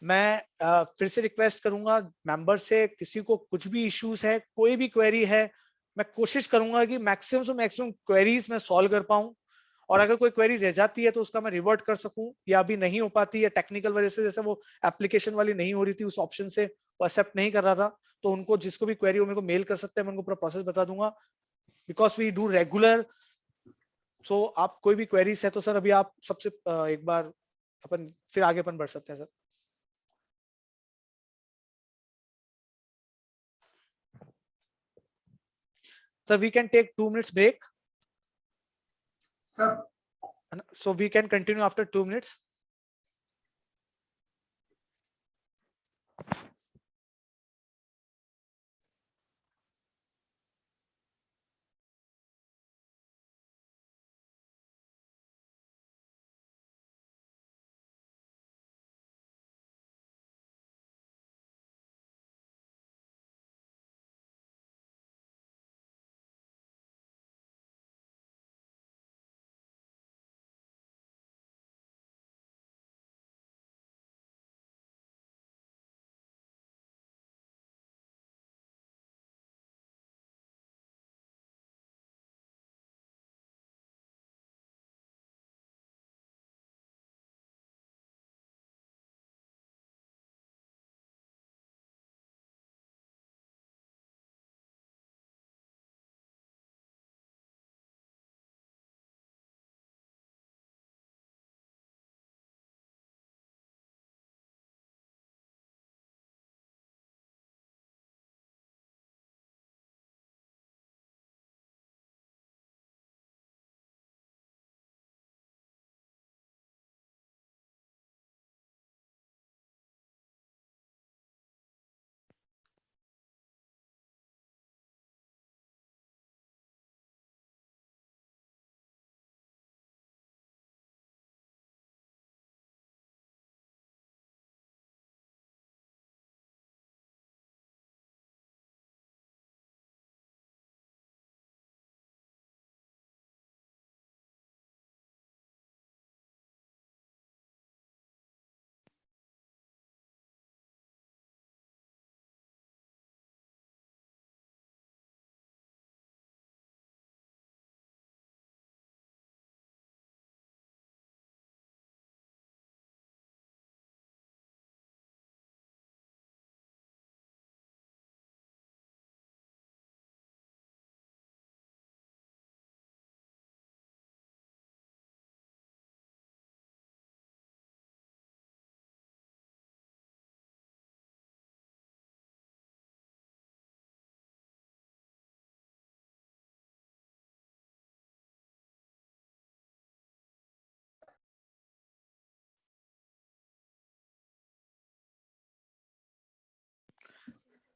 मैं फिर से रिक्वेस्ट करूंगा मेंबर से, किसी को कुछ भी इश्यूज है, कोई भी क्वेरी है, मैं कोशिश करूंगा कि मैक्सिमम से मैक्सिमम क्वेरीज मैं सॉल्व कर पाऊं। और अगर कोई क्वेरी रह जाती है तो उसका मैं रिवर्ट कर सकूं, या अभी नहीं हो पाती है टेक्निकल वजह से, जैसे वो एप्लीकेशन वाली नहीं हो रही थी, उस ऑप्शन से वो एक्सेप्ट नहीं कर रहा था, तो उनको जिसको भी क्वेरी हो मेरे को मेल कर सकते हैं, मैं उनको पूरा प्रोसेस बता दूंगा, बिकॉज वी डू रेगुलर। सो आप कोई भी क्वेरीज है तो सर अभी आप सबसे एक बार अपन फिर आगे अपन बढ़ सकते हैं sir. Sir, we can take 2 minutes break. Sir So we can continue after 2 minutes.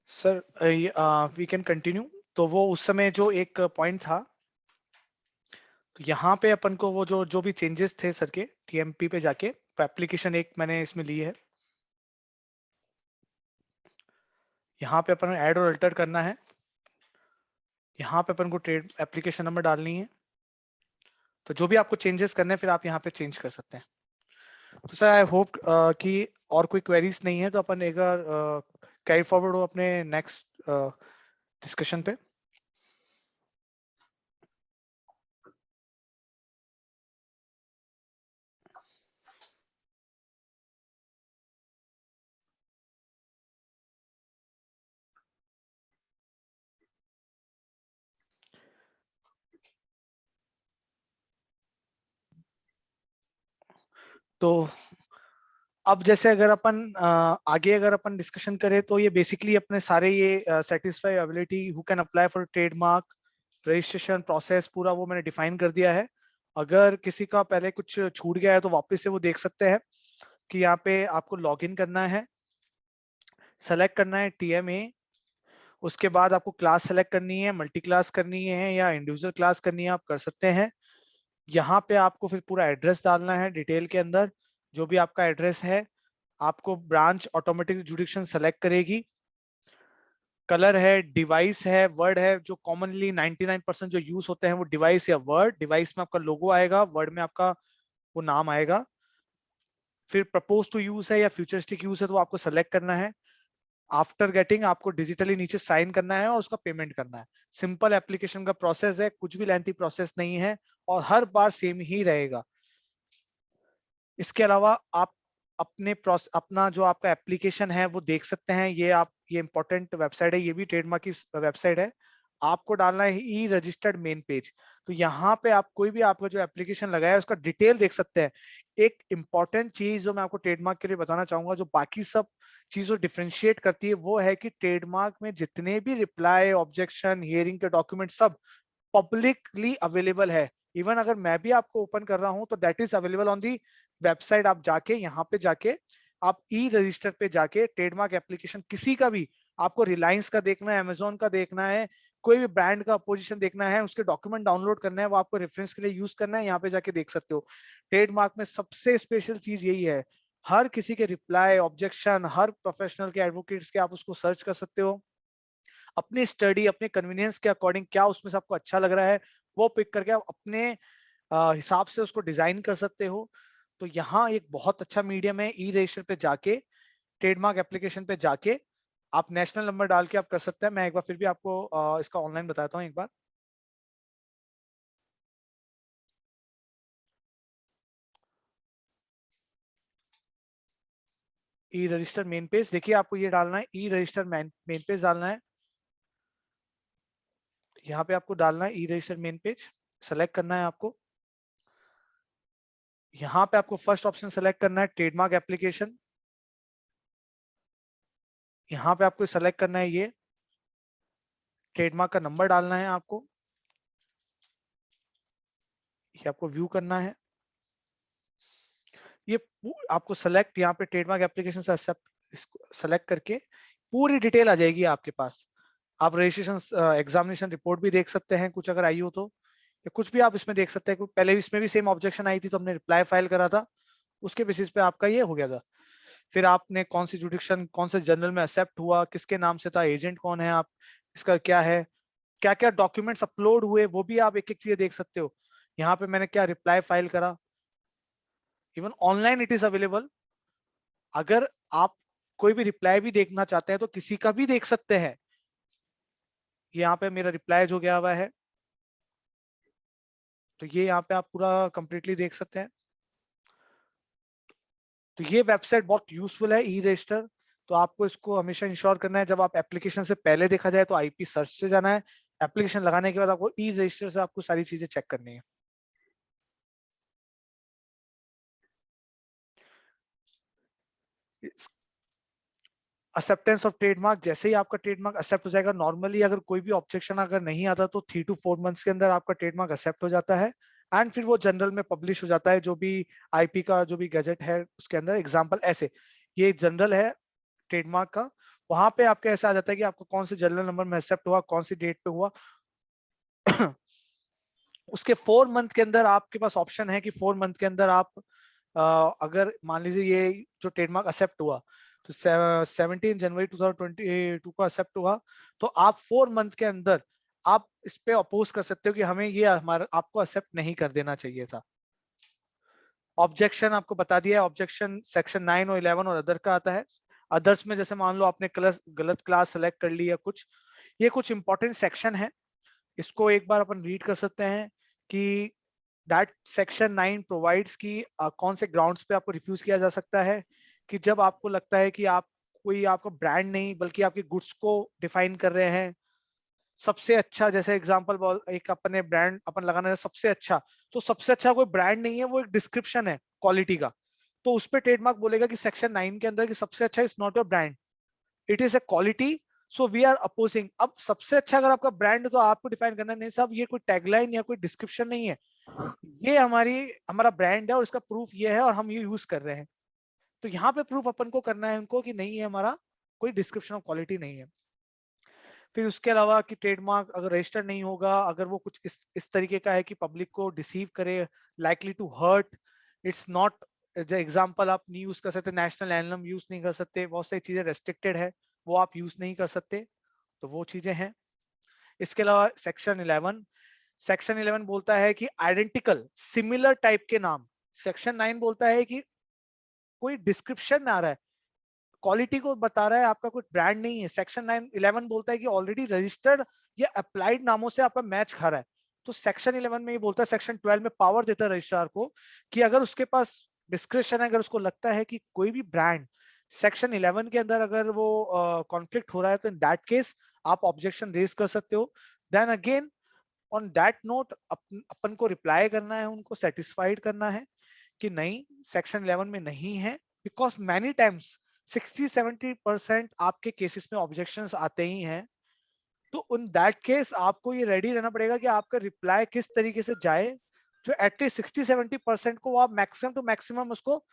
Sir we can continue. तो वो उस समय जो एक पॉइंट था, तो यहाँ पे अपन को वो जो भी चेंजेस थे सर के टीएमपी पे जाके, तो एप्लीकेशन एक मैंने इसमें ली है, यहाँ पे अपन ऐड और अल्टर करना है, यहाँ पे अपन को ट्रेड एप्लीकेशन नंबर डालनी है। तो जो भी आपको चेंजेस करने हैं फिर आप यहाँ पे चेंज कर सकते हैं। तो सर आई होप कि और कोई क्वेरीज नहीं है, तो अपन एक बार कैरी फॉरवर्ड हो अपने नेक्स्ट डिस्कशन पे। तो अब जैसे अगर अपन आगे अगर अपन डिस्कशन करें तो ये बेसिकली अपने सारे ये satisfy ability who can apply for trademark registration process पूरा वो मैंने डिफाइन कर दिया है। अगर किसी का पहले कुछ छूट गया है तो वापस से वो देख सकते हैं कि यहाँ पे आपको लॉगिन करना है, सेलेक्ट करना है TMA, उसके बाद आपको क्लास सेलेक्ट करनी है, मल्टी क्लास करनी है या इंडिविजुअल क्लास करनी है, आप कर सकते हैं। यहाँ पे आपको फिर पूरा एड्रेस डालना है डिटेल के अंदर, जो भी आपका एड्रेस है। आपको ब्रांच ऑटोमेटिक जुडिक्शन सेलेक्ट करेगी। कलर है, डिवाइस है, वर्ड है, जो कॉमनली 99% जो यूज होते हैं वो डिवाइस या वर्ड। डिवाइस में आपका लोगो आएगा, वर्ड में आपका वो नाम आएगा। फिर प्रपोज टू यूज है या फ्यूचरिस्टिक यूज है तो आपको सेलेक्ट करना है। आफ्टर गेटिंग आपको डिजिटली नीचे साइन करना है और उसका पेमेंट करना है। सिंपल एप्लीकेशन का प्रोसेस है, कुछ भी लेंथी प्रोसेस नहीं है और हर बार सेम ही रहेगा। इसके अलावा आप अपना जो आपका एप्लीकेशन है वो देख सकते हैं। ये इंपॉर्टेंट वेबसाइट है, ये भी ट्रेडमार्क की वेबसाइट है। आपको डालना है ई रजिस्टर्ड मेन पेज। तो यहाँ पे आप कोई भी आपका जो एप्लीकेशन लगाया है उसका डिटेल देख सकते हैं। एक इंपॉर्टेंट चीज जो मैं आपको ट्रेडमार्क के लिए बताना चाहूंगा, जो बाकी सब चीजों डिफरेंशिएट करती है, वो है कि ट्रेडमार्क में जितने भी रिप्लाई, ऑब्जेक्शन, हियरिंग के डॉक्यूमेंट सब पब्लिकली अवेलेबल है। इवन अगर मैं भी आपको ओपन कर रहा हूं तो that is available on the website. आप जाके यहाँ पे जाके आप ई रजिस्टर पे जाके ट्रेडमार्क एप्लीकेशन किसी का भी, आपको रिलायंस का देखना है, अमेजोन का देखना है, कोई भी ब्रांड का अपोजिशन देखना है, उसके डॉक्यूमेंट डाउनलोड करना है, वो आपको रेफरेंस के लिए यूज करना है, यहाँ पे जाके देख सकते हो। ट्रेडमार्क में सबसे स्पेशल चीज यही है, हर किसी के रिप्लाई, ऑब्जेक्शन, हर प्रोफेशनल के, एडवोकेट्स के आप उसको सर्च कर सकते हो। अपनी स्टडी, अपने कन्वीनियंस के अकॉर्डिंग क्या उसमें से आपको अच्छा लग रहा है वो पिक करके आप अपने हिसाब से उसको डिजाइन कर सकते हो। तो यहाँ एक बहुत अच्छा मीडियम है, ई रजिस्टर पे जाके, ट्रेडमार्क एप्लीकेशन पे जाके आप नेशनल नंबर डाल के आप कर सकते हैं। मैं एक बार फिर भी आपको इसका ऑनलाइन बताता हूँ एक बार। ई रजिस्टर मेन पेज देखिए, आपको ये डालना है, ई रजिस्टर मेन पेज डालना है। यहाँ पे आपको डालना है ई रजिस्टर मेन पेज, सेलेक्ट करना है आपको। यहाँ पे आपको फर्स्ट ऑप्शन सेलेक्ट करना है ट्रेडमार्क एप्लीकेशन। यहाँ पे आपको सेलेक्ट करना है ये ट्रेडमार्क का नंबर डालना है आपको, ये आपको व्यू करना है। ये आपको सेलेक्ट यहाँ पे ट्रेडमार्क एप्लीकेशन से एक्सेप्ट सेलेक्ट करके पूरी डिटेल आ जाएगी आपके पास। आप रजिस्ट्रेशन एग्जामिनेशन रिपोर्ट भी देख सकते हैं, कुछ अगर आई हो तो, या कुछ भी आप इसमें देख सकते हैं। पहले इसमें भी सेम ऑब्जेक्शन आई थी तो हमने रिप्लाई फाइल करा था, उसके बेसिस पे आपका ये हो गया था। फिर आपने कौन सी जुडिक्शन, कौन से जनरल में एक्सेप्ट हुआ, किसके नाम से था, एजेंट कौन है, आप इसका क्या है, क्या क्या डॉक्यूमेंट्स अपलोड हुए, वो भी आप एक एक चीज देख सकते हो। यहाँ पे मैंने क्या रिप्लाई फाइल करा, even online it is available. अगर आप कोई भी रिप्लाई भी देखना चाहते हैं तो किसी का भी देख सकते हैं। यहाँ पे मेरा रिप्लाई जो गया हुआ है, तो ये यहाँ पे आप पूरा कंप्लीटली देख सकते हैं। तो ये वेबसाइट बहुत यूजफुल है, ई रजिस्टर। तो आपको इसको हमेशा इंश्योर करना है, जब आप एप्लीकेशन से पहले देखा जाए तो आईपी सर्च से जाना है, एप्लीकेशन लगाने के बाद आपको ई रजिस्टर से आपको सारी चीजें चेक करनी है। एक्सेप्टेंस ऑफ ट्रेडमार्क, जैसे ही आपका ट्रेडमार्क एक्सेप्ट हो जाएगा, नॉर्मली अगर कोई भी ऑब्जेक्शन अगर नहीं आता तो 3 to 4 मंथ्स के अंदर आपका ट्रेडमार्क एक्सेप्ट हो जाता है। एंड फिर वो जनरल में पब्लिश हो जाता है, जो भी आईपी का जो भी गैजेट है उसके अंदर। एग्जांपल ऐसे, ये जनरल है ट्रेडमार्क का, वहां पे आपके ऐसा आ जाता है कि आपको कौन से जनरल नंबर में एक्सेप्ट हुआ, कौन सी डेट पे हुआ। उसके 4 मंथ के अंदर आपके पास ऑप्शन है कि 4 मंथ के अंदर आप अगर मान लीजिए ये जो ट्रेडमार्क एक्सेप्ट हुआ तो 17 जनवरी 2022 को एक्सेप्ट हुआ, तो आप 4 मंथ के अंदर आप इस पे अपोज कर सकते हो कि हमें ये हमारा आपको एक्सेप्ट नहीं कर देना चाहिए था। ऑब्जेक्शन आपको बता दिया है, ऑब्जेक्शन सेक्शन 9 और 11 और अदर का आता है। अदर्स में जैसे मान लो आपने गलत क्लास सेलेक्ट कर ली या कुछ, ये कुछ इंपॉर्टेंट सेक्शन है, इसको एक बार अपन रीड कर सकते हैं कि दैट सेक्शन 9 प्रोवाइड्स कि कौन से ग्राउंड्स पे आपको रिफ्यूज किया जा सकता है। कि जब आपको लगता है कि आप कोई आपका ब्रांड नहीं बल्कि आपके गुड्स को डिफाइन कर रहे हैं, सबसे अच्छा, जैसे एग्जांपल एक अपने ब्रांड अपन लगाना है सबसे अच्छा, तो सबसे अच्छा कोई ब्रांड नहीं है, वो एक डिस्क्रिप्शन है क्वालिटी का। तो उस पे ट्रेडमार्क बोलेगा कि सेक्शन 9 के अंदर कि सबसे अच्छा is not your brand, it is a quality, so we are opposing. अब सबसे अच्छा अगर आपका ब्रांड है तो आपको डिफाइन करना नहीं साहब, ये कोई टैगलाइन या कोई डिस्क्रिप्शन नहीं है, ये हमारा ब्रांड है और इसका प्रूफ ये है और हम ये यूज कर रहे हैं। तो यहाँ पे प्रूफ अपन को करना है उनको कि नहीं है हमारा कोई डिस्क्रिप्शन ऑफ क्वालिटी नहीं है। फिर उसके अलावा कि ट्रेडमार्क अगर रजिस्टर नहीं होगा, अगर वो कुछ इस तरीके का है कि पब्लिक को डिसीव करे, likely to hurt, it's not example आप नहीं यूज कर सकते, नेशनल एंथम यूज नहीं कर सकते, बहुत सारी चीजें रेस्ट्रिक्टेड है वो आप यूज नहीं कर सकते, तो वो चीजें हैं। इसके अलावा सेक्शन 11 बोलता है कि आइडेंटिकल सिमिलर टाइप के नाम। सेक्शन 9 बोलता है कि कोई डिस्क्रिप्शन आ रहा है, क्वालिटी को बता रहा है, आपका कोई ब्रांड नहीं है। सेक्शन 11 बोलता है कि ऑलरेडी रजिस्टर्ड या अप्लाइड नामों से आपका मैच खा रहा है। तो सेक्शन 11 में ये बोलता है, सेक्शन 12 में पावर देता है रजिस्ट्रार को कि अगर उसके पास डिस्क्रिप्शन है, अगर उसको लगता है कि कोई भी ब्रांड सेक्शन 11 के अंदर अगर वो कॉन्फ्लिक्ट हो रहा है, तो इन दैट केस आप ऑब्जेक्शन रेज कर सकते हो। Then again on that note अपन को रिप्लाई करना है, उनको सेटिस्फाइड करना है कि नहीं सेक्शन 11 में नहीं है, बिकॉज मैनी टाइम्स 60-70% आपके केसेस में ऑब्जेक्शंस आते ही हैं। तो उन दैट केस आपको ये रेडी रहना पड़ेगा कि आपका रिप्लाई किस तरीके से जाए जो एटलीस्ट 60-70% को आप मैक्सिमम टू मैक्सिमम उसको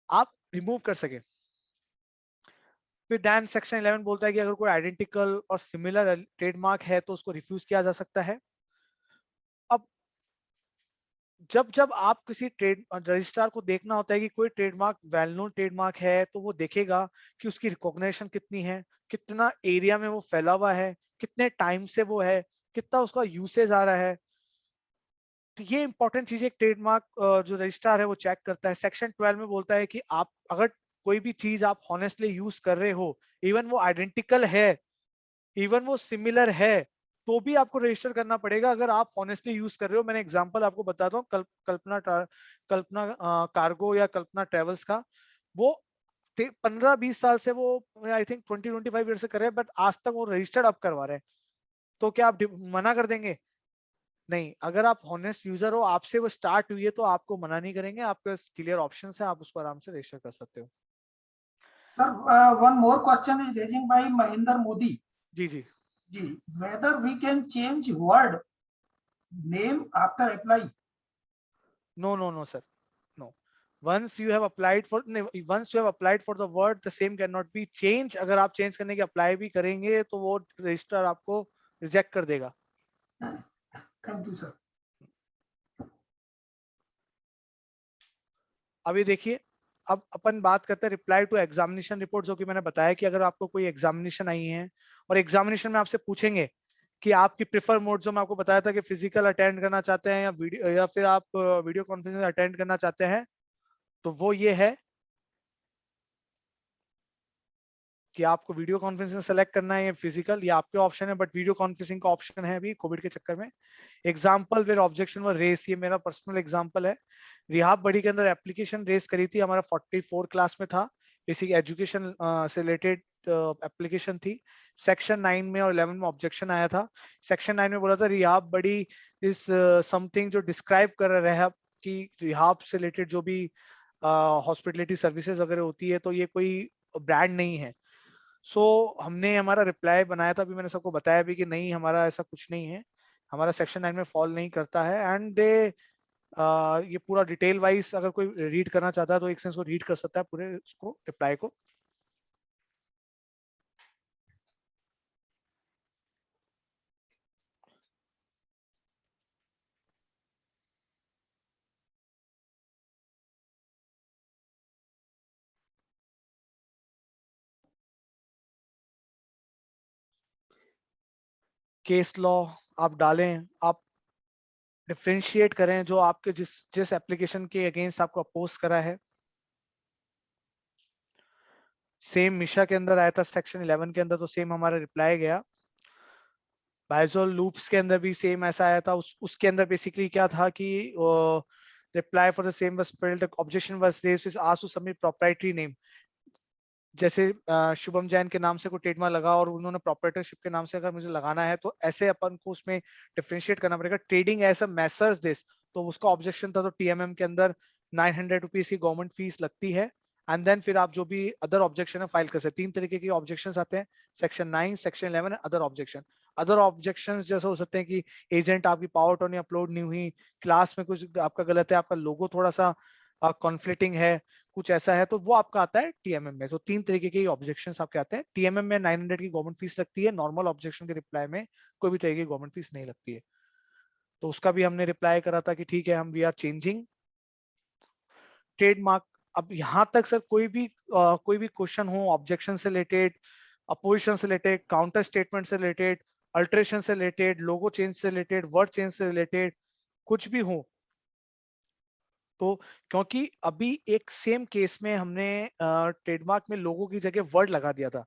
आप रिमूव कर सके। फिर दैन सेक्शन 11 बोलता है कि अगर कोई आइडेंटिकल और सिमिलर ट्रेडमार्क है तो उसको रिफ्यूज किया जा सकता है। अब जब आप किसी ट्रेड रजिस्ट्रार को देखना होता है कि कोई ट्रेडमार्क वेल नोन ट्रेडमार्क है, तो वो देखेगा कि उसकी रिकॉग्निशन कितनी है, कितना एरिया में वो फैला हुआ है, कितने टाइम से वो है, कितना उसका यूसेज आ रहा है। तो ये इंपॉर्टेंट चीज एक ट्रेडमार्क जो रजिस्ट्रार है वो चेक करता है। सेक्शन 12 में बोलता है कि आप अगर कोई भी चीज आप हॉनेस्टली यूज कर रहे हो, इवन वो आइडेंटिकल है, इवन वो सिमिलर है, तो भी आपको रजिस्टर करना पड़ेगा अगर आप ऑनेस्टली यूज कर रहे हो। मैंने एग्जांपल आपको बताता हूँ, कल्पना कार्गो या कल्पना ट्रेवल्स का, वो 15-20 साल से वो आई थिंक 20-25 ईयर से कर रहे हैं, बट आज तक वो रजिस्टर्ड अप करवा रहे हैं। तो क्या आप मना कर देंगे? नहीं, अगर आप हॉनेस्ट यूजर हो, आपसे वो स्टार्ट हुई है, तो आपको मना नहीं करेंगे, आपके पास क्लियर ऑप्शन है, आप उसको आराम से रजिस्टर कर सकते हो। Sir, one more question is raising by Mahinder Modi. Ji ji Ji, whether we can change word name after apply? no sir, no. Once you have applied for the word, the same cannot be changed. अगर आप change करने के apply भी करेंगे तो वो register आपको reject कर देगा। Thank you, sir. अभी देखिए, अब अपन बात करते हैं रिप्लाई टू एग्जामिनेशन रिपोर्ट, जो कि मैंने बताया कि अगर आपको कोई एग्जामिनेशन आई है और एग्जामिनेशन में आपसे पूछेंगे कि आपकी प्रेफर मोड, जो मैं आपको बताया था कि फिजिकल अटेंड करना चाहते हैं या वीडियो, या फिर आप वीडियो कॉन्फ्रेंस अटेंड करना चाहते हैं, तो वो ये है कि आपको वीडियो कॉन्फ्रेंसिंग सेलेक्ट करना है या फिजिकल, ये आपके ऑप्शन है, बट वीडियो कॉन्फ्रेंसिंग का ऑप्शन है अभी कोविड के चक्कर में। Example where objection were raise, ये मेरा पर्सनल एग्जाम्पल है। रिहाब बड़ी के अंदर एप्लीकेशन रेस करी थी, हमारा 44 क्लास में था, बेसिक एजुकेशन से रिलेटेड एप्लीकेशन थी। सेक्शन 9 में और 11 में ऑब्जेक्शन आया था। सेक्शन 9 में बोला था रिहाब बड़ी इज समथिंग जो डिस्क्राइब कर रहा है कि रिहाब से रिलेटेड जो भी हॉस्पिटलिटी सर्विसेज वगैरह होती है, तो ये कोई ब्रांड नहीं है। सो हमने हमारा रिप्लाई बनाया था, अभी मैंने सबको बताया भी कि नहीं हमारा ऐसा कुछ नहीं है, हमारा सेक्शन 9 में फॉल नहीं करता है। एंड दे ये पूरा डिटेल वाइज अगर कोई रीड करना चाहता है तो एक सेंस को रीड कर सकता है पूरे उसको रिप्लाई को। केस लॉ आप डालें, आप डिफरेंशिएट करें जो आपके जिस एप्लीकेशन के अगेंस्ट आपको अपोज करा है। सेम मिशा के अंदर आया था सेक्शन 11 के अंदर, तो सेम हमारा रिप्लाई गया। बाइजोल लूप्स के अंदर भी सेम ऐसा आया था, उसके अंदर बेसिकली क्या था कि reply for the same was filed, the objection was raised, is asked to submit proprietary name. जैसे शुभम जैन के नाम से कोई ट्रेडमार्क लगा और उन्होंने प्रोप्राइटरशिप के नाम से अगर मुझे लगाना है, तो ऐसे अपन को उसमें डिफरेंशिएट करना पड़ेगा। Trading as a messrs this, तो उसका ऑब्जेक्शन था, तो टीएमएम के अंदर 900 रुपीज की गवर्नमेंट फीस लगती है। एंड देन फिर आप जो भी अदर ऑब्जेक्शन है फाइल कर सकते हैं। 3 तरीके के ऑब्जेक्शंस आते हैं, section 9, section 11, other objection. Other objections जैसे हो सकते हैं कि एजेंट आपकी पावर टर्न अपलोड नहीं हुई, क्लास में कुछ आपका गलत है, आपका लोगो थोड़ा सा कॉन्फ्लिक्टिंग है, कुछ ऐसा है, तो वो आपका आता है टीएमएम में। तो 3 तरीके के ऑब्जेक्शंस आपके आते हैं। टीएमएम में 900 की गवर्नमेंट फीस लगती है, नॉर्मल ऑब्जेक्शन के रिप्लाई में कोई भी तरीके की गवर्नमेंट फीस नहीं लगती है। तो उसका भी हमने रिप्लाई करा था कि ठीक है, हम वी आर चेंजिंग ट्रेडमार्क। अब यहाँ तक सर कोई भी क्वेश्चन हो ऑब्जेक्शन से रिलेटेड, अपोजिशन से रिलेटेड, काउंटर स्टेटमेंट से रिलेटेड, अल्टरेशन से रिलेटेड, लोगो चेंज से रिलेटेड, वर्ड चेंज से रिलेटेड, कुछ भी हो, तो क्योंकि अभी एक सेम केस में हमने ट्रेडमार्क में लोगो की जगह वर्ड लगा दिया था,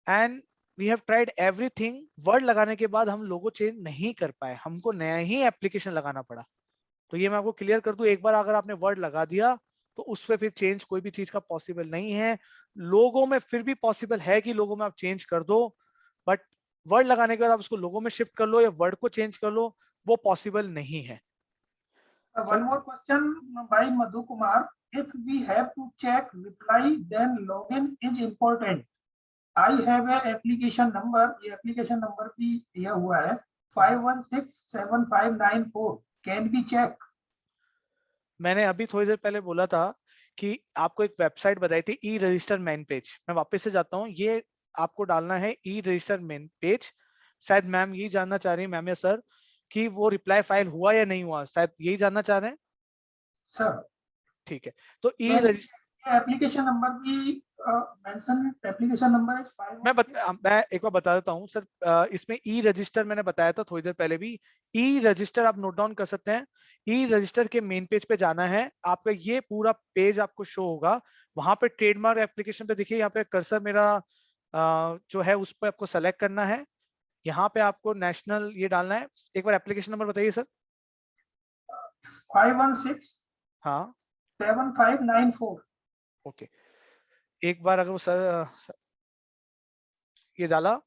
and we have tried everything. Word लगाने के बाद हम लोगो चेंज नहीं कर पाए, हमको नया ही एप्लीकेशन लगाना पड़ा। तो ये मैं आपको क्लियर कर दूं, एक बार अगर आपने वर्ड लगा दिया तो उस पर फिर चेंज कोई भी चीज का पॉसिबल नहीं है। लोगों में फिर भी पॉसिबल है कि लोगों में आप चेंज कर दो, बट वर्ड लगाने के बाद आप उसको लोगों में शिफ्ट कर लो या वर्ड को चेंज कर लो, वो पॉसिबल नहीं है। One more question by Madhu Kumar. If we have to check reply, then login is important. I have a application number. ये application number भी दिया हुआ है 516759 Can we check? मैंने अभी थोड़ी देर पहले बोला था कि आपको एक वेबसाइट बताई थी, ई रजिस्टर मेन पेज। मैं वापस से जाता हूँ, ये आपको डालना है ई रजिस्टर मेन पेज। शायद मैम यही जानना चाह रही है, मैम या सर, कि वो रिप्लाई फाइल हुआ या नहीं हुआ, शायद यही जानना चाह रहे हैं। Sir, ठीक है, तो ई रजिस्टर application number भी mention application number is 5. मैं एक बार बता देता हूँ सर। इसमें ई रजिस्टर मैंने बताया था थोड़ी देर पहले भी। ई रजिस्टर आप नोट डाउन कर सकते हैं। ई रजिस्टर के मेन पेज पे जाना है, आपका ये पूरा पेज आपको शो होगा। वहां पे ट्रेडमार्क एप्लीकेशन पे देखिए, यहाँ पे कर्सर मेरा जो है उस पर आपको सेलेक्ट करना है। यहाँ पे आपको नेशनल ये डालना है। एक बार एप्लीकेशन नंबर बताइए सर। 516 हाँ 7594. ओके, एक बार अगर वो सर ये डाला,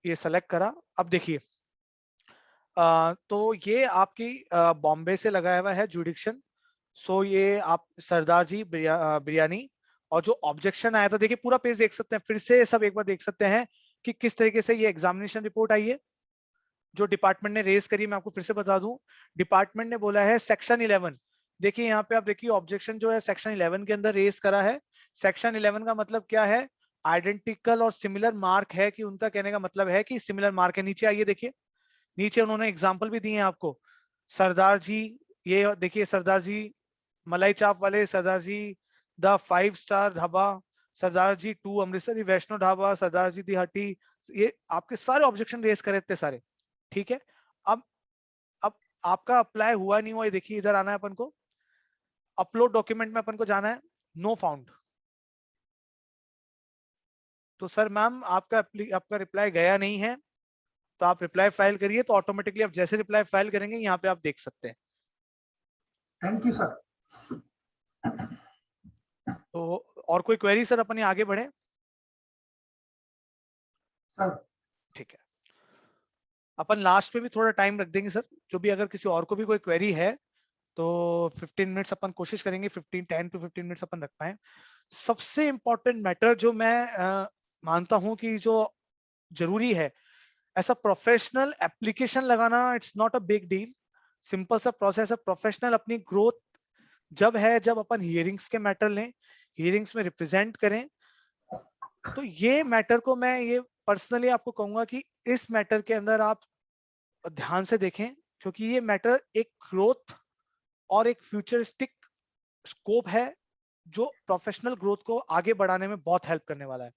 ये सेलेक्ट करा, अब देखिए तो ये आपकी बॉम्बे से लगाया हुआ है जुडिक्शन। सो ये आप सरदार जी बिरयानी, और जो ऑब्जेक्शन आया था देखिए पूरा पेज देख सकते हैं, फिर से सब एक बार देख सकते हैं कि किस तरीके से ये एग्जामिनेशन रिपोर्ट आई है जो डिपार्टमेंट ने रेज करी। मैं आपको फिर से बता दूं, डिपार्टमेंट ने बोला है सेक्शन 11। देखिए यहाँ पे आप देखिए ऑब्जेक्शन जो है सेक्शन 11 के अंदर रेज करा है। सेक्शन 11 का मतलब क्या है, आइडेंटिकल और सिमिलर मार्क है, कि उनका कहने का मतलब है कि सिमिलर मार्क है। नीचे आइए देखिए, नीचे उन्होंने एग्जाम्पल भी दिए हैं आपको। सरदार जी, ये देखिए सरदार जी मलाई चाप वाले, सरदार जी द 5 स्टार ढाबा, सरदार जी 2 अमृतसरी वैष्णो ढाबा, सरदार जी दी हट्टी। ये आपके सारे ऑब्जेक्शन रेज करे थे सारे, ठीक है। अब अब आपका अप्लाई हुआ नहीं हुआ, ये देखिए इधर आना है अपन को, अपलोड डॉक्यूमेंट में अपन को जाना है, नो फाउंड। तो सर मैम आपका रिप्लाई गया नहीं है, तो आप रिप्लाई फाइल करिए, तो ऑटोमेटिकली आप जैसे रिप्लाई फाइल करेंगे यहाँ पे आप देख सकते हैं। Thank you, sir. तो और कोई क्वेरी सर, अपन आगे बढ़े? Sir. ठीक है, अपन लास्ट में भी थोड़ा टाइम रख देंगे सर, जो भी अगर किसी और को भी कोई क्वेरी है तो 15 मिनट्स अपन कोशिश करेंगे, 10 to 15 मिनट्स अपन रख पाए। सबसे इंपॉर्टेंट मैटर जो मैं मानता हूं कि जो जरूरी है, ऐसा प्रोफेशनल एप्लीकेशन लगाना, it's not a big deal, simple सा प्रोसेस है। प्रोफेशनल अपनी ग्रोथ जब है जब अपन हियरिंग्स के मैटर लें, हियरिंग्स में रिप्रेजेंट करें। तो ये मैटर को मैं ये पर्सनली आपको कहूंगा कि इस मैटर के अंदर आप ध्यान से देखें, क्योंकि ये मैटर एक ग्रोथ और एक फ्यूचरिस्टिक स्कोप है जो प्रोफेशनल ग्रोथ को आगे बढ़ाने में बहुत हेल्प करने वाला है।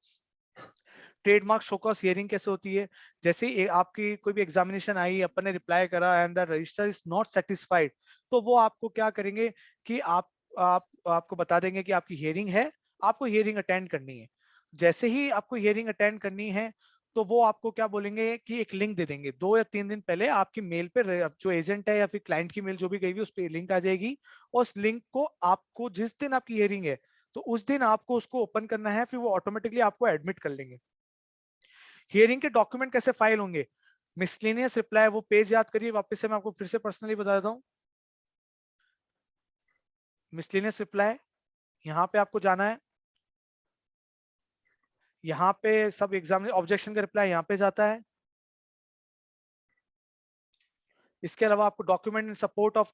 ट्रेडमार्क शोकॉस हियरिंग कैसे होती है, जैसे आपकी कोई भी एग्जामिनेशन आई, अपन ने रिप्लाई करा and the register is not satisfied, तो वो आपको क्या करेंगे कि आपको बता देंगे कि आपकी हियरिंग है, आपको हियरिंग अटेंड करनी है। जैसे ही आपको हियरिंग अटेंड करनी है तो वो आपको क्या बोलेंगे कि एक लिंक दे देंगे। 2 या 3 दिन पहले आपकी मेल पे जो एजेंट है या फिर क्लाइंट की मेल जो भी गई हुई उस पर लिंक आ जाएगी, और उस लिंक को आपको जिस दिन आपकी हियरिंग है तो उस दिन आपको उसको ओपन करना है, फिर वो ऑटोमेटिकली आपको एडमिट कर लेंगे। हियरिंग के डॉक्यूमेंट कैसे फाइल होंगे, मिसलेनियस रिप्लाई, वो पेज याद करिए वापस से, मैं आपको फिर से पर्सनली बता देता हूँ। मिसलेनियस रिप्लाई, यहाँ पे आपको जाना है, यहाँ पे सब एग्जाम ऑब्जेक्शन का रिप्लाई यहाँ पे जाता है। इसके अलावा आपको डॉक्यूमेंट इन सपोर्ट ऑफ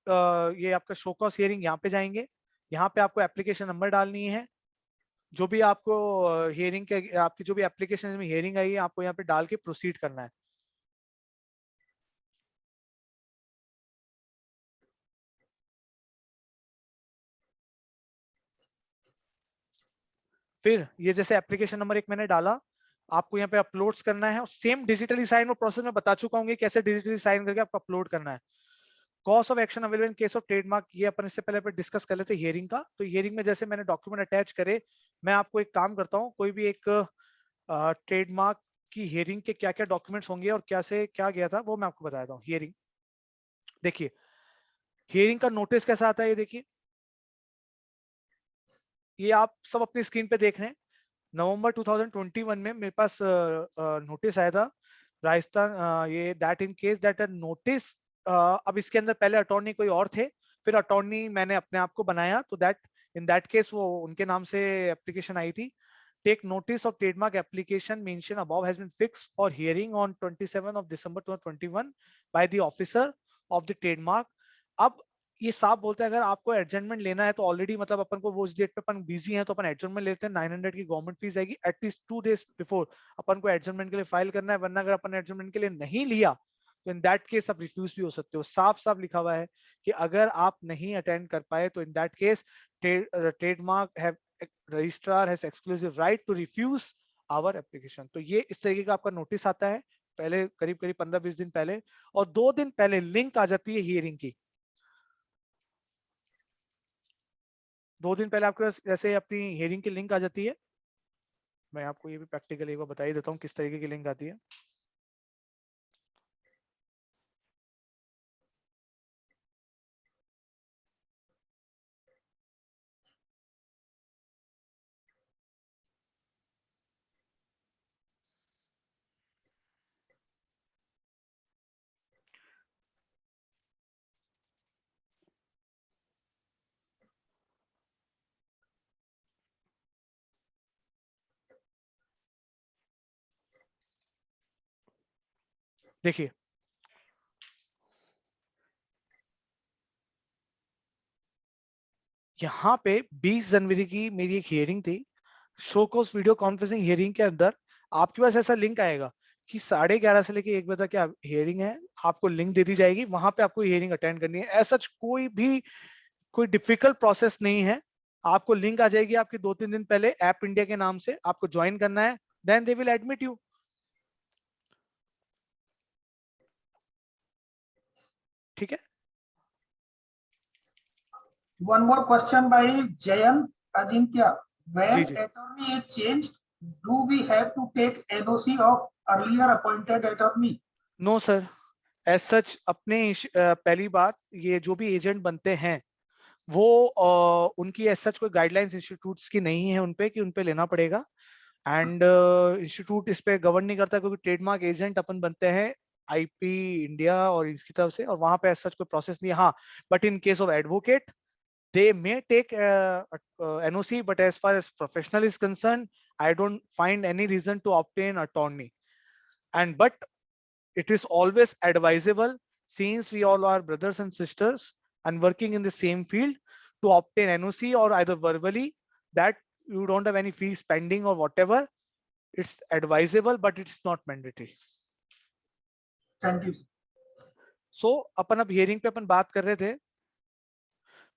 ये आपका शो कॉज हियरिंग, यहाँ पे जाएंगे, यहाँ पे आपको एप्लीकेशन नंबर डालनी है, जो भी आपको हियरिंग के आपकी जो भी एप्लीकेशन में हियरिंग आई है आपको यहाँ पे डाल के प्रोसीड करना है। फिर ये जैसे एप्लीकेशन नंबर एक मैंने डाला, आपको यहाँ पे अपलोड्स करना है, और सेम डिजिटली साइन वो प्रोसेस में बता चुका हूँ कैसे डिजिटली साइन करके आपको अपलोड करना है। Cause of action available in case of trademark, ये अपन इससे पहले डिस्कस कर लेते हियरिंग का। तो हियरिंग में जैसे मैंने डॉक्यूमेंट अटैच करे, मैं आपको एक काम करता हूँ, कोई भी एक ट्रेडमार्क की हियरिंग के क्या क्या डॉक्यूमेंट्स होंगे और क्या से क्या गया था वो मैं आपको बताता हूँ। हियरिंग देखिए, हियरिंग का नोटिस कैसा आता है, ये देखिए, ये आप सब अपनी स्क्रीन पे देख रहे हैं। नवंबर 2021 में मेरे पास नोटिस आया था राजस्थान, ये that in case that notice, अब इसके अंदर पहले अटॉर्नी कोई और थे, फिर अटॉर्नी मैंने अपने आप को बनाया, तो दैट इन दैट केस वो उनके नाम से एप्लीकेशन आई थी। Take notice of trademark application mention above has been fixed for hearing on 27 of December 2021 by the officer of the trademark. अब ये साफ बोलते हैं अगर आपको एडजमेंट लेना है तो ऑलरेडी मतलब अपन को वो उस डेट पे अपन बिजी हैं तो अपन एडजमेंट लेते हैं, 900 की गवर्नमेंट फीस आएगी, एटलीस्ट 2 days बिफोर अपन को एडजमेंट के लिए फाइल करना है, वरना अगर अपन एडजमेंट के लिए नहीं लिया तो इन दैट केस आप रिफ्यूज भी हो सकते हो। साफ साफ लिखा हुआ है कि अगर आप नहीं अटेंड कर पाए तो in that case trademark have registrar has exclusive right to refuse our application. तो ये इस तरीके का आपका नोटिस आता है पहले करीब करीब 15-20 दिन पहले, और 2 दिन पहले लिंक आ जाती है हियरिंग की। 2 दिन पहले आपके पास जैसे अपनी हियरिंग की लिंक आ जाती है, मैं आपको ये भी प्रैक्टिकली एक बार बता ही देता हूँ किस तरीके की लिंक आती है। देखिए, यहाँ पे 20 जनवरी की मेरी एक हियरिंग थी, show course video conferencing hearing के अंदर आपके पास ऐसा लिंक आएगा कि 11:30 से लेके 1 बजे तक क्या हियरिंग है, आपको लिंक दे दी जाएगी, वहां पे आपको हियरिंग अटेंड करनी है। ऐसा कोई डिफिकल्ट प्रोसेस नहीं है, आपको लिंक आ जाएगी आपके 2-3 दिन पहले ऐप इंडिया के नाम से, आपको ज्वाइन करना है, then they will admit you. ठीक है। One more question by Jayant Ajinkya. When जी। attorney is changed, do we have to take NOC of earlier appointed attorney? No sir, as such अपने पहली बात, ये जो भी एजेंट बनते हैं वो उनकी एज सच कोई गाइडलाइंस इंस्टीट्यूट्स की नहीं है उनपे कि उनपे लेना पड़ेगा, एंड इंस्टीट्यूट इस पे गवर्न नहीं करता, क्योंकि ट्रेडमार्क एजेंट अपन बनते हैं आईपी इंडिया और इसकी तरफ से, और वहां पे एज सच कोई प्रोसेस नहीं है। हाँ, but in case of advocate they may take NOC, but as far as professional is concerned, I don't find any reason to obtain attorney. And but it is always advisable, since we all are brothers and sisters and working in the same field, to obtain NOC or either verbally, that you don't have any fees pending or whatever. It's advisable, but it's not mandatory. Thank you. So अपन अब hearing पे अपन बात कर रहे थे,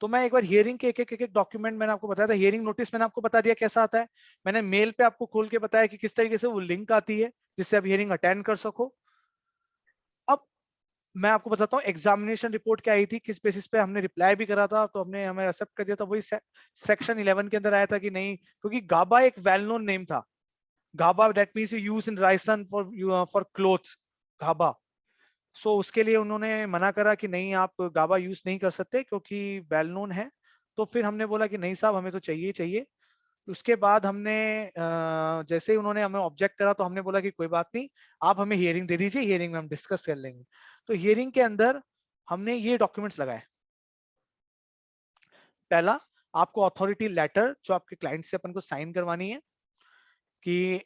तो मैं एक बार hearing के एक डॉक्यूमेंट मैंने आपको बताया था। हियरिंग नोटिस मैंने आपको बता दिया कैसा आता है, मैंने मेल पे आपको खोल के बताया कि किस तरीके से वो लिंक आती है जिससे आप हियरिंग अटेंड कर सको। अब मैं आपको बताता हूँ एग्जामिनेशन रिपोर्ट क्या आई थी, किस बेसिस पे हमने रिप्लाई भी करा था, तो हमने हमें एक्सेप्ट कर दिया था। वही सेक्शन 11 के अंदर आया था कि नहीं, क्योंकि गाबा एक वेल नोन नेम था। Gaba that means you use in Rajasthan for clothes, Gaba. So उसके लिए उन्होंने मना करा कि नहीं आप गाबा यूज नहीं कर सकते क्योंकि वेल नोन है। तो फिर हमने बोला कि नहीं साहब, हमें तो चाहिए चाहिए। उसके बाद हमने जैसे ही उन्होंने हमें ऑब्जेक्ट करा तो हमने बोला कि कोई बात नहीं, आप हमें हियरिंग दे दीजिए, हियरिंग में हम डिस्कस कर लेंगे। तो हियरिंग के अंदर हमने ये डॉक्यूमेंट्स लगाए। पहला, आपको अथॉरिटी लेटर जो आपके क्लाइंट से अपन को साइन करवानी है, कि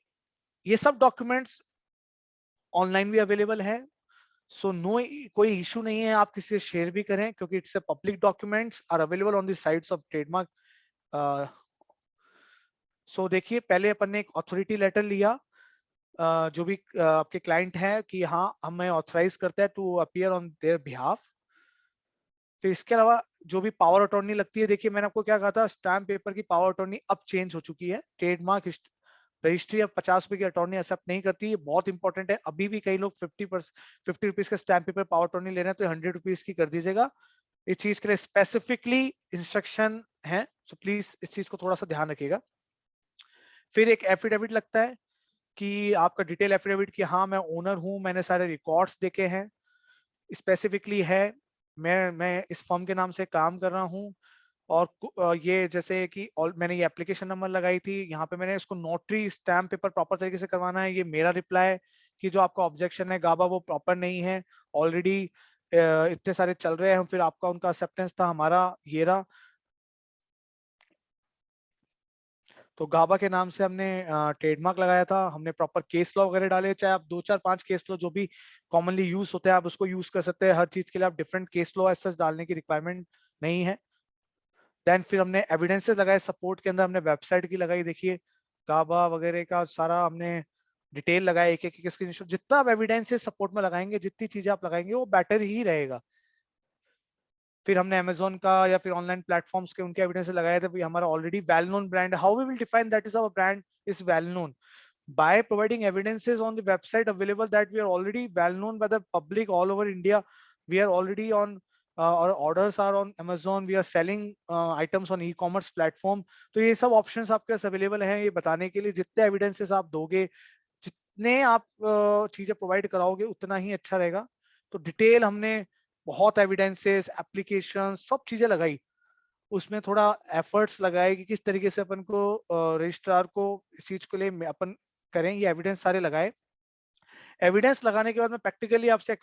ये सब डॉक्यूमेंट्स ऑनलाइन भी अवेलेबल है, सो नो, कोई इशू नहीं है आप किसी से शेयर भी करें, क्योंकि it's a public documents are available on the sites of trademark. So देखिए, पहले अपन ने एक अथॉरिटी लेटर लिया, जो भी आपके क्लाइंट है कि हाँ हमें ऑथराइज करता है to appear on their behalf. फिर इसके अलावा जो भी पावर अटॉर्नी लगती है, देखिए मैंने आपको क्या कहा था, स्टैम्प पेपर की पावर अटॉर्नी अब चेंज हो चुकी है। ट्रेडमार्क रजिस्ट्री अब 50 रुपए की अटॉर्नी एक्सेप्ट नहीं करती है, बहुत इंपॉर्टेंट है। अभी भी कई लोग 50 रुपीज का स्टैम्प पेपर पावर अटॉर्नी ले रहे हैं, तो 100 रुपीज की कर दीजिएगा। इस चीज के लिए स्पेसिफिकली इंस्ट्रक्शन है, सो प्लीज इस चीज को थोड़ा सा ध्यान रखिएगा। फिर एक एफिडेविट लगता है कि आपका डिटेल एफिडेविट कि हाँ मैं ओनर हूँ, मैंने सारे रिकॉर्ड्स देखे हैं, स्पेसिफिकली है, मैं इस फर्म के नाम से काम कर रहा हूँ। और ये जैसे कि मैंने ये एप्लीकेशन नंबर लगाई थी, यहाँ पे मैंने इसको नोटरी स्टैम्प पेपर प्रॉपर तरीके से करवाना है। ये मेरा रिप्लाई कि जो आपका ऑब्जेक्शन है गाबा वो प्रॉपर नहीं है, ऑलरेडी इतने सारे चल रहे हैं, फिर आपका उनका एक्सेप्टेंस था, हमारा ये रहा। तो गाबा के नाम से हमने ट्रेडमार्क लगाया था, हमने प्रॉपर केस लॉ वगैरह डाले, चाहे आप 2 4 5 केस लॉ जो भी कॉमनली यूज होते हैं आप उसको यूज कर सकते हैं। हर चीज के लिए आप different case law as such डालने की रिक्वायरमेंट नहीं है। देन फिर हमने एविडेंसेस लगाए, सपोर्ट के अंदर हमने वेबसाइट की लगाई, देखिए गाबा वगैरह का सारा हमने डिटेल लगाया, एक एक स्क्रीनशॉट। जितना आप एविडेंसेस सपोर्ट में लगाएंगे, जितनी चीजें आप लगाएंगे वो बेटर ही रहेगा। फिर हमने अमेजोन का या फिर ऑनलाइन प्लेटफॉर्म्स के उनके एविडेंस लगाए थे, हमारा already well known brand, how we will define that is our brand is well known by providing evidences on the website available that we are already well known by the public all over India. We are already on our orders are on Amazon, we are selling items on e-commerce platform. तो ये सब options आपके पास available हैं ये बताने के लिए। जितने evidences आप दोगे, जितने आप चीजें प्रोवाइड कराओगे उतना ही अच्छा रहेगा। तो डिटेल हमने बहुत एविडेंसेस, एप्लीकेशन, सब चीजें लगाई, उसमें थोड़ा एफर्ट्स लगाए कि किस तरीके से अपन को रजिस्ट्रार को इस चीज के लिए अपन करें, ये एविडेंस सारे लगाए। एविडेंस लगाने के बाद मैं प्रैक्टिकली आपसे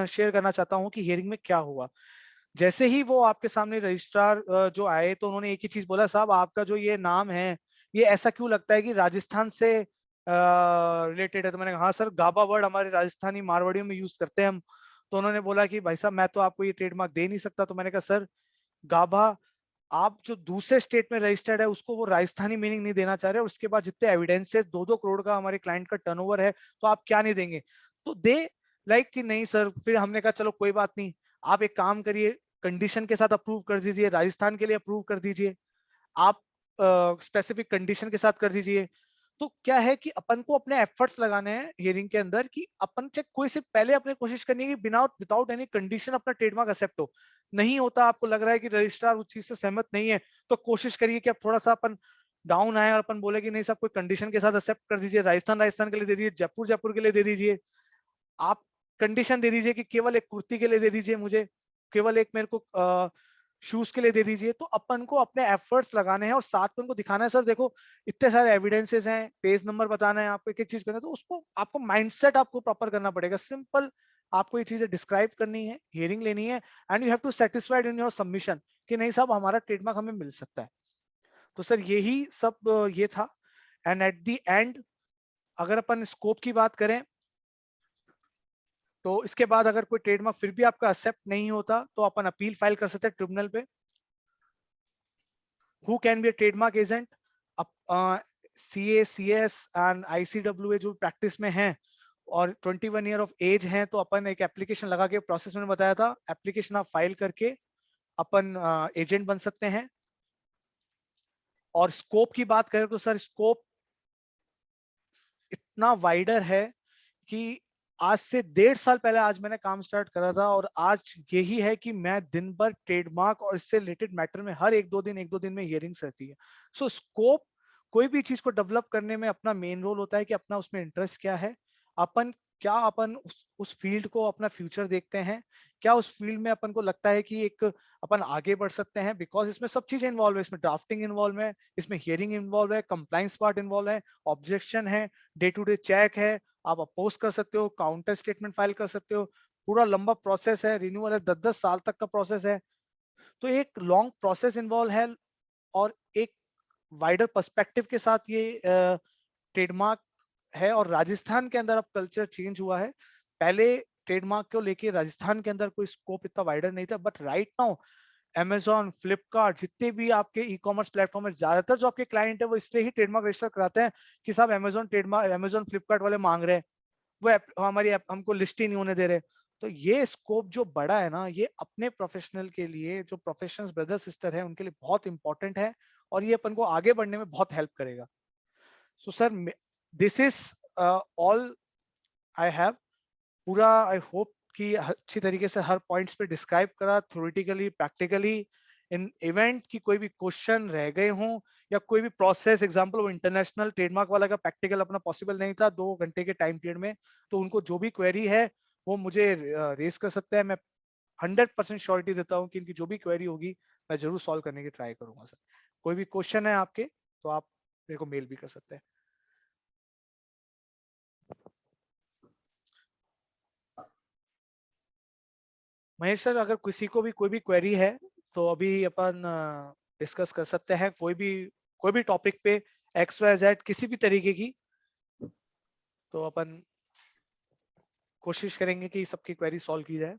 शेयर करना चाहता हूं कि हियरिंग में क्या हुआ। जैसे ही वो आपके सामने रजिस्ट्रार जो आए तो उन्होंने एक ही चीज बोला, साहब आपका जो ये नाम है ये ऐसा क्यों लगता है कि राजस्थान से रिलेटेड है। तो मैंने कहा हाँ सर, गाबा वर्ड हमारे राजस्थानी मारवाड़ियों में यूज करते हैं हम। तो उन्होंने बोला कि भाई साहब मैं तो आपको ये ट्रेडमार्क दे नहीं सकता। तो मैंने कहा सर, गाबा आप जो दूसरे स्टेट में रजिस्टर्ड है उसको वो राजस्थानी मीनिंग नहीं देना चाह रहे, और उसके बाद जितने एविडेंसेस 2-2 करोड़ का हमारे क्लाइंट का टर्नओवर है, तो आप क्या नहीं देंगे। तो दे लाइक कि नहीं सर। फिर हमने कहा चलो कोई बात नहीं, आप एक काम करिए, कंडीशन के साथ अप्रूव कर दीजिए, राजस्थान के लिए अप्रूव कर दीजिए, आप स्पेसिफिक कंडीशन के साथ कर दीजिए। तो क्या है कि अपन को अपने एफर्ट्स लगाने हैं हियरिंग के अंदर कि अपन चेक कोई से पहले अपने कोशिश करनी है कि बिना विदाउट एनी कंडीशन अपना ट्रेडमार्क एक्सेप्ट हो। नहीं होता, आपको लग रहा है कि रजिस्ट्रार उस चीज से सहमत नहीं है, तो कोशिश करिए कि आप थोड़ा सा अपन डाउन आए और अपन बोले कि नहीं सब कोई कंडीशन के साथ एक्सेप्ट कर दीजिए, राजस्थान के लिए दे दीजिए, जयपुर के लिए दे दीजिए। आप कंडीशन दे दीजिए कि केवल एक कुर्ती के लिए दे दीजिए, मुझे केवल एक मेरे को शूज के लिए दे दीजिए। तो अपन को अपने एफर्ट्स लगाने हैं और साथ में उनको दिखाना है, सर देखो इतने सारे एविडेंसेस हैं, पेज नंबर बताना है आपको, एक एक चीज करना है। तो उसको आपको माइंडसेट आपको प्रॉपर करना पड़ेगा। सिंपल आपको ये चीजें डिस्क्राइब करनी है, हियरिंग लेनी है, and you have to satisfied in your submission कि नहीं साहब हमारा ट्रेडमार्क हमें मिल सकता है। तो सर यही सब ये था। एंड एट द एंड अगर अपन स्कोप की बात करें तो इसके बाद अगर कोई ट्रेडमार्क फिर भी आपका एक्सेप्ट नहीं होता तो अपन अपील फाइल कर सकते हैं ट्रिब्यूनल पे। Who can be a trademark agent? CA, CS and ICWA जो प्रैक्टिस में हैं और 21 ईयर ऑफ एज हैं, तो अपन एक एप्लीकेशन लगा के, प्रोसेस में बताया था, एप्लीकेशन आप फाइल करके अपन एजेंट बन सकते हैं। और स्कोप की बात करें तो सर स्कोप इतना वाइडर है कि आज से 1.5 साल पहले आज मैंने काम स्टार्ट करा था, और आज यही है कि मैं दिन भर ट्रेडमार्क और इससे रिलेटेड मैटर में हर 1-2 दिन में हियरिंग्स रहती है। सो स्कोप कोई भी चीज को डेवलप करने में अपना मेन रोल होता है कि अपना उसमें इंटरेस्ट क्या है, अपन क्या अपन उस फील्ड को अपना फ्यूचर देखते हैं, क्या उस फील्ड में अपन को लगता है कि एक अपन आगे बढ़ सकते हैं, बिकॉज इसमें सब चीजें इन्वॉल्व है, इसमें ड्राफ्टिंग इन्वॉल्व है, इसमें हियरिंग इन्वॉल्व है, कंप्लाइंस पार्ट इन्वॉल्व है, ऑब्जेक्शन है, डे टू डे चेक है, आप अपोज कर सकते हो, काउंटर स्टेटमेंट फाइल कर सकते हो, पूरा लंबा प्रोसेस है, रिन्यूअल है, 10-10 साल तक का प्रोसेस है। तो एक लॉन्ग प्रोसेस इन्वॉल्व है और एक वाइडर पर्सपेक्टिव के साथ ये ट्रेडमार्क है। और राजस्थान के अंदर अब कल्चर चेंज हुआ है। पहले ट्रेडमार्क को लेके राजस्थान के अंदर कोई स्कोप इतना वाइडर नहीं था, but right now Amazon, Flipkart, जितने भी आपके ई कॉमर्स प्लेटफॉर्म है, ज्यादातर जो आपके क्लाइंट है वो इसलिए ही ट्रेडमार्क रजिस्टर कराते हैं कि साहब Amazon ट्रेडमार्क, Amazon फ्लिपकार्ट वाले मांग रहे हैं, वो हमारी हमको लिस्ट ही नहीं होने दे रहे। तो ये स्कोप जो बड़ा है ना, ये अपने प्रोफेशनल के लिए, जो प्रोफेशनल्स ब्रदर सिस्टर है उनके लिए बहुत इंपॉर्टेंट है और ये अपन को आगे बढ़ने में बहुत हेल्प करेगा। So sir, this is all I have. पूरा आई होप कि अच्छी तरीके से हर पॉइंट्स पे डिस्क्राइब करा, थ्योरेटिकली, प्रैक्टिकली। इन इवेंट की कोई भी क्वेश्चन रह गए हों या कोई भी प्रोसेस, एग्जांपल वो इंटरनेशनल ट्रेडमार्क वाला का प्रैक्टिकल अपना पॉसिबल नहीं था 2 घंटे के टाइम पीरियड में, तो उनको जो भी क्वेरी है वो मुझे रेस कर सकते हैं। मैं 100% श्योरिटी देता हूँ कि इनकी जो भी क्वेरी होगी मैं जरूर सॉल्व करने की ट्राई करूंगा सर। कोई भी क्वेश्चन है आपके तो आप मेरे को मेल भी कर सकते हैं। महेश सर, अगर किसी को भी कोई भी क्वेरी है तो अभी अपन डिस्कस कर सकते हैं, कोई भी टॉपिक पे, XYZ किसी भी तरीके की, तो अपन कोशिश करेंगे कि सबकी क्वेरी सॉल्व की जाए।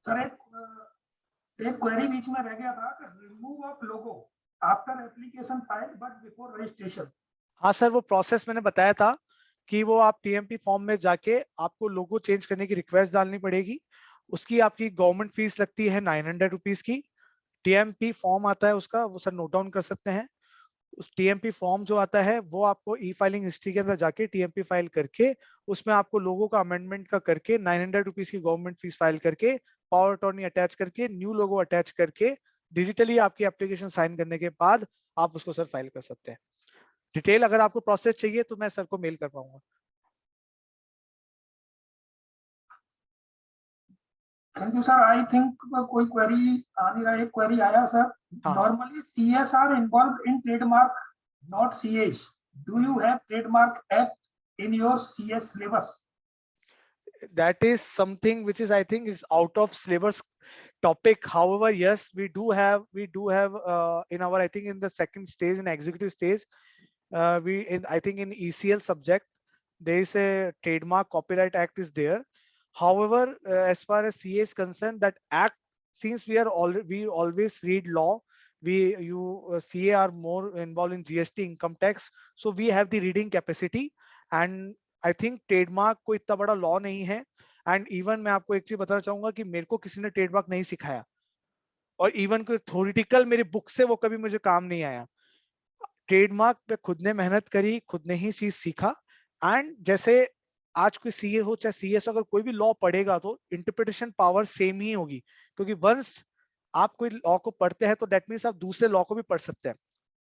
सर एक क्वेरी बीच में रह गया था कि remove of logo after application file but before registration. हाँ सर, वो प्रोसेस मैंने बताया था कि वो आप TMP फॉर्म में जाके आपको लोगो चेंज करने की रिक्वेस्ट डालनी पड़ेगी। उसकी आपकी गवर्नमेंट फीस लगती है 900 रुपीज की। TMP फॉर्म आता है उसका, वो सर नोट डाउन कर सकते हैं। उस TMP फॉर्म जो आता है वो आपको ई फाइलिंग हिस्ट्री के अंदर जाके TMP फाइल करके उसमें आपको लोगो का अमेंडमेंट का करके 900 रुपीज की गवर्नमेंट फीस फाइल करके पावर अटॉर्नी अटैच करके न्यू लोगो अटैच करके डिजिटली आपकी एप्लीकेशन साइन करने के बाद आप उसको सर फाइल कर सकते हैं। डिटेल अगर आपको प्रोसेस चाहिए तो मैं सर को मेल कर पाऊंगा। Thank you sir. I think कोई क्वेरी आ नहीं रहा है। क्वेरी आया सर, हाँ, normally CS are involve in trademark not CS, do you have trademark act in your CS syllabus? that is something which is, I think, is out of syllabus topic. However, yes, we do have in our, I think, in the second stage, in executive stage, I think in ECL subject there is a trademark copyright act is there. However, as far as CA is concerned, that act, since we always read law, CA are more involved in GST, income tax, so we have the reading capacity, and I think trademark कोई इतना बड़ा law नहीं है। And even मैं आपको एक चीज बताना चाहूंगा कि मेरे को किसी ने ट्रेडमार्क नहीं सिखाया, और इवन कोई थ्योरेटिकल मेरी बुक से वो कभी मुझे काम नहीं आया। ट्रेडमार्क पे खुद ने मेहनत करी, खुद ने ही चीज सीखा। एंड जैसे आज कोई CA हो चाहे CS, अगर कोई भी लॉ पढ़ेगा तो इंटरप्रिटेशन पावर सेम ही होगी, क्योंकि वंस आप कोई लॉ को पढ़ते हैं तो दैट मीन्स आप दूसरे लॉ को भी पढ़ सकते हैं।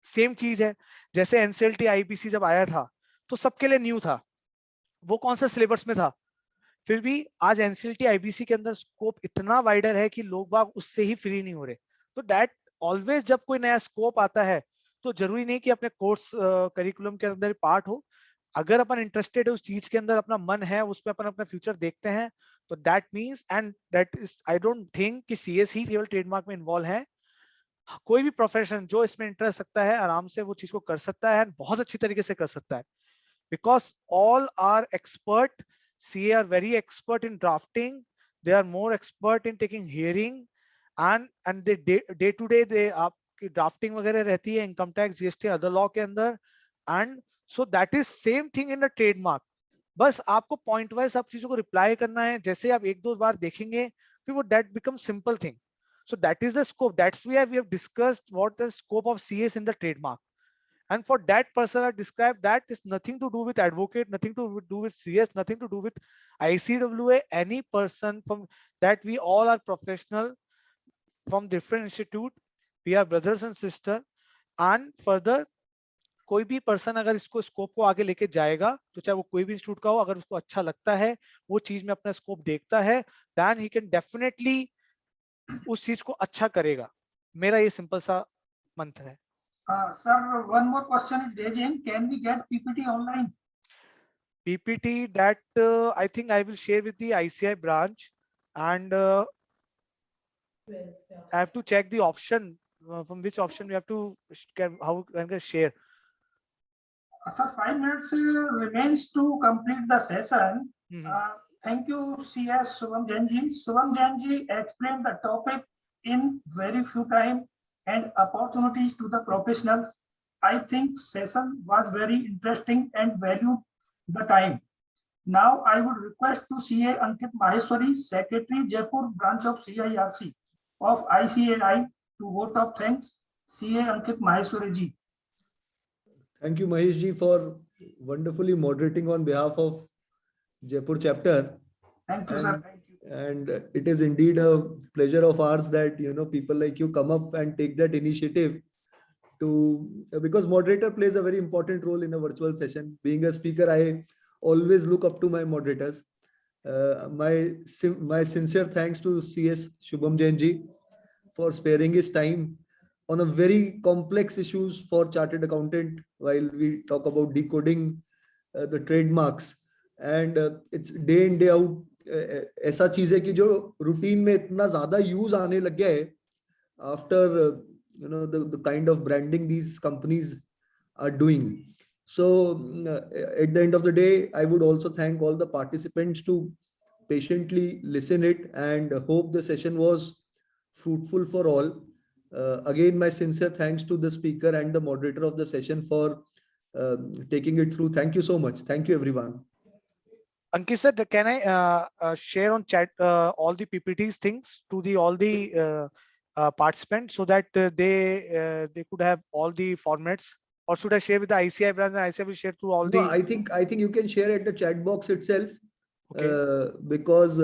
सेम चीज है, जैसे NCLT IPC जब आया था तो सबके लिए न्यू था, वो कौन सा सिलेबस में था, फिर भी आज NCLT IBC के अंदर स्कोप इतना वाइडर है कि लोग बाग उससे ही फ्री नहीं हो रहे। तो दैट ऑलवेज, जब कोई नया स्कोप आता है तो जरूरी नहीं कि अपने कोर्स करिकुलम के अंदर पार्ट हो। अगर अपन इंटरेस्टेड है उस चीज के अंदर, अपना मन है उसमें, अपन अपना फ्यूचर देखते हैं, तो that means and that is, I don't think कि CS ही केवल ट्रेडमार्क में इन्वॉल्व है। कोई भी प्रोफेशन जो इसमें इंटरेस्ट रखता है आराम से वो चीज को कर सकता है, बहुत अच्छी तरीके से कर सकता है, because all are expert. CA are very expert in drafting, they are more expert in taking hearing, and they day to day they आपकी ड्राफ्टिंग वगैरह रहती है income tax, GST, other law के अंदर। And So that is same thing in the trademark. बस आपको point wise सब चीजों को रिप्लाई करना है, जैसे आप एक दो बार देखेंगे फिर वो that become simple thing. So that is the scope. That's why we have discussed what the scope of CS in the trademark. And for that person I described, that is nothing to do with advocate, nothing to do with CS, nothing to do with ICWA, any person from that. We all are professional from different institute. We are brothers and sisters. And further, कोई भी person अगर इसको scope को आगे लेके जाएगा, तो चाहे वो कोई भी इंस्टीट्यूट का हो, अगर उसको अच्छा लगता है, वो चीज में अपना स्कोप देखता है, देन ही कैन डेफिनेटली उस चीज को अच्छा करेगा. मेरा ये सिंपल सा मंत्र है. Sir, one more question is raising. Can we get PPT online? PPT that I think I will share with the ICI branch, and I have to check the option from which option we have to how can I share. Sir, 5 minutes remains to complete the session. Mhm. Thank you, CS Shubham Jain ji. Shubham Jain ji explained the topic in very few time and opportunities to the professionals. I think session was very interesting and valued the time. Now I would request to CA Ankit Maheshwari, Secretary Jaipur branch of CIRC of ICAI, to vote of thanks. CA Ankit Maheshwari ji. Thank you, Mahesh ji, for wonderfully moderating on behalf of Jaipur chapter. Thank you, sir. Thank you. And it is indeed a pleasure of ours that people like you come up and take that initiative to, because moderator plays a very important role in a virtual session. Being a speaker, I always look up to my moderators. My sincere thanks to CS Shubham Jain ji for sparing his time on a very complex issues for chartered accountant while we talk about decoding the trademarks. And it's day in day out ऐसा चीज है कि जो routine में इतना ज्यादा use आने लग गया है after the kind of branding these companies are doing. So at the end of the day, I would also thank all the participants to patiently listen it, and hope the session was fruitful for all. Again, my sincere thanks to the speaker and the moderator of the session for taking it through. Thank you so much. Thank you, everyone. Ankit sir, can I share on chat all the PPTs things to all the participants, so that they could have all the formats, or should I share with the ICI branch and ICI will share to all No, the? I think you can share at the chat box itself. Okay. Because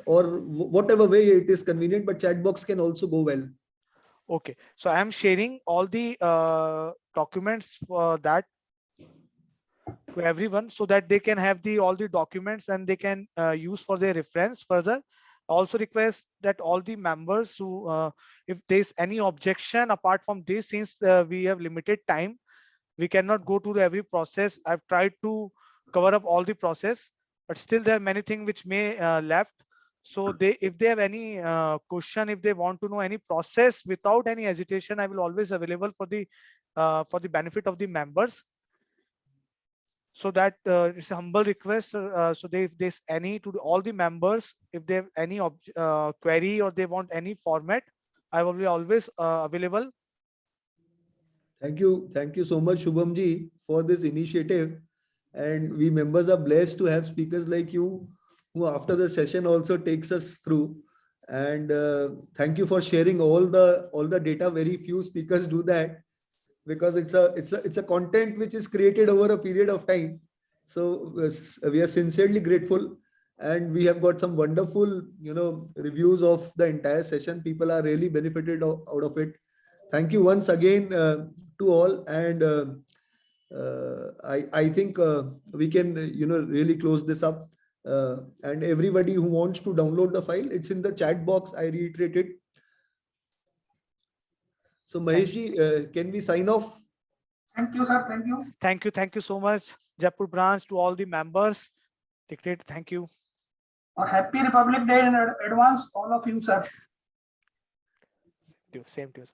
or whatever way it is convenient, but chat box can also go well. Okay, so I am sharing all the documents for that to everyone, so that they can have all the documents and they can use for their reference further. Also request that all the members who if there's any objection apart from this, since we have limited time, we cannot go to every process. I've tried to cover up all the process, but still there are many things which may left. So if they have any question, if they want to know any process without any hesitation, I will always available for the benefit of the members. So that it's a humble request. So if there's any to all the members, if they have any query or they want any format, I will be always available. Thank you so much, Shubham ji, for this initiative. And we members are blessed to have speakers like you, who after the session also takes us through. And thank you for sharing all the data. Very few speakers do that, because it's a content which is created over a period of time. So we are sincerely grateful, and we have got some wonderful reviews of the entire session. People are really benefited out of it. Thank you once again to all, and I think we can really close this up, and everybody who wants to download the file, it's in the chat box. I reiterated. So Mahesh ji, can we sign off? Thank you, sir. Thank you. Thank you so much, Jaipur branch, to all the members. Thank you. A happy Republic Day in advance, all of you, sir. Same to you.